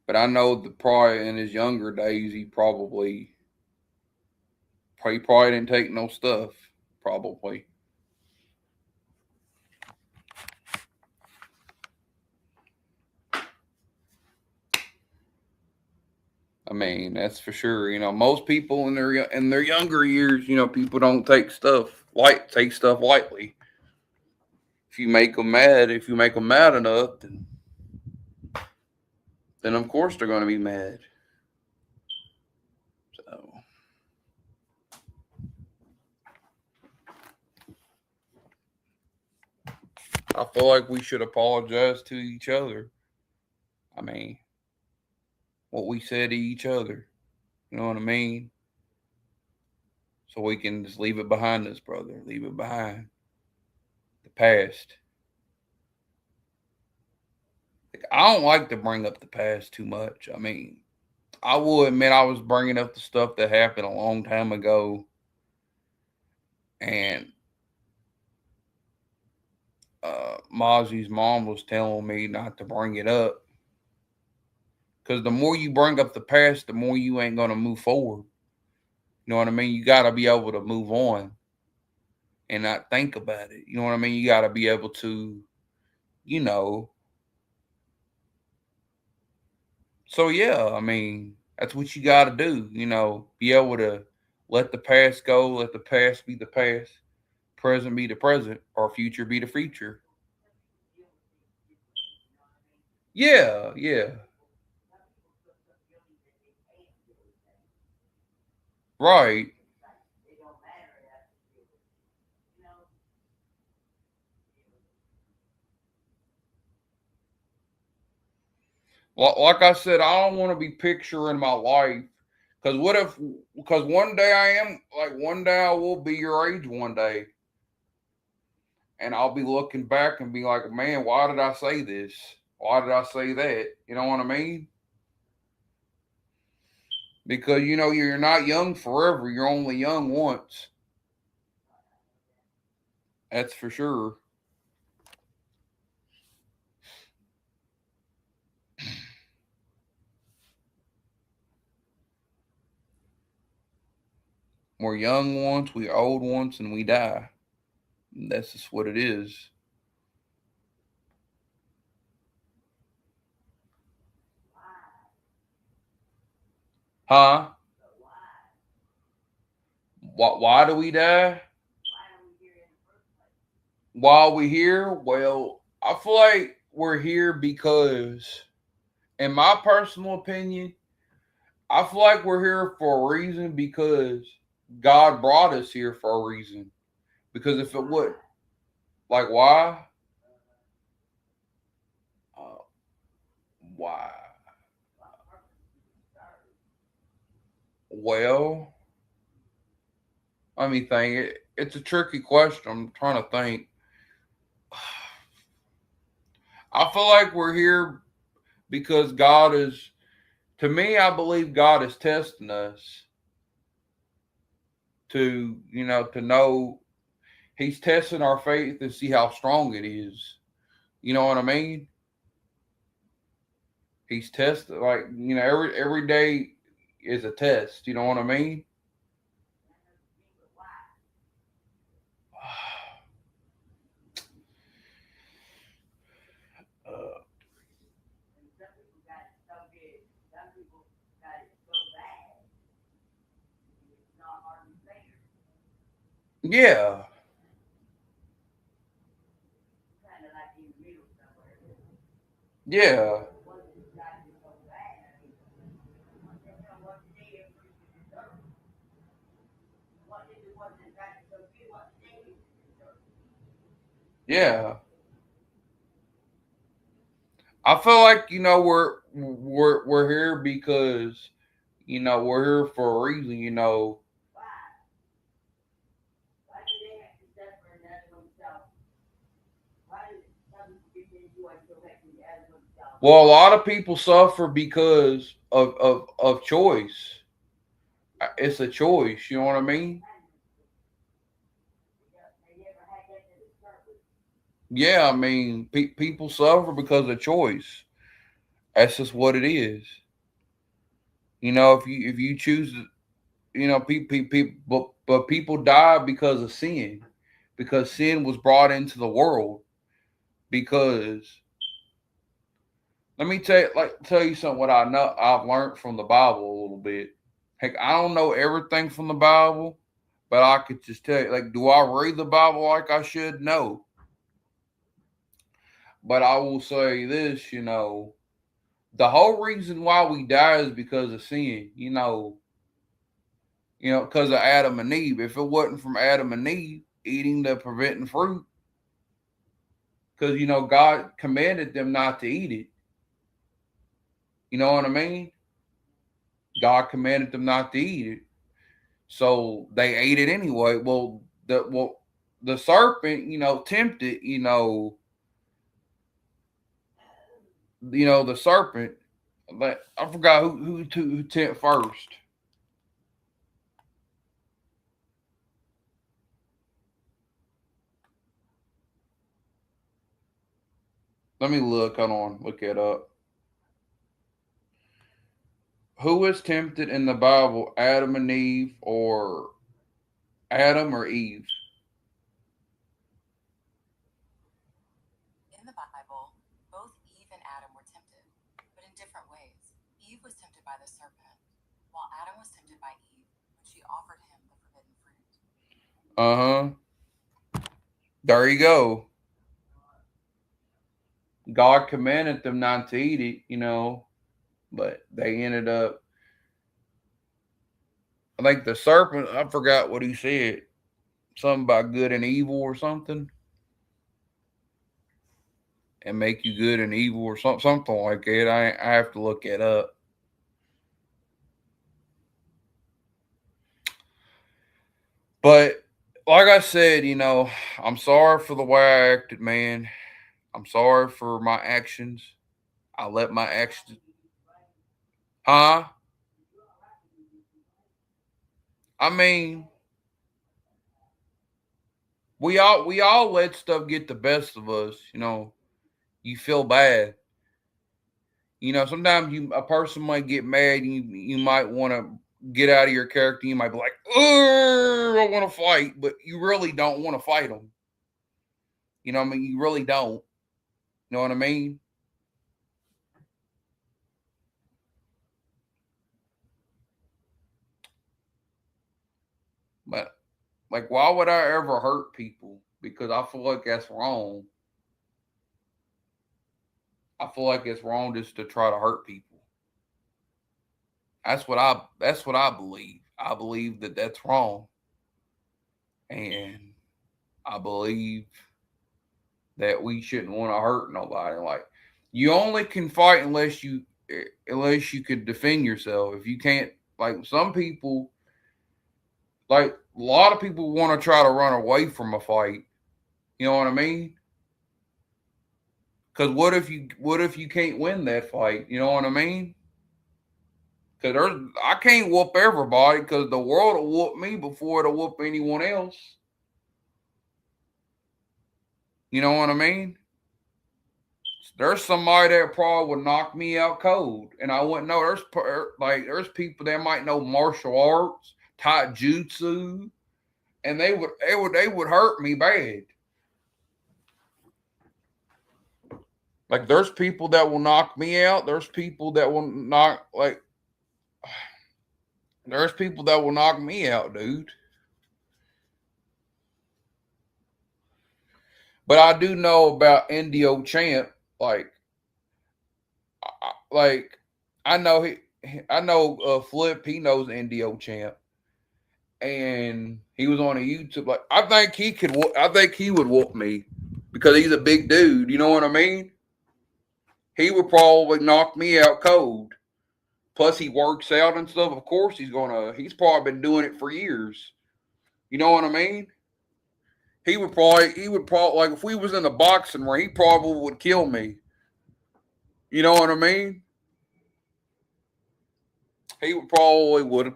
But I know that probably in his younger days, he probably didn't take no stuff. Probably. I mean, that's for sure. Most people in their younger years, people don't take stuff lightly. If you make them mad enough, then of course they're going to be mad. So I feel like we should apologize to each other. I mean, what we said to each other. You know what I mean? So we can just leave it behind us, brother. Leave it behind. The past. Like, I don't like to bring up the past too much. I mean, I will admit I was bringing up the stuff that happened a long time ago, and Mozzie's mom was telling me not to bring it up because the more you bring up the past, the more you ain't gonna move forward. You know what I mean? You gotta be able to move on and not think about it. You know what I mean? You gotta be able to, you know. So yeah, I mean that's what you gotta do. Be able to let the past go, let the past be the past, present be the present, or future be the future. Yeah, yeah, right. Like I said, I don't want to be picturing my life because what if? Because one day one day I will be your age one day, and I'll be looking back and be like, man, why did I say this? Why did I say that? You know what I mean? Because you're not young forever. You're only young once. That's for sure. We're young once, we old once, and we die. That's just what it is. Huh? Why do we die? While we here? Well, I feel like we're here because, in my personal opinion, I feel like we're here for a reason because God brought us here for a reason. Because if it would, like, why? Uh, why? Well, let me think. It's a tricky question. I'm trying to think. I feel like we're here because God is, to me, I believe God is testing us to, to know. He's testing our faith to see how strong it is. You know what I mean? He's tested, like, every day is a test. You know what I mean? Uh, yeah, yeah, yeah. I feel like we're here because we're here for a reason. Well, a lot of people suffer because of choice. It's a choice. You know what I mean? Yeah, I mean, people suffer because of choice. That's just what it is. If you choose, but people die because of sin, because sin was brought into the world. Because let me tell you something. What I know, I've learned from the Bible a little bit. Heck, I don't know everything from the Bible, but I could just tell you, like, do I read the Bible like I should? No. But I will say this, the whole reason why we die is because of sin. Because of Adam and Eve. If it wasn't from Adam and Eve eating the preventing fruit, because God commanded them not to eat it. You know what I mean? God commanded them not to eat it, so they ate it anyway. The serpent, tempted, the serpent. But I forgot who tempt first. Let me look. Hold on. Look it up. Who was tempted in the Bible? Adam and Eve, or Adam or Eve? In the Bible, both Eve and Adam were tempted, but in different ways. Eve was tempted by the serpent, while Adam was tempted by Eve when she offered him the forbidden fruit. Uh huh. There you go. God commanded them not to eat it, but they ended up. I think the serpent. I forgot what he said. Something about good and evil or something, and make you good and evil or something like that. I have to look it up. But like I said, I'm sorry for the way I acted, man. I'm sorry for my actions. I let my actions. Huh? I mean, we all let stuff get the best of us. You feel bad. Sometimes a person might get mad. You might want to get out of your character. You might be like, "Oh, I want to fight," but you really don't want to fight them. I mean, you really don't. You know what I mean? But like, why would I ever hurt people? Because I feel like that's wrong. I feel like it's wrong just to try to hurt people. That's what I believe. I believe that that's wrong. And I believe that we shouldn't want to hurt nobody. Like, you only can fight unless you could defend yourself. If you can't, like some people, like a lot of people want to try to run away from a fight. You know what I mean? Because what if you can't win that fight? You know what I mean? Because I can't whoop everybody because the world will whoop me before it'll whoop anyone else. You know what I mean? There's somebody that probably would knock me out cold, and I wouldn't know. There's people that might know martial arts, taijutsu, and they would hurt me bad. Like there's people that will knock me out. There's people that will knock there's people that will knock me out, dude. But I do know about Indio Champ. Like I know Flip. He knows Indio Champ, and he was on a YouTube. Like I think he could. I think he would whoop me because he's a big dude. You know what I mean? He would probably knock me out cold. Plus, he works out and stuff. Of course, he's probably been doing it for years. You know what I mean? He would probably, like, if we was in the boxing ring, he probably would kill me. You know what I mean? He would probably would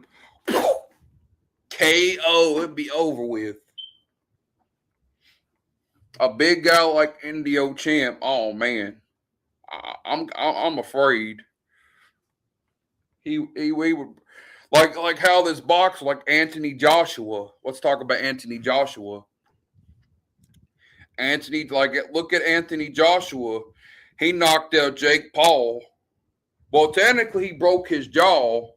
KO. It'd be over with. A big guy like Indio Champ. Oh man, I'm afraid. He would like how this boxer like Anthony Joshua. Let's talk about Anthony Joshua. Look at Anthony Joshua. He knocked out Jake Paul. Well, technically, he broke his jaw.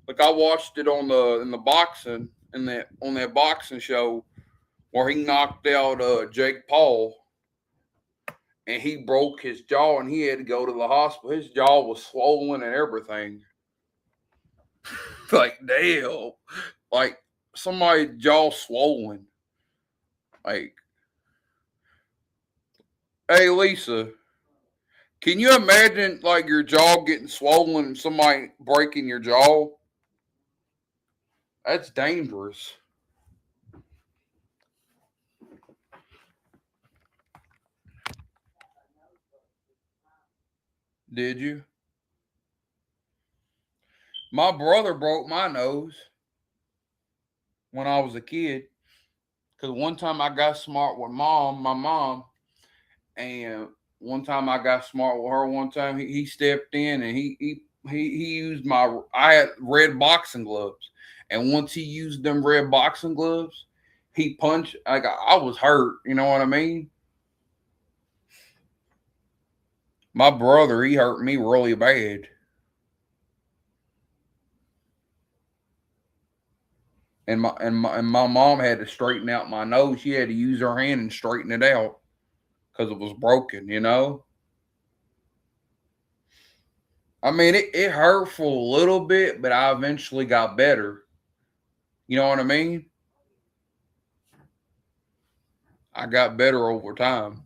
Like I watched it on that boxing show where he knocked out Jake Paul, and he broke his jaw, and he had to go to the hospital. His jaw was swollen and everything. Like damn, like somebody's jaw swollen. Like, hey Lisa, can you imagine like your jaw getting swollen and somebody breaking your jaw? That's dangerous. Did you? My brother broke my nose when I was a kid. Because one time I got smart with my mom, and one time I got smart with her. One time he stepped in and he used I had red boxing gloves, and once he used them red boxing gloves, he punched. Like I was hurt. You know what I mean? My brother, he hurt me really bad. And my mom had to straighten out my nose. She had to use her hand and straighten it out because it was broken, you know? I mean, it hurt for a little bit, but I eventually got better. You know what I mean? I got better over time.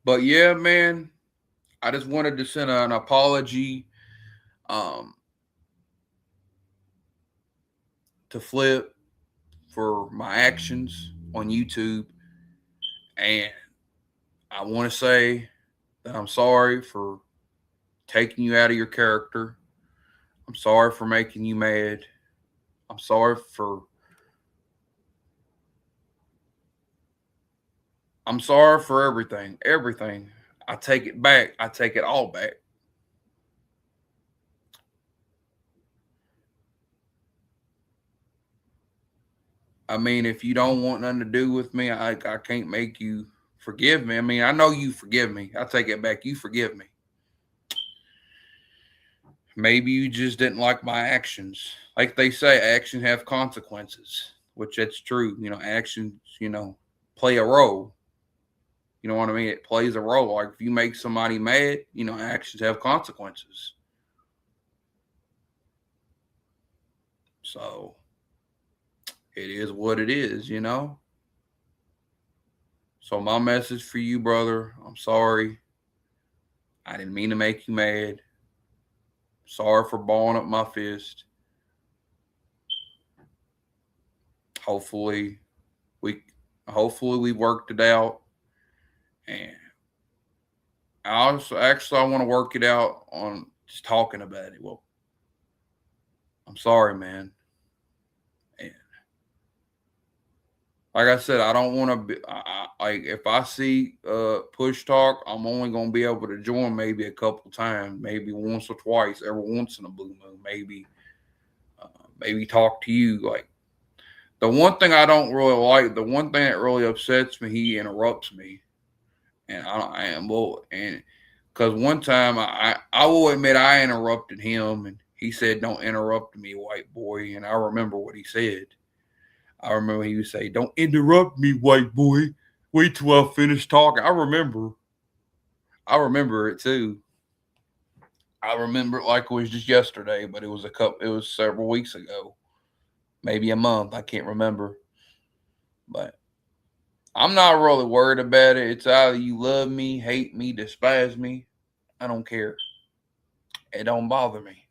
But yeah, man, I just wanted to send an apology um, to Flip for my actions on YouTube. And I want to say that I'm sorry for taking you out of your character. I'm sorry for making you mad. I'm sorry for I'm sorry for everything. Everything. I take it back. I take it all back. I mean, if you don't want nothing to do with me, I can't make you forgive me. I mean, I know you forgive me. I take it back. You forgive me. Maybe you just didn't like my actions. Like they say, actions have consequences, which that's true. You know, actions, play a role. You know what I mean? It plays a role. Like if you make somebody mad, actions have consequences. So, it is what it is, you know? So my message for you, brother, I'm sorry. I didn't mean to make you mad. Sorry for balling up my fist. Hopefully we hopefully we worked it out. And I want to work it out on just talking about it. Well, I'm sorry, man. And like I said, I don't want to be like if I see push talk, I'm only gonna be able to join maybe a couple times, maybe once or twice, every once in a blue moon, uh, maybe talk to you. Like the one thing I don't really like, the one thing that really upsets me, he interrupts me, and I am well, and because one time I will admit I interrupted him, and he said, "Don't interrupt me, white boy," and I remember what he said. I remember he would say, "Don't interrupt me, white boy. Wait till I finish talking." I remember. I remember it too. I remember it like it was just yesterday, but it was several weeks ago. Maybe a month. I can't remember. But I'm not really worried about it. It's either you love me, hate me, despise me. I don't care. It don't bother me.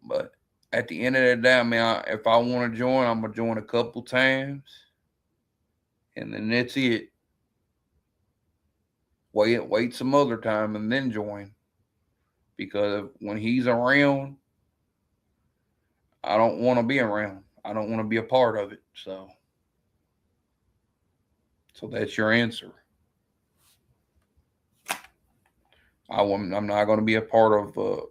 But at the end of the day, I mean, if I want to join, I'm gonna join a couple times, and then that's it. Wait some other time, and then join. Because when he's around, I don't want to be around. I don't want to be a part of it. So that's your answer. I'm not going to be a part of.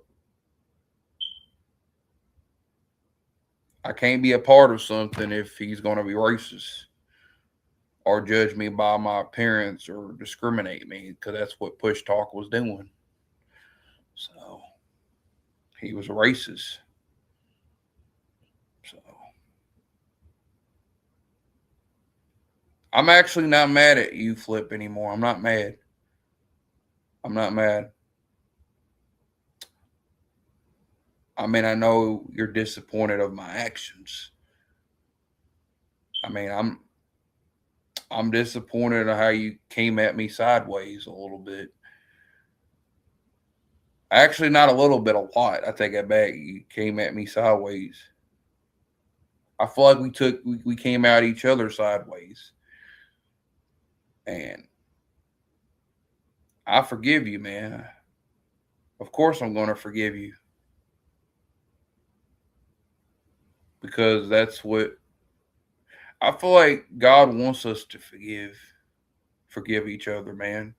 I can't be a part of something if he's going to be racist or judge me by my appearance or discriminate me, because that's what Push Talk was doing. So he was racist. So I'm actually not mad at you, Flip, anymore. I'm not mad. I'm not mad. I mean, I know you're disappointed of my actions. I mean, I'm disappointed at how you came at me sideways a little bit. Actually, not a little bit, a lot. I take that back. You came at me sideways. I feel like we came at each other sideways, and I forgive you, man. Of course, I'm going to forgive you because that's what I feel like God wants us to forgive each other, man.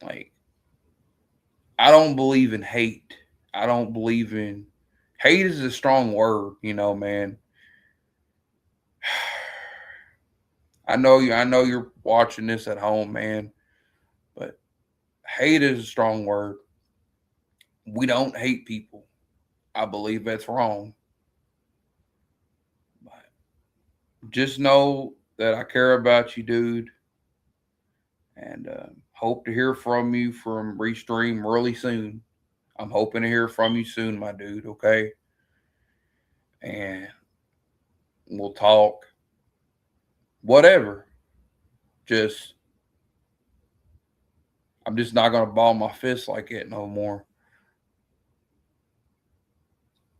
Like I don't believe in hate. I don't believe in hate is a strong word, man. I know you're watching this at home, man, but hate is a strong word. We don't hate people. I believe that's wrong. But just know that I care about you, dude, and hope to hear from you from Restream really soon. I'm hoping to hear from you soon, my dude, okay? And we'll talk. Whatever. Just I'm just not gonna ball my fist like it no more.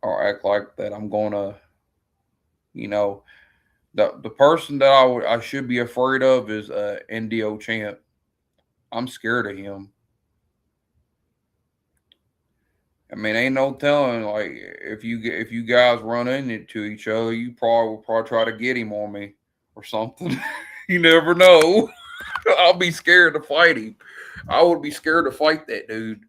Or act like that I'm gonna, you know, the person that I should be afraid of is NDO Champ. I'm scared of him. I mean, ain't no telling. Like if you guys run into each other, you probably will probably try to get him on me or something. You never know. I'll be scared to fight him. I would be scared to fight that dude.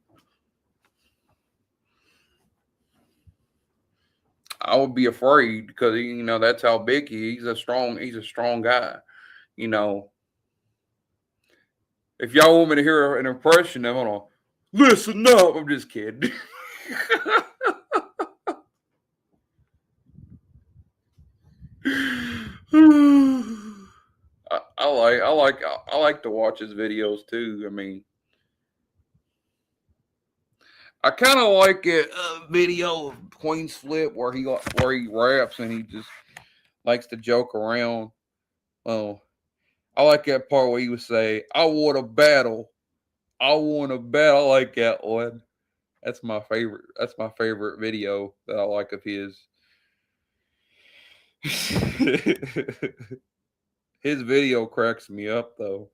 I would be afraid because that's how big he's a strong guy. You know, if y'all want me to hear an impression, I'm gonna listen up. I'm just kidding. I like to watch his videos too. I mean, I kind of like it video of Queenzfilp where he raps and he just likes to joke around. Well, I like that part where he would say, "I want a battle. I want a battle." I like that one. That's my favorite. That's my favorite video that I like of his. His video cracks me up though.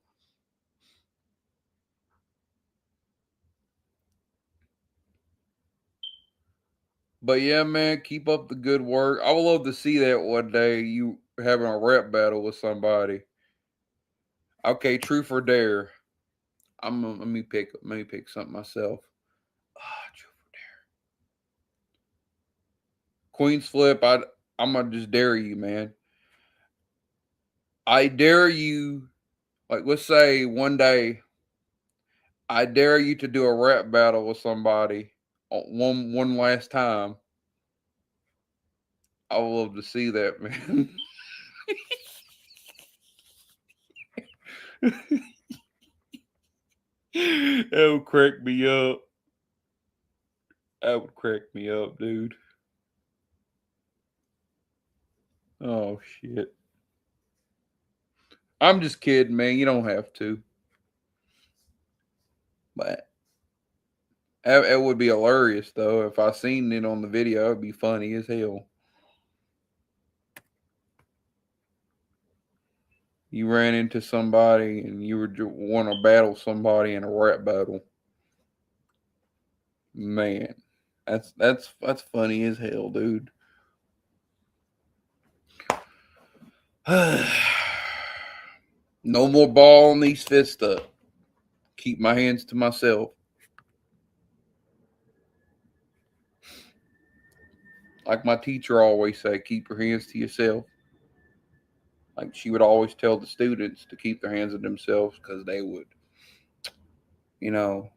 But yeah, man, keep up the good work. I would love to see that one day. You having a rap battle with somebody. Okay, truth or dare. Let me pick something myself. Truth or dare. Queenzfilp. I'm gonna just dare you, man. I dare you. Like, let's say one day, I dare you to do a rap battle with somebody one last time. I would love to see that, man. That would crack me up. That would crack me up, dude. Oh shit. I'm just kidding, man. You don't have to. But it would be hilarious though. If I seen it on the video, it'd be funny as hell. You ran into somebody and you want to battle somebody in a rap battle. Man, that's funny as hell, dude. No more ball in these fists up. Keep my hands to myself. Like my teacher always said, keep your hands to yourself. Like she would always tell the students to keep their hands to themselves because they would, you know,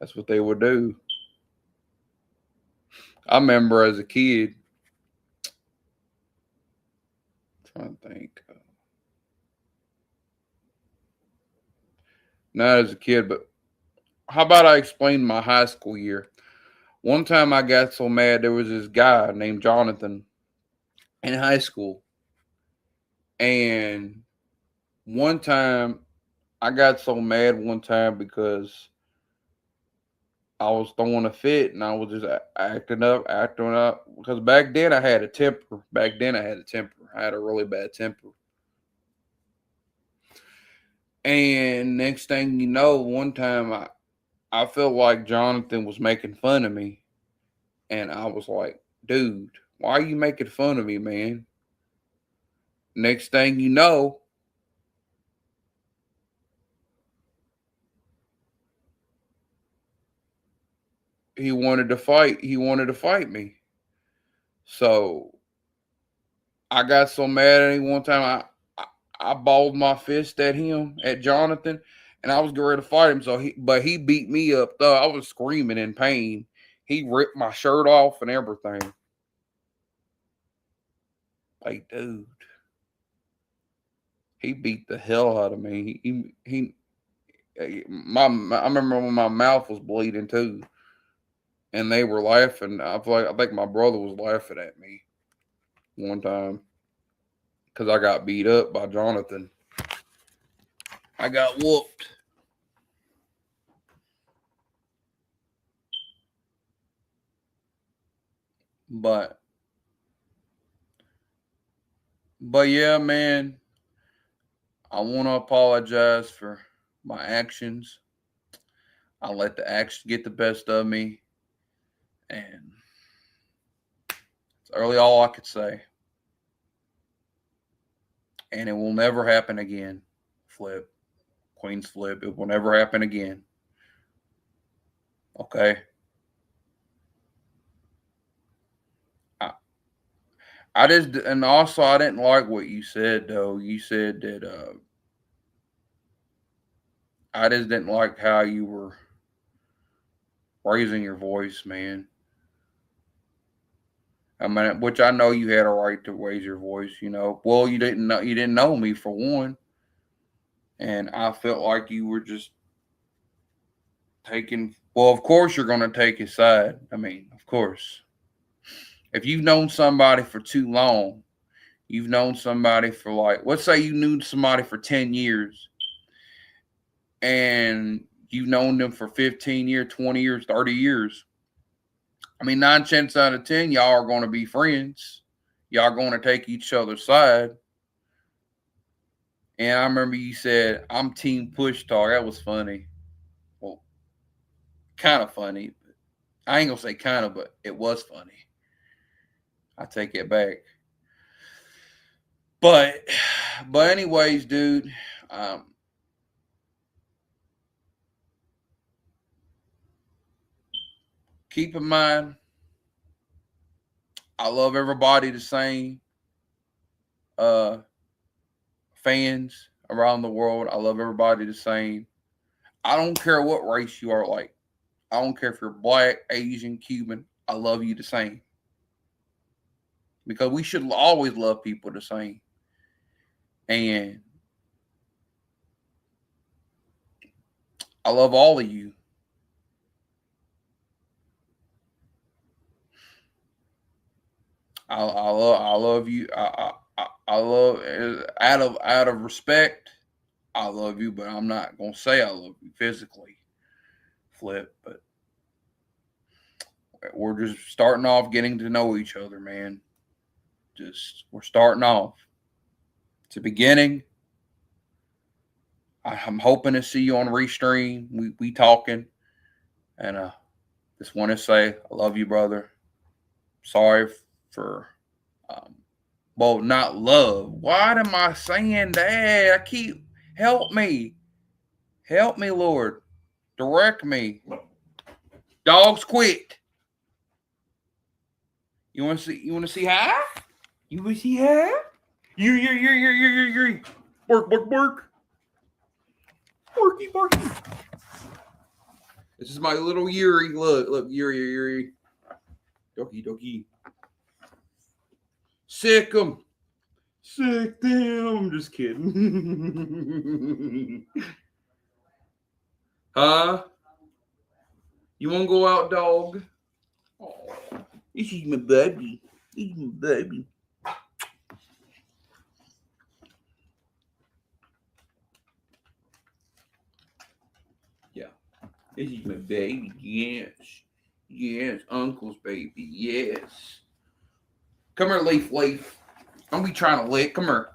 that's what they would do. I remember as a kid, trying to think, not as a kid, but how about I explain my high school year? One time I got so mad, there was this guy named Jonathan in high school. And one time I got so mad one time because I was throwing a fit and I was just acting up. Because back then I had a temper. I had a really bad temper. And next thing you know, one time I felt like Jonathan was making fun of me. And I was like, dude, why are you making fun of me, man? Next thing you know, he wanted to fight. He wanted to fight me. So I got so mad at him one time. I balled my fist at him, at Jonathan, and I was getting ready to fight him. But he beat me up. Though I was screaming in pain. He ripped my shirt off and everything. Like, dude, he beat the hell out of me. I remember when my mouth was bleeding too, and they were laughing. I think my brother was laughing at me one time because I got beat up by Jonathan. I got whooped. But yeah, man, I want to apologize for my actions. I let the action get the best of me, and it's really all I could say. And it will never happen again. Flip, Queenzfilp. It will never happen again. Okay. I, I just and also I didn't like what you said though. You said that I just didn't like how you were raising your voice, man. I mean, which I know you had a right to raise your voice. Well, you didn't know me for one, and I felt like you were just Well, of course you're going to take his side. I mean, of course. If you've known somebody for too long, you've known somebody for let's say you knew somebody for 10 years and you've known them for 15 years, 20 years, 30 years. I mean, 9 chances out of 10, y'all are going to be friends. Y'all going to take each other's side. And I remember you said, I'm team push talk. That was funny. Well, kind of funny. I ain't going to say kind of, but it was funny. I take it back. But anyways, dude, keep in mind, I love everybody the same. Fans around the world, I love everybody the same. I don't care what race you are like. I don't care if you're black, Asian, Cuban. I love you the same. Because we should always love people the same. And I love all of you. I love you. I love out of respect. I love you, but I'm not gonna say I love you physically, Flip. But we're just starting off getting to know each other, man. We're starting off. It's a beginning. I'm hoping to see you on Restream. We talking, and just want to say I love you, brother. Sorry for well, not love. Why am I saying that? Help me, Lord, direct me. Dogs quit. You want to see? You want to see how? You want to see how? You. Bark. Barky. This is my little Yuri. Look, Yuri. Doggy. Sick them. Just kidding. Huh? You want to go out, dog? Oh, this is my baby. Yeah. This is my baby. Yes. Uncle's baby. Yes. Come here, Leaf. Don't be trying to lick. Come here.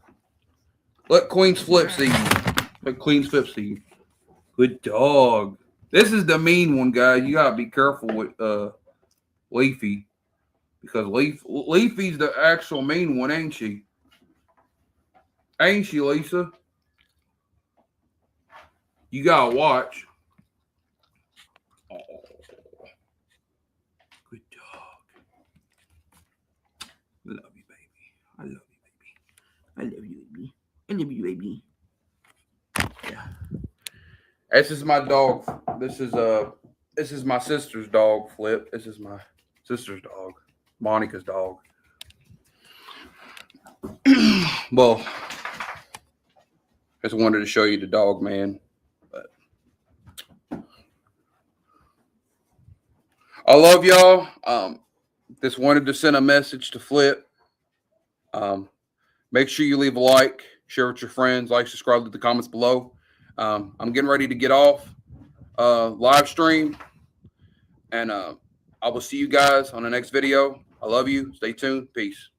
Let Queenzfilp see you. Good dog. This is the mean one, guys. You gotta be careful with Leafy. Because Leafy's the actual mean one, ain't she? Ain't she, Lisa? You gotta watch. Oh, good dog. I love you, baby. I love you, baby. Yeah. This is my dog. This is my sister's dog, Flip. This is my sister's dog, Monica's dog. Well, just wanted to show you the dog, man. But I love y'all. Just wanted to send a message to Flip. Make sure you leave a like, share with your friends, subscribe to the comments below. I'm getting ready to get off live stream, and I will see you guys on the next video. I love you. Stay tuned. Peace.